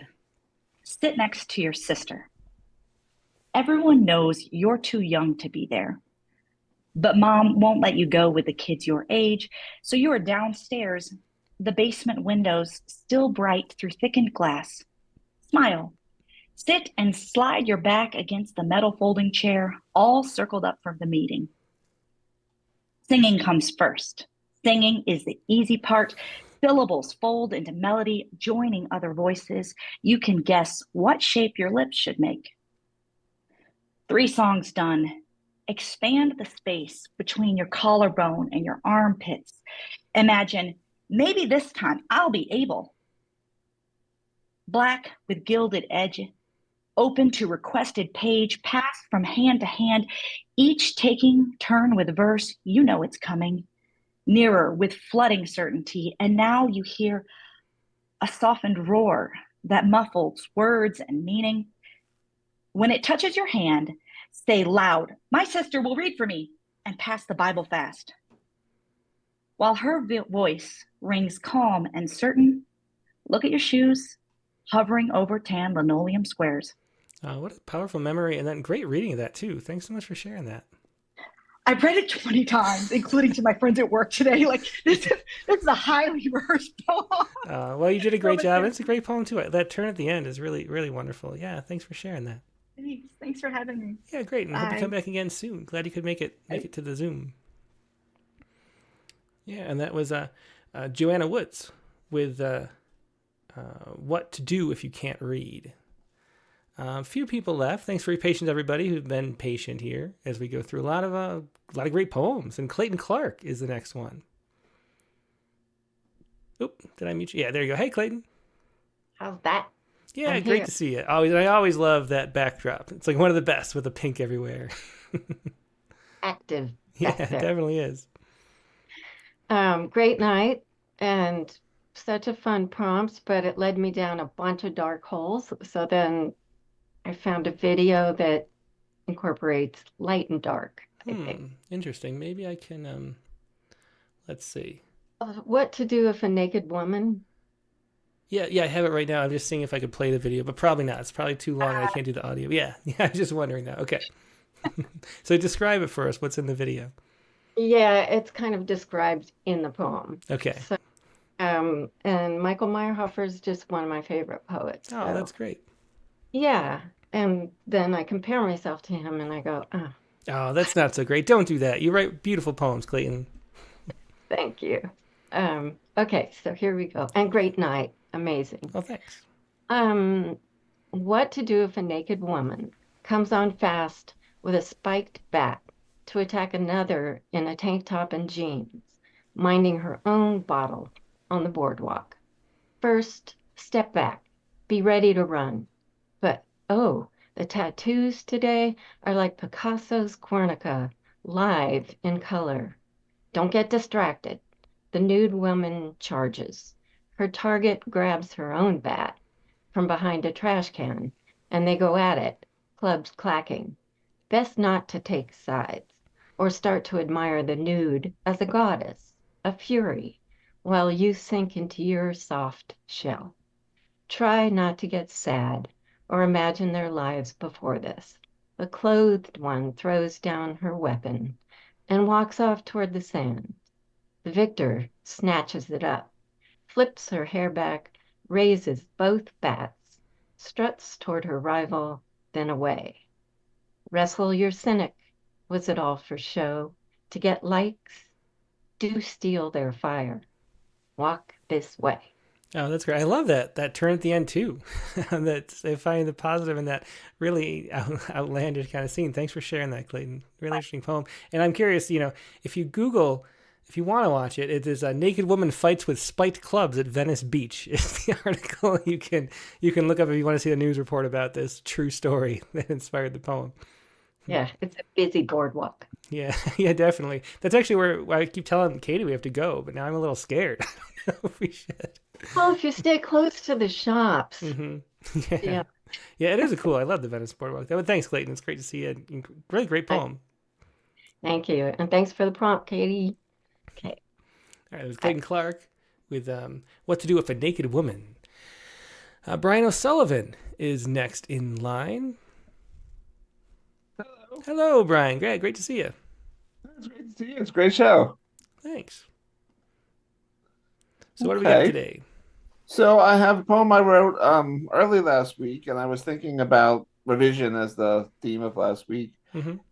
sit next to your sister. Everyone knows you're too young to be there, but mom won't let you go with the kids your age, so you are downstairs, the basement windows still bright through thickened glass. Smile. Sit and slide your back against the metal folding chair, all circled up from the meeting. Singing comes first. Singing is the easy part. Syllables fold into melody, joining other voices. You can guess what shape your lips should make. 3 songs done. Expand the space between your collarbone and your armpits. Imagine, maybe this time I'll be able. Black with gilded edge, open to requested page, pass from hand to hand, each taking turn with verse. You know it's coming. Nearer with flooding certainty, and now you hear a softened roar that muffles words and meaning. When it touches your hand, say loud, "My sister will read for me," and pass the Bible fast. While her voice rings calm and certain, look at your shoes hovering over tan linoleum squares. What a powerful memory, and then great reading of that too. Thanks so much for sharing that. I've read it 20 times, including to my friends at work today. Like this is a highly rehearsed poem. Well, you did a great job. It's a great poem too. That turn at the end is really, really wonderful. Yeah, thanks for sharing that. Thanks for having me. Yeah, great. And I hope you come back again soon. Glad you could make it to the Zoom. Yeah, and that was Joanna Woods with What to Do If You Can't Read. A few people left. Thanks for your patience, everybody who've been patient here as we go through a lot of great poems. And Clayton Clark is the next one. Oop, did I mute you? Yeah, there you go. Hey, Clayton. How's that? Yeah, I'm great here. to see you. I always love that backdrop. It's like one of the best with the pink everywhere. Active. Yeah, it definitely is. Great night and such a fun prompt, but it led me down a bunch of dark holes. So then I found a video that incorporates light and dark, I think. Interesting. Maybe I can, let's see. What to do if a naked woman? Yeah, I have it right now. I'm just seeing if I could play the video, but probably not. It's probably too long. I can't do the audio. Yeah, I was just wondering that. Okay. So describe it for us. What's in the video? Yeah, it's kind of described in the poem. Okay. So, and Michael Meyerhofer is just one of my favorite poets. Oh, that's great. Yeah, and then I compare myself to him and I go, oh, that's not so great. Don't do that. You write beautiful poems, Clayton. Thank you. Okay, so here we go. And great night. Amazing. Oh, thanks. What to do if a naked woman comes on fast with a spiked bat to attack another in a tank top and jeans, minding her own bottle on the boardwalk. First, step back. Be ready to run. But, oh, the tattoos today are like Picasso's Guernica, live in color. Don't get distracted. The nude woman charges. Her target grabs her own bat from behind a trash can, and they go at it, clubs clacking. Best not to take sides, or start to admire the nude as a goddess, a fury, while you sink into your soft shell. Try not to get sad or imagine their lives before this. The clothed one throws down her weapon and walks off toward the sand. The victor snatches it up. flips her hair back, raises both bats, struts toward her rival, then away. Wrestle your cynic. Was it all for show? To get likes? Do steal their fire. Walk this way. Oh, that's great. I love that turn at the end too. That they find the positive in that really outlandish kind of scene. Thanks for sharing that, Clayton. Really interesting poem. And I'm curious, if you Google, if you want to watch it, it is a naked woman fights with spiked clubs at Venice Beach. It's the article you can look up if you want to see the news report about this true story that inspired the poem. Yeah, it's a busy boardwalk. Yeah, yeah, definitely. That's actually where I keep telling Katie we have to go, but now I'm a little scared. I don't know if we should. Well, if you stay close to the shops. Yeah. Yeah, it is a cool. I love the Venice Boardwalk. But thanks, Clayton. It's great to see you. Really great poem. Thank you. And thanks for the prompt, Katie. Okay. All right, it was Clayton Clark with What to Do with a Naked Woman. Brian O'Sullivan is next in line. Hello, Brian. Great to see you. It's great to see you. It's a great show. Thanks. So what do we got today? So I have a poem I wrote early last week, and I was thinking about revision as the theme of last week.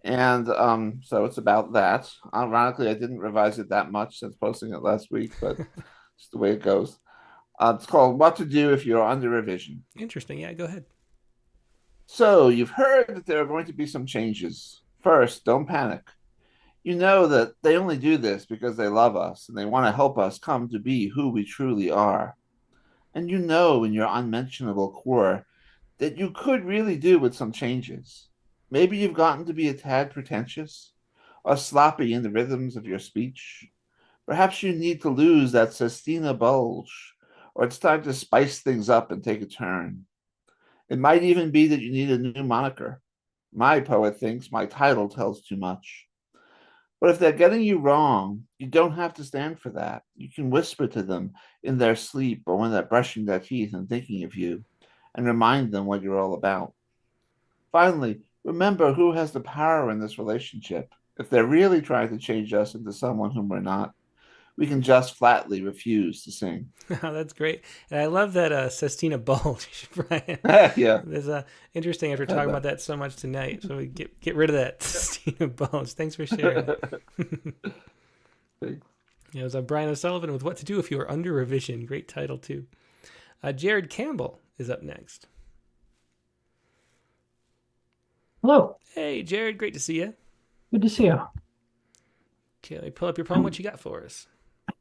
And so it's about that. Ironically, I didn't revise it that much since posting it last week, but it's the way it goes. It's called What to Do If You're Under Revision. Interesting. Yeah, go ahead. So you've heard that there are going to be some changes. First, don't panic. You know that they only do this because they love us and they want to help us come to be who we truly are. And you know in your unmentionable core that you could really do with some changes. Maybe you've gotten to be a tad pretentious or sloppy in the rhythms of your speech. Perhaps you need to lose that sestina bulge, or it's time to spice things up and take a turn. It might even be that you need a new moniker. My poet thinks my title tells too much. But if they're getting you wrong, you don't have to stand for that. You can whisper to them in their sleep or when they're brushing their teeth and thinking of you, and remind them what you're all about. Finally, remember who has the power in this relationship. If they're really trying to change us into someone whom we're not, we can just flatly refuse to sing. That's great. And I love that sestina bulge, Brian. Yeah. There's interesting after talking about that so much tonight. So we get rid of that sestina bulge. Thanks for sharing. Thanks. Yeah, it was Brian O'Sullivan with What to Do If You Are Under Revision. Great title, too. Jared Campbell is up next. Hello. Hey, Jared. Great to see you. Good to see you. Okay, let me pull up your poem. What you got for us?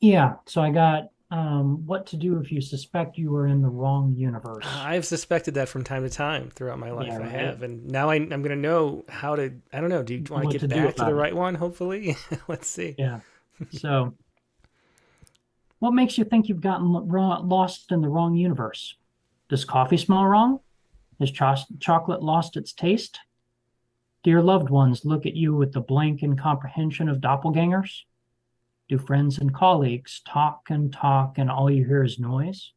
Yeah, so I got What to Do If You Suspect You Were in the Wrong Universe. I've suspected that from time to time throughout my life. Yeah, right. I have. And now I'm going to know how to, I don't know, do you want to get back to the right one, hopefully? Let's see. Yeah. So, what makes you think you've gotten lost in the wrong universe? Does coffee smell wrong? Has chocolate lost its taste? Do your loved ones look at you with the blank incomprehension of doppelgangers? Do friends and colleagues talk and all you hear is noise?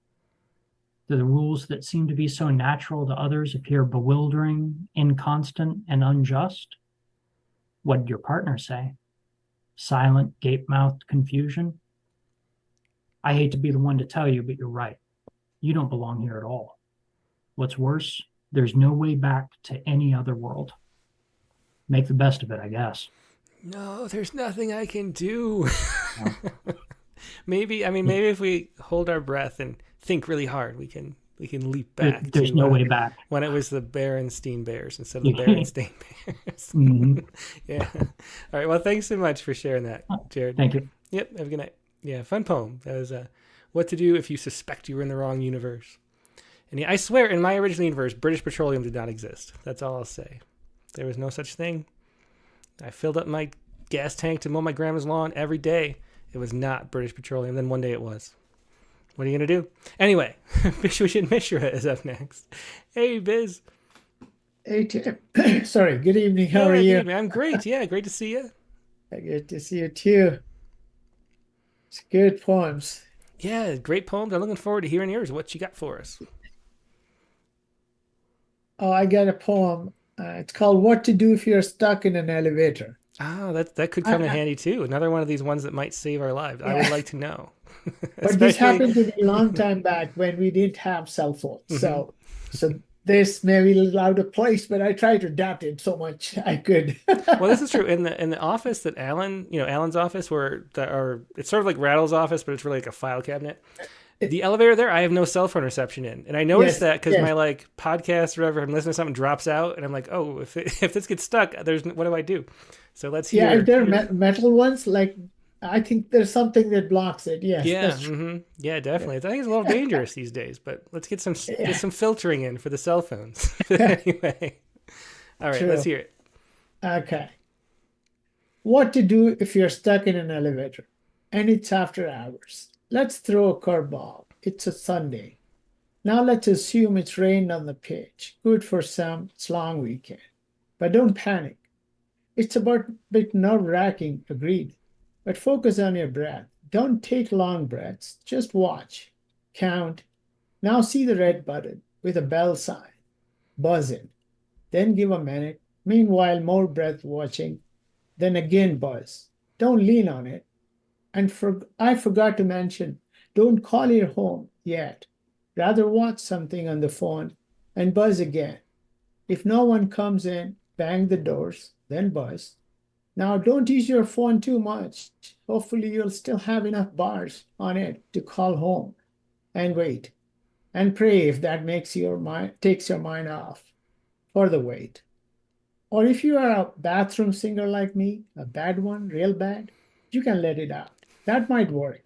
Do the rules that seem to be so natural to others appear bewildering, inconstant, and unjust? What did your partner say? Silent, gape-mouthed confusion? I hate to be the one to tell you, but you're right. You don't belong here at all. What's worse, there's no way back to any other world. Make the best of it, I guess. No, there's nothing I can do. Maybe if we hold our breath and think really hard, we can leap back. There's no way back. When it was the Berenstein Bears instead of the Berenstain Bears. Yeah. All right. Well, thanks so much for sharing that, Jared. Thank you. Yep. Have a good night. Yeah. Fun poem. That was What to Do If You Suspect You Were in the Wrong Universe. And yeah, I swear, in my original universe, British Petroleum did not exist. That's all I'll say. There was no such thing. I filled up my gas tank to mow my grandma's lawn every day. It was not British Petroleum. Then one day it was. What are you going to do? Anyway, Bishush and Mishra is up next. Hey, Biz. Hey, Tim. Sorry. Good evening. How are you? I'm great. Yeah, great to see you. Good to see you, too. It's good poems. Yeah, great poems. I'm looking forward to hearing yours. What you got for us? Oh, I got a poem. It's called What to Do If You're Stuck in an Elevator. Ah, that could come in handy too. Another one of these ones that might save our lives. I would like to know. But this happened to me a long time back when we didn't have cell phones. So this may be a little out of place, but I tried to adapt it so much I could. Well, this is true. In the office that Alan's office, it's sort of like Rattle's office, but it's really like a file cabinet. The elevator there, I have no cell phone reception in, and I noticed that because my like podcast or whatever, I'm listening to something drops out, and I'm like, oh, if this gets stuck, what do I do? So let's hear. Yeah, if they're metal ones, like I think there's something that blocks it. Yes. Yeah. Yeah, definitely. I think it's a little dangerous these days, but let's get some filtering in for the cell phones. Anyway, all right, let's hear it. Okay. What to do if you're stuck in an elevator and it's after hours? Let's throw a curveball. It's a Sunday. Now let's assume it's rained on the pitch. Good for some, it's long weekend. But don't panic. It's a bit nerve-wracking, agreed. But focus on your breath. Don't take long breaths. Just watch. Count. Now see the red button with a bell sign. Buzz it. Then give a minute. Meanwhile, more breath watching. Then again buzz. Don't lean on it. And I forgot to mention, don't call your home yet. Rather watch something on the phone and buzz again. If no one comes in, bang the doors, then buzz. Now don't use your phone too much. Hopefully you'll still have enough bars on it to call home. And wait. And pray if that takes your mind off for the wait. Or if you are a bathroom singer like me, a bad one, real bad, you can let it out. That might work.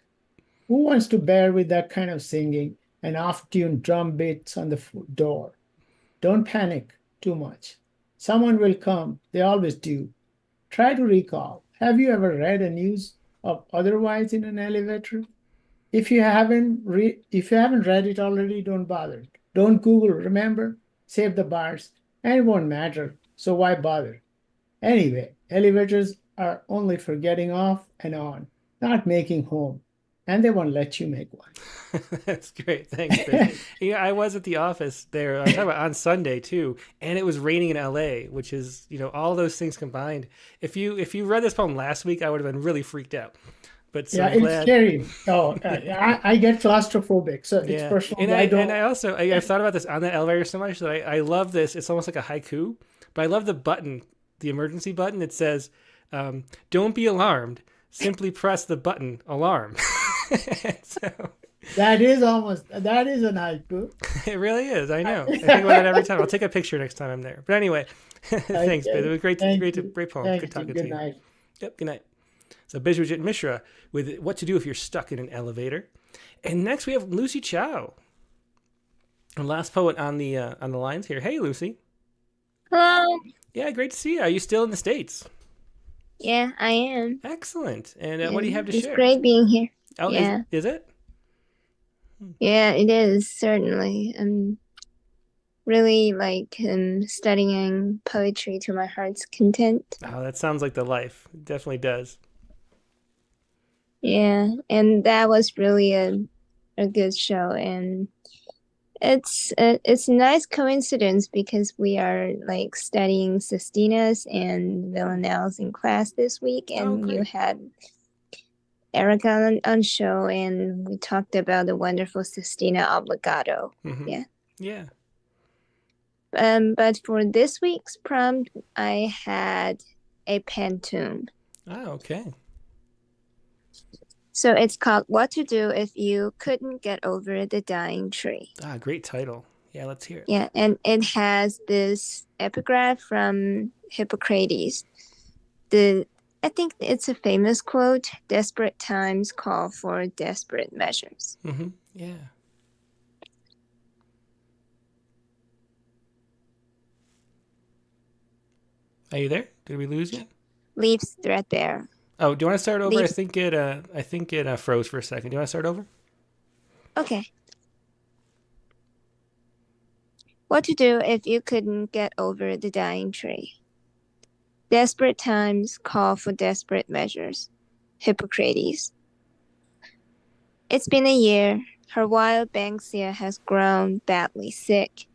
Who wants to bear with that kind of singing and off-tuned drum beats on the door? Don't panic too much. Someone will come. They always do. Try to recall. Have you ever read a news of otherwise in an elevator? If you haven't read it already, don't bother. Don't Google. Remember, save the bars, and it won't matter. So why bother? Anyway, elevators are only for getting off and on, not making home, and they won't let you make one. That's great. Thanks, Chris. Yeah, I was at the office there. I was talking about on Sunday too, and it was raining in LA, which is, all those things combined. If you read this poem last week, I would have been really freaked out. But so I'm glad. It's scary. Oh, I get claustrophobic, so it's personal. I've thought about this on the elevator so much that I love this. It's almost like a haiku, but I love the button, the emergency button. It says, "Don't be alarmed. Simply press the button alarm." That is an haiku. It really is. I know. I think about that every time. I'll take a picture next time I'm there. But anyway, thanks, Ben. It was great poem. Good talking to you. Good night. Yep. Good night. So Bijwajit Mishra with What to Do If You're Stuck in an Elevator. And next we have Lucy Chow, our last poet on the lines here. Hey, Lucy. Hello. Yeah, great to see you. Are you still in the States? Yeah, I am. Excellent. And what do you have to share? It's great being here. Oh, yeah. Is it? Yeah, it is, certainly. I'm really studying poetry to my heart's content. Oh, that sounds like the life. It definitely does. Yeah, and that was really a good show, and it's a nice coincidence because we are studying sestinas and villanelles in class this week, and you had Erica on show, and we talked about the wonderful sestina obligato. Mm-hmm. Yeah. Yeah. But for this week's prompt, I had a pantoum. Oh, okay. So it's called What to Do If You Couldn't Get Over the Dying Tree. Ah, great title. Yeah, let's hear it. Yeah, and it has this epigraph from Hippocrates. I think it's a famous quote, desperate times call for desperate measures. Mm-hmm. Yeah. Are you there? Did we lose you? Leaves threadbare. Oh, do you want to start over? I think it froze for a second. Do you want to start over? Okay. What to do if you couldn't get over the dying tree? Desperate times call for desperate measures. Hippocrates. It's been a year. Her wild banksia has grown badly sick.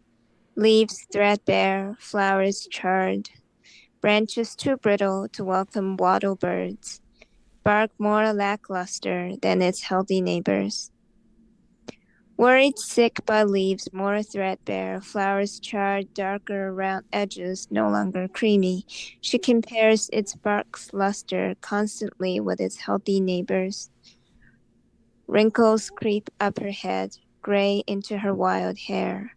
Leaves threadbare, flowers charred, branches too brittle to welcome wattle birds. bark more lackluster than its healthy neighbors. Worried sick by leaves more threadbare, flowers charred, darker around edges, no longer creamy, she compares its bark's luster constantly with its healthy neighbors. Wrinkles creep up her head, gray into her wild hair.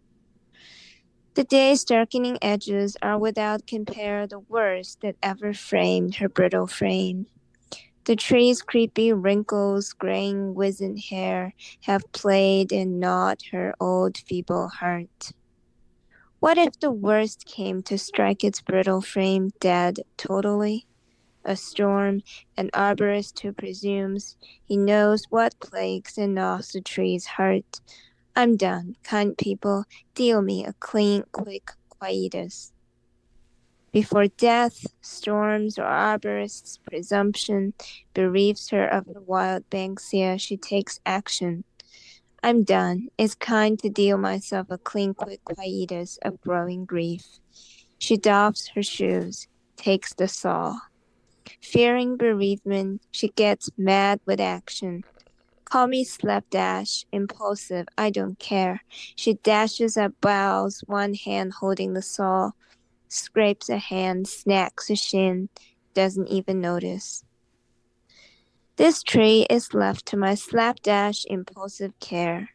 The day's darkening edges are without compare the worst that ever framed her brittle frame. The tree's creepy wrinkles, graying wizened hair, have played and gnawed her old feeble heart. What if the worst came to strike its brittle frame dead totally? A storm, an arborist who presumes he knows what plagues and gnaws the tree's heart. I'm done, kind people, deal me a clean, quick quietus. Before death, storms, or arborist's presumption bereaves her of her wild banksia, she takes action. I'm done. It's kind to deal myself a clean, quick quietus of growing grief. She doffs her shoes, takes the saw. Fearing bereavement, she gets mad with action. Call me slapdash, impulsive, I don't care. She dashes at boughs, one hand holding the saw, scrapes a hand, snacks a shin, doesn't even notice. This tree is left to my slapdash, impulsive care.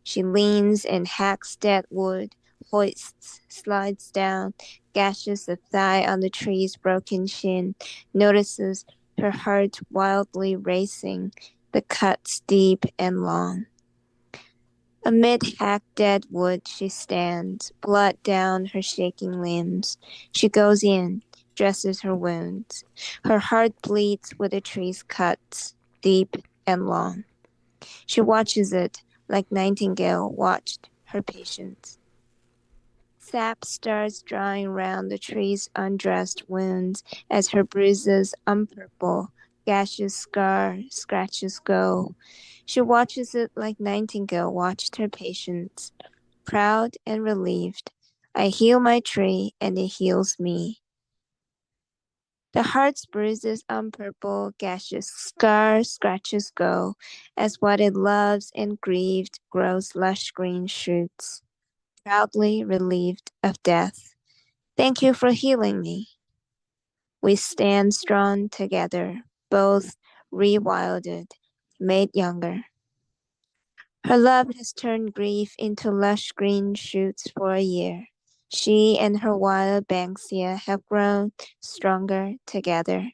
She leans and hacks dead wood, hoists, slides down, gashes the thigh on the tree's broken shin, notices her heart wildly racing, the cuts deep and long. Amid hacked dead wood she stands, blood down her shaking limbs. She goes in, dresses her wounds. Her heart bleeds with the tree's cuts, deep and long. She watches it like Nightingale watched her patients. Sap starts drying round the tree's undressed wounds as her bruises unpurple, gashes scar, scratches go. She watches it like Nightingale watched her patients, proud and relieved. I heal my tree and it heals me. The heart's bruises unpurple, gashes scar, scratches go, as what it loves and grieved grows lush green shoots, proudly relieved of death. Thank you for healing me. We stand strong together, both rewilded, made younger. Her love has turned grief into lush green shoots for a year. She and her wild banksia have grown stronger together.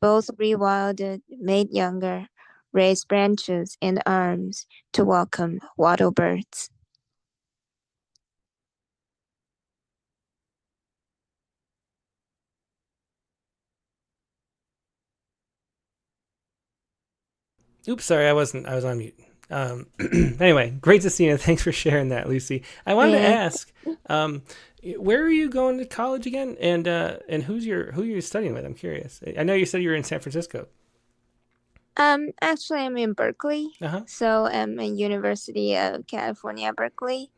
Both rewilded, made younger, raised branches and arms to welcome wattle birds. Oops, sorry, I was on mute. Anyway, great to see you. Thanks for sharing that, Lucy. I wanted to ask, where are you going to college again, and who you're studying with? I'm curious. I know you said you were in San Francisco. Actually, I'm in Berkeley, so I'm at University of California, Berkeley,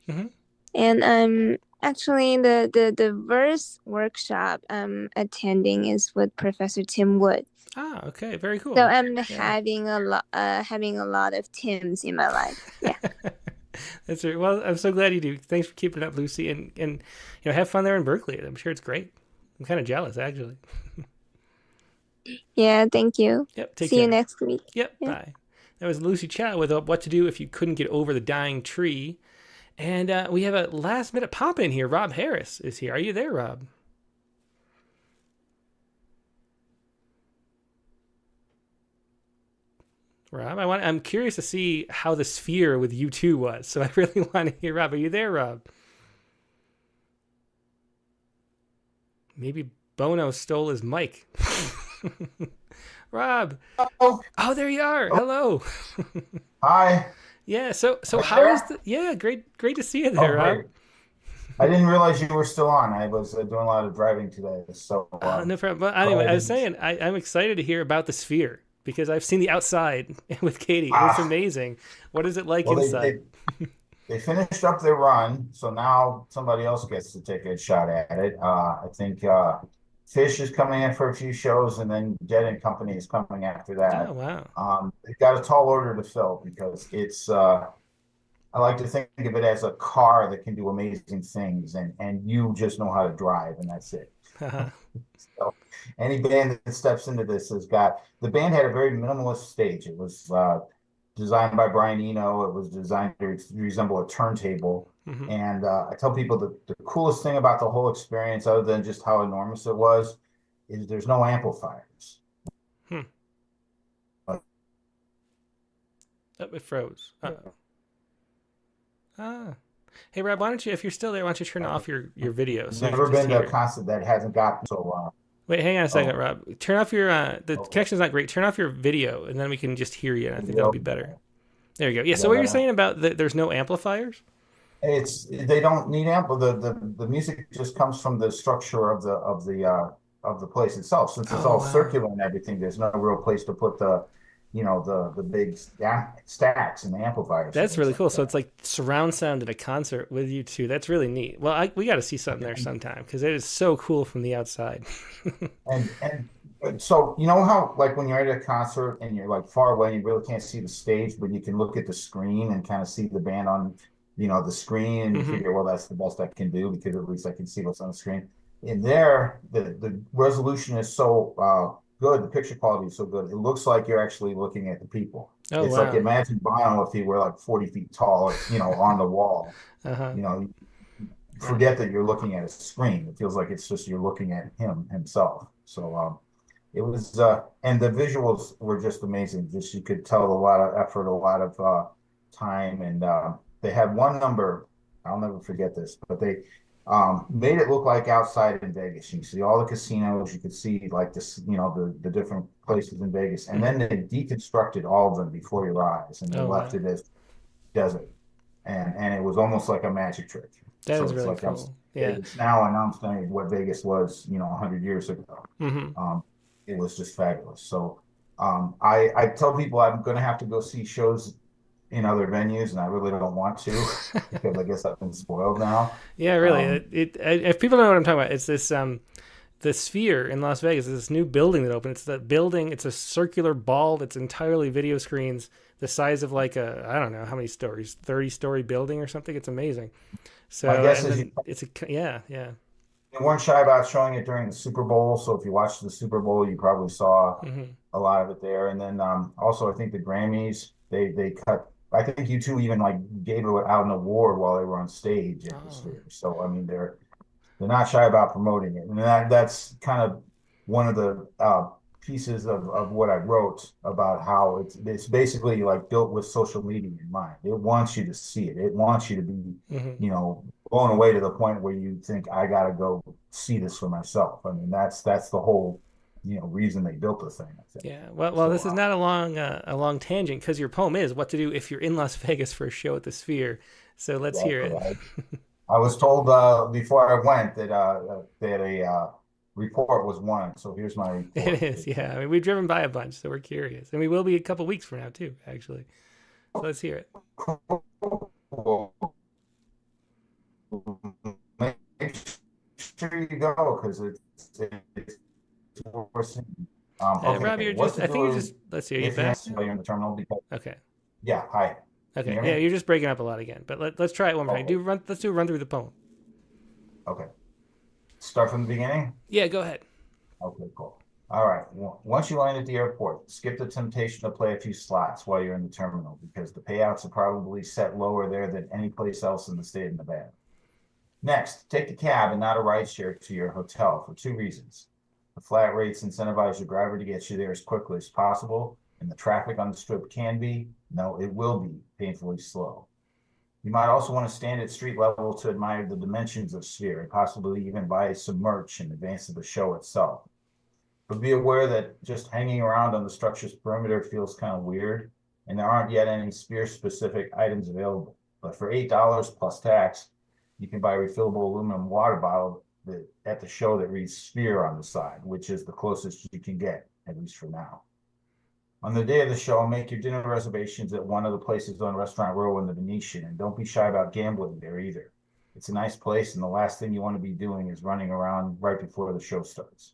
and actually the verse workshop I'm attending is with Professor Tim Wood. Ah, okay, very cool. So I'm having a lot of Tims in my life. Yeah. That's right. Well, I'm so glad you do. Thanks for keeping it up, Lucy, and have fun there in Berkeley. I'm sure it's great. I'm kind of jealous, actually. Yeah, thank you. Yep. Take See care. you next week. Yep. Yeah. Bye. That was Lucy Chow with What to Do If You Couldn't Get Over the Dying Tree, and we have a last minute pop in here. Rob Harris is here. Are you there, Rob? Rob, I'm curious to see how the sphere with you two was. So I really want to hear Rob. Are you there, Rob? Maybe Bono stole his mic. Rob. Oh, there you are. Hello. Hi. Yeah. So how is the? Yeah, great to see you there, Rob. I didn't realize you were still on. I was doing a lot of driving today. So no problem. But anyway, I was saying I'm excited to hear about the sphere, because I've seen the outside with Katie. It's amazing. What is it like inside? They finished up their run, so now somebody else gets to take a shot at it. I think Fish is coming in for a few shows, and then Dead and Company is coming after that. Oh, wow. They've got a tall order to fill because it's I like to think of it as a car that can do amazing things, and you just know how to drive, and that's it. So any band that steps into this has got, the band had a very minimalist stage. It was designed by Brian Eno. It was designed to resemble a turntable. And I tell people that the coolest thing about the whole experience, other than just how enormous it was, is there's no amplifiers. Oh, it froze. Uh-oh. Ah. Hey, Rob, why don't you, if you're still there, why don't you turn off your video? So Never been to a concert that hasn't gotten so Wait, hang on a second, Rob. Turn off your, the connection's not great. Turn off your video, and then we can just hear you, and I think that'll be better. There you go. Yeah, so what you're saying about there's no amplifiers? They don't need the music just comes from the structure of the place itself. Since it's all circular and everything, there's no real place to put the big stacks and the amplifiers. That's really cool. So it's like surround sound at a concert with you two. That's really neat. Well, we got to see something there sometime because it is so cool from the outside. and so you know how like when you're at a concert and you're like far away, you really can't see the stage, but you can look at the screen and kind of see the band on the screen, and you figure, well, that's the best I can do because at least I can see what's on the screen. In there, the resolution is so good, the picture quality is so good, it looks like you're actually looking at the people. It's like, imagine Bono if he were like 40 feet tall, on the wall. Forget that you're looking at a screen. It feels like it's just you're looking at himself. So it was, and the visuals were just amazing. Just, you could tell a lot of effort, a lot of time, and they had one number, I'll never forget this, but they made it look like outside in Vegas. You could see all the casinos, you could see like this, the different places in Vegas, and then they deconstructed all of them before your eyes, and they left it as desert, and it was almost like a magic trick. That is really cool. Yeah, it's now announcing what Vegas was, 100 years ago. It was just fabulous. So I tell people I'm going to have to go see shows in other venues, and I really don't want to because I guess I've been spoiled now. Yeah, really. If people don't know what I'm talking about, it's this the Sphere in Las Vegas. This new building that opened. It's the building. It's a circular ball that's entirely video screens, the size of like I don't know how many stories, 30-story building or something. It's amazing. So I guess yeah. They weren't shy about showing it during the Super Bowl. So if you watched the Super Bowl, you probably saw a lot of it there. And then also I think the Grammys, they cut. I think you two even like gave out an award while they were on stage at the Sphere. So I mean, they're not shy about promoting it, and that's kind of one of the pieces of what I wrote about how it's basically like built with social media in mind. It wants you to see it. It wants you to be blown away to the point where you think, I got to go see this for myself. I mean, that's the whole reason they built the thing, I think. Yeah. Well, this is not a long tangent because your poem is what to do if you're in Las Vegas for a show at the Sphere. So let's hear it. I was told before I went that a report was won. So here's my report. It is, yeah. I mean, we've driven by a bunch, so we're curious, and we will be a couple weeks from now too, actually. So let's hear it. Make sure you go because it's worth seeing. Rob, I think you just, let's see, are you back? You're in the terminal because, okay. Yeah, hi. Okay, yeah, you're just breaking up a lot again, but let's try it one more time. Let's do a run through the poem. Okay. Start from the beginning? Yeah, go ahead. Okay, cool. All right. Once you land at the airport, skip the temptation to play a few slots while you're in the terminal because the payouts are probably set lower there than any place else in the state of Nevada. Next, take a cab and not a rideshare to your hotel for 2 reasons. The flat rates incentivize your driver to get you there as quickly as possible, and the traffic on the strip it will be painfully slow. You might also want to stand at street level to admire the dimensions of Sphere and possibly even buy some merch in advance of the show itself. But be aware that just hanging around on the structure's perimeter feels kind of weird, and there aren't yet any Sphere-specific items available. But for $8 plus tax, you can buy a refillable aluminum water bottle at the show that reads Sphere on the side, which is the closest you can get, at least for now. On the day of the show, make your dinner reservations at one of the places on Restaurant Row in the Venetian, and don't be shy about gambling there either. It's a nice place, and the last thing you want to be doing is running around right before the show starts.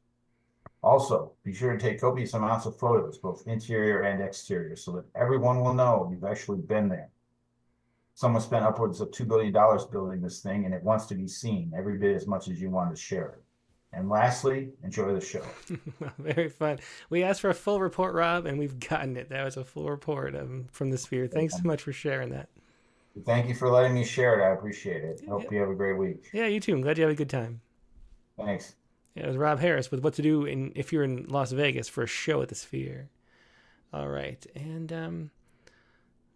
Also, be sure to take copious amounts of photos, both interior and exterior, so that everyone will know you've actually been there. Someone spent upwards of $2 billion building this thing, and it wants to be seen every bit as much as you want to share it. And lastly, enjoy the show. Very fun. We asked for a full report, Rob, and we've gotten it. That was a full report from the Sphere. Thanks so much for sharing that. Thank you for letting me share it. I appreciate it. Hope you have a great week. Yeah, you too. I'm glad you had a good time. Thanks. Yeah, it was Rob Harris with what to do if you're in Las Vegas for a show at the Sphere. All right, and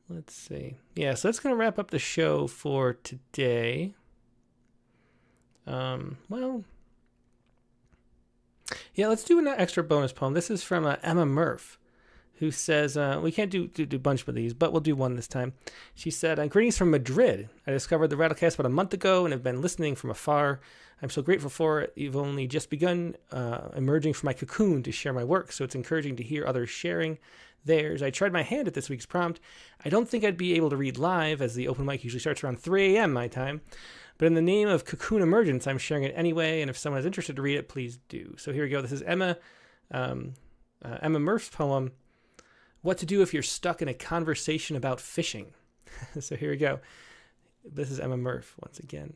let's see. Yeah, so that's going to wrap up the show for today. Well, yeah, let's do an extra bonus poem. This is from Emma Murph, who says, we can't do a bunch of these, but we'll do one this time. She said, greetings from Madrid. I discovered the Rattlecast about a month ago and have been listening from afar. I'm so grateful for it. You've only just begun emerging from my cocoon to share my work, so it's encouraging to hear others sharing theirs. I tried my hand at this week's prompt. I don't think I'd be able to read live, as the open mic usually starts around 3 a.m. my time. But in the name of cocoon emergence, I'm sharing it anyway, and if someone is interested to read it, please do. So here we go. This is Emma Murph's poem, What to Do If You're Stuck in a Conversation About Fishing. So here we go. This is Emma Murph once again.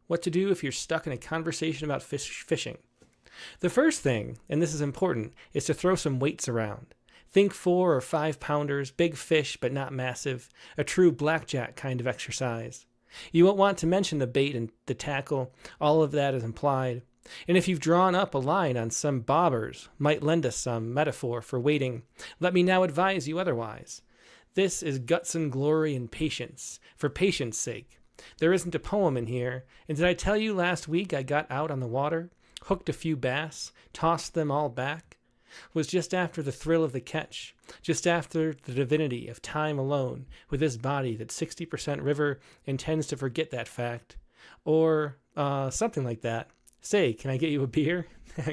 What to do if you're stuck in a conversation about fishing. The first thing, and this is important, is to throw some weights around. Think 4 or 5 pounders, big fish but not massive, a true blackjack kind of exercise. You won't want to mention the bait and the tackle, all of that is implied. And if you've drawn up a line on some bobbers, might lend us some metaphor for waiting, let me now advise you otherwise. This is guts and glory and patience, for patience' sake. There isn't a poem in here, and did I tell you last week I got out on the water, hooked a few bass, tossed them all back? Was just after the thrill of the catch, just after the divinity of time alone, with this body that's 60% river and tends to forget that fact. Or something like that. Say, can I get you a beer?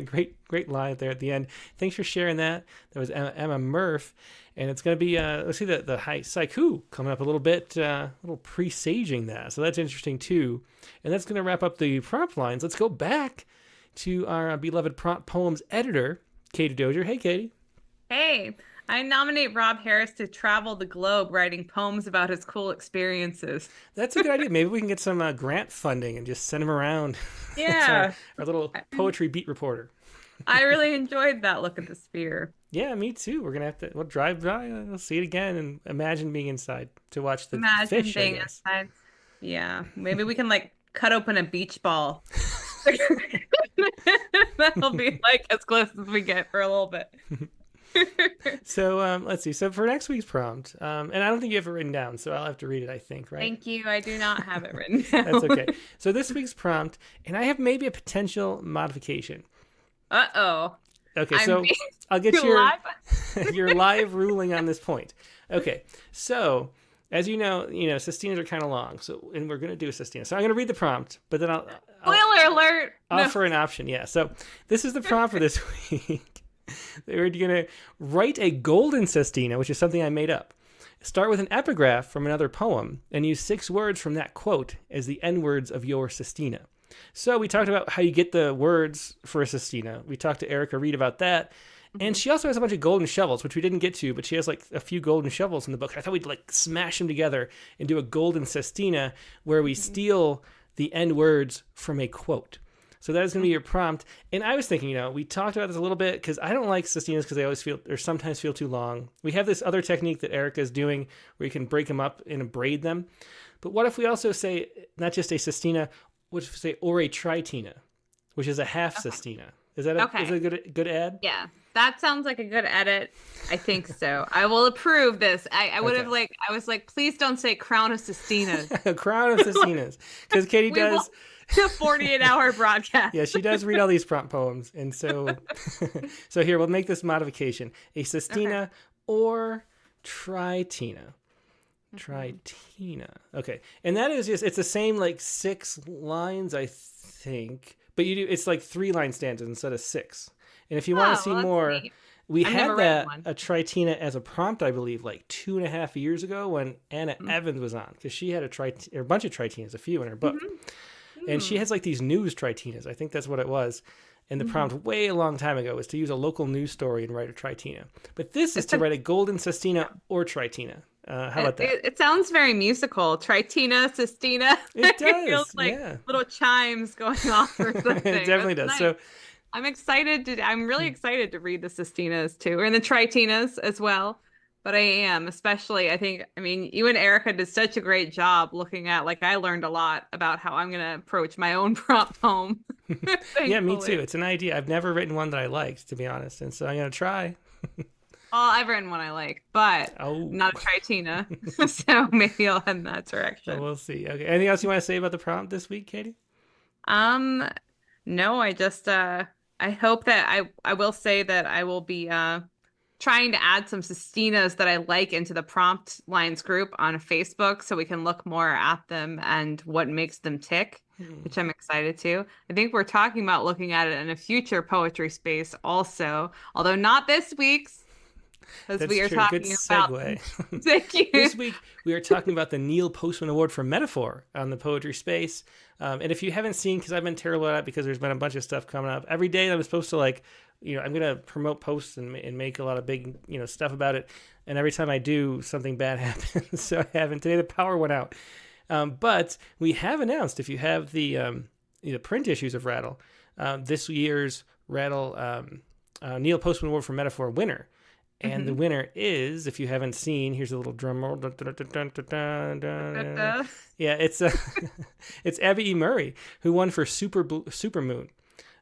Great line there at the end. Thanks for sharing that. That was Emma Murph. And it's going to be, let's see, the high Sciku coming up a little bit, a little presaging that. So that's interesting too. And that's going to wrap up the prompt lines. Let's go back to our beloved prompt poems editor, Katie Dozier. Hey, Katie. Hey, I nominate Rob Harris to travel the globe writing poems about his cool experiences. That's a good idea. Maybe we can get some grant funding and just send him around. Yeah. our little poetry beat reporter. I really enjoyed that look at the Sphere. Yeah, me too. We're going to we'll drive by, we'll see it again, and imagine being inside to watch the fish. Being inside. Yeah. Maybe we can cut open a beach ball. That'll be as close as we get for a little bit. So let's see. So for next week's prompt, and I don't think you have it written down, so I'll have to read it, I think, right? Thank you. I do not have it written down. That's okay. So this week's prompt, and I have maybe a potential modification. Uh-oh. Okay, so I'll get your live ruling on this point. Okay, so as you know, sestinas are kind of long, and we're going to do a sestina. So I'm going to read the prompt, but then I'll spoiler alert. Offer an option. Yeah. So this is the prompt for this week. We're going to write a golden sestina, which is something I made up. Start with an epigraph from another poem and use 6 words from that quote as the end words of your sestina. So we talked about how you get the words for a sestina. We talked to Erica Reid about that. And she also has a bunch of golden shovels, which we didn't get to, but she has a few golden shovels in the book. I thought we'd smash them together and do a golden sestina where we steal the end words from a quote. So that is going to be your prompt. And I was thinking, we talked about this a little bit because I don't like sestinas because they always sometimes feel too long. We have this other technique that Erica is doing where you can break them up and braid them. But what if we also say not just a sestina, what if we say or a tritina, which is a half sestina? Is that a good ad? Yeah, that sounds like a good edit. I think so. I will approve this. I would have I was please don't say crown of sestinas. A crown of sestinas, because Katie does a 48-hour broadcast. Yeah, she does read all these prompt poems, and so so here we'll make this modification: a sestina or tritina. Tritina. Okay, and that is it's the same 6 lines, I think. But it's 3-line stanzas instead of 6. And if you want to see more, we had a tritina as a prompt, I believe, 2.5 years ago when Anna Evans was on, because she had a bunch of tritinas, a few in her book. And she has like these news tritinas. I think that's what it was. And the prompt way a long time ago was to use a local news story and write a tritina. But this is to write a golden sestina or tritina. How about that? It sounds very musical. Tritina, sestina. It does. It feels like little chimes going off or something. It definitely does. Nice. So I'm really excited to read the sestinas too, and the tritinas as well. But I mean, you and Erica did such a great job looking at, like, I learned a lot about how I'm going to approach my own prompt poem. Yeah, me too. It's an idea. I've never written one that I liked, to be honest. And so I'm going to try. I've written one I like, but not a tritina. So maybe I'll head in that direction. So we'll see. Okay. Anything else you want to say about the prompt this week, Katie? No, I just, I hope that I will say that I will be, trying to add some sestinas that I like into the prompt lines group on Facebook so we can look more at them and what makes them tick, which I'm excited to. I think we're talking about looking at it in a future poetry space also, although not this week's, because we are true. talking Good about segue. Thank you. This week we are talking about the Neil Postman Award for Metaphor on the Poetry Space. And if you haven't seen, because I've been terrible at it because there's been a bunch of stuff coming up every day that I'm supposed to, like, I'm going to promote posts and make a lot of big, stuff about it. And every time I do, something bad happens. So I haven't. Today the power went out. But we have announced, if you have the print issues of Rattle, this year's Rattle Neil Postman Award for Metaphor winner. And the winner is, if you haven't seen, here's a little drum roll. Yeah, it's it's Abby E. Murray, who won for Supermoon.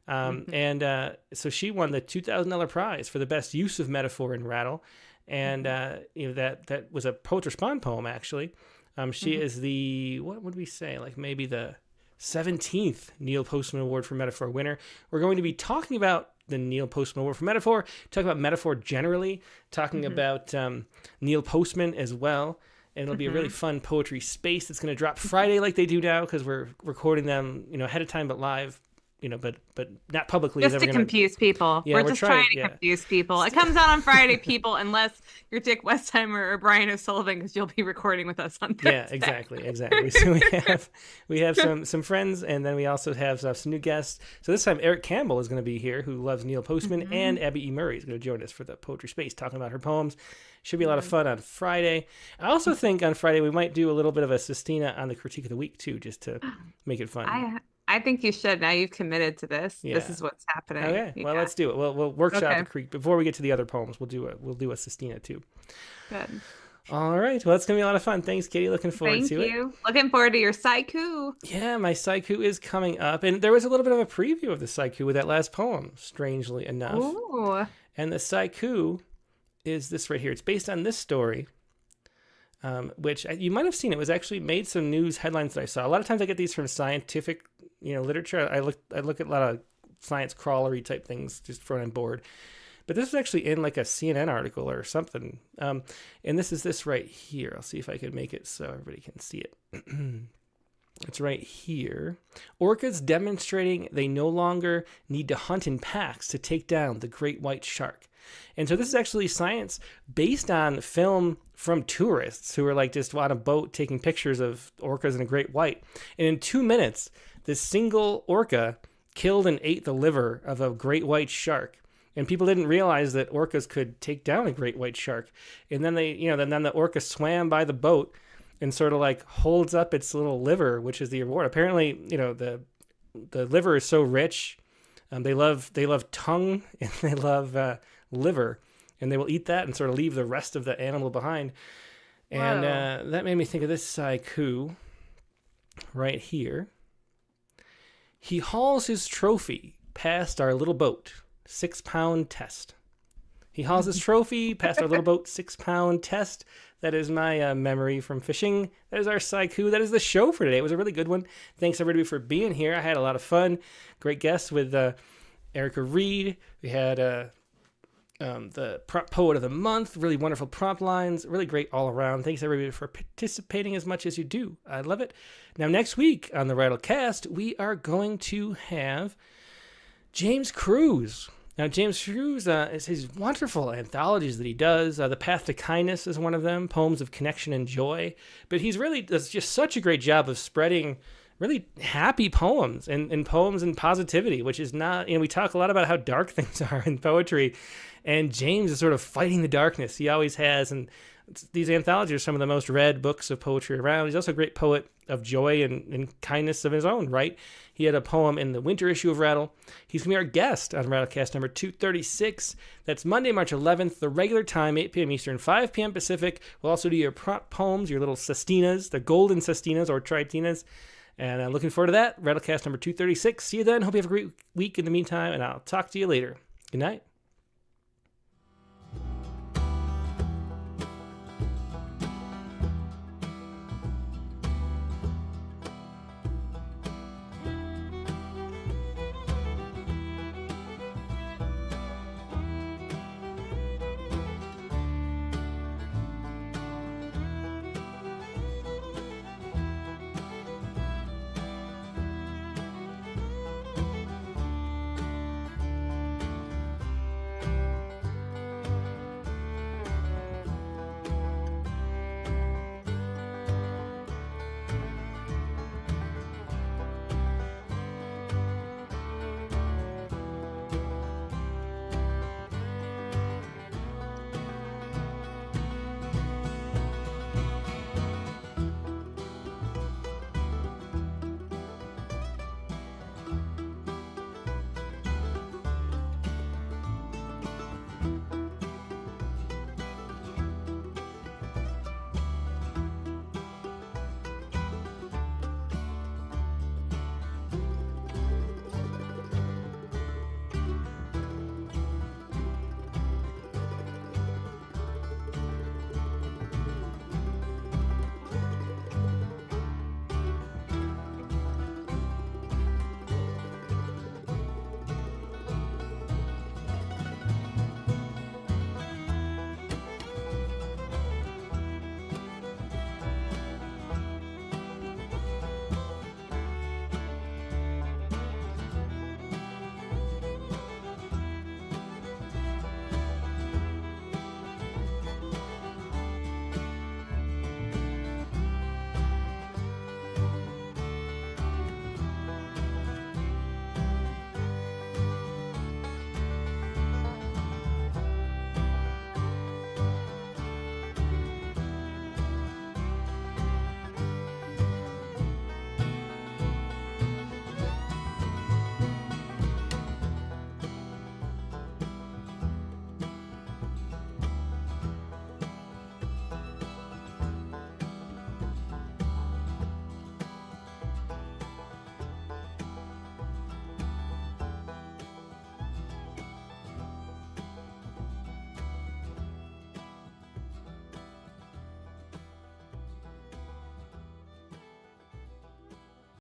And so she won the $2,000 prize for the best use of metaphor in Rattle. And that was a Poetry Spawn poem, actually. She is the, what would we say, like maybe the 17th Neil Postman Award for Metaphor winner. We're going to be talking about the Neil Postman Award for Metaphor, talking about metaphor generally, talking about Neil Postman as well. And it'll be a really fun poetry space that's going to drop Friday like they do now, because we're recording them, ahead of time, but live, but not publicly. Just to confuse people. Yeah, we're just trying to confuse people. It comes out on Friday, people, unless you're Dick Westheimer or Brian O'Sullivan, because you'll be recording with us on Thursday. Yeah, exactly. So we have some friends, and then we also have some new guests. So this time Eric Campbell is going to be here, who loves Neil Postman, and Abby E. Murray is going to join us for the Poetry Space, talking about her poems. Should be a lot of fun on Friday. I also think on Friday we might do a little bit of a sestina on the critique of the week too, just to make it fun. I think you should. Now you've committed to this. Yeah. This is what's happening. Okay, well, let's do it. We'll workshop the creek before we get to the other poems. We'll do a sestina too. Good. All right. Well, it's gonna be a lot of fun. Thanks, Katie. Looking forward to it. Thank you. Looking forward to your Sciku. Yeah, my Sciku is coming up, and there was a little bit of a preview of the Sciku with that last poem, strangely enough. Ooh. And the Sciku is this right here. It's based on this story. Which you might have seen. It was actually made some news headlines that I saw. A lot of times I get these from scientific, literature. I look at a lot of science crawlery type things just thrown on board. But this was actually in like a CNN article or something. And this is this right here. I'll see if I can make it so everybody can see it. It's right here. Orcas demonstrating they no longer need to hunt in packs to take down the great white shark. And so this is actually science based on film from tourists who are like just on a boat taking pictures of orcas and a great white. And in 2 minutes, this single orca killed and ate the liver of a great white shark. And people didn't realize that orcas could take down a great white shark. And then then the orca swam by the boat and sort of like holds up its little liver, which is the reward. Apparently, the liver is so rich. They love tongue and they love liver, and they will eat that and sort of leave the rest of the animal behind. And that made me think of this Sciku right here. He hauls his trophy past our little boat, 6-pound test. He hauls his trophy past our little boat, 6-pound test. That is my memory from fishing. That is our Sciku. That is the show for today. It was a really good one. Thanks everybody for being here. I had a lot of fun. Great guests with Erica Reid. We had the Poet of the Month. Really wonderful prompt lines. Really great all around. Thanks everybody for participating as much as you do. I love it. Now next week on the Rattlecast, we are going to have James Cruz. Now, James Cruz is his wonderful anthologies that he does. The Path to Kindness is one of them, Poems of Connection and Joy. But he's really does just such a great job of spreading really happy poems and poems and positivity, which is not, we talk a lot about how dark things are in poetry, and James is sort of fighting the darkness. He always has, and these anthologies are some of the most read books of poetry around. He's also a great poet of joy and kindness of his own, right? He had a poem in the winter issue of Rattle. He's going to be our guest on Rattlecast number 236. That's Monday, March 11th, the regular time, 8 p.m. Eastern, 5 p.m. Pacific. We'll also do your prompt poems, your little sestinas, the golden sestinas or tritinas. And looking forward to that. Rattlecast number 236. See you then. Hope you have a great week in the meantime, and I'll talk to you later. Good night.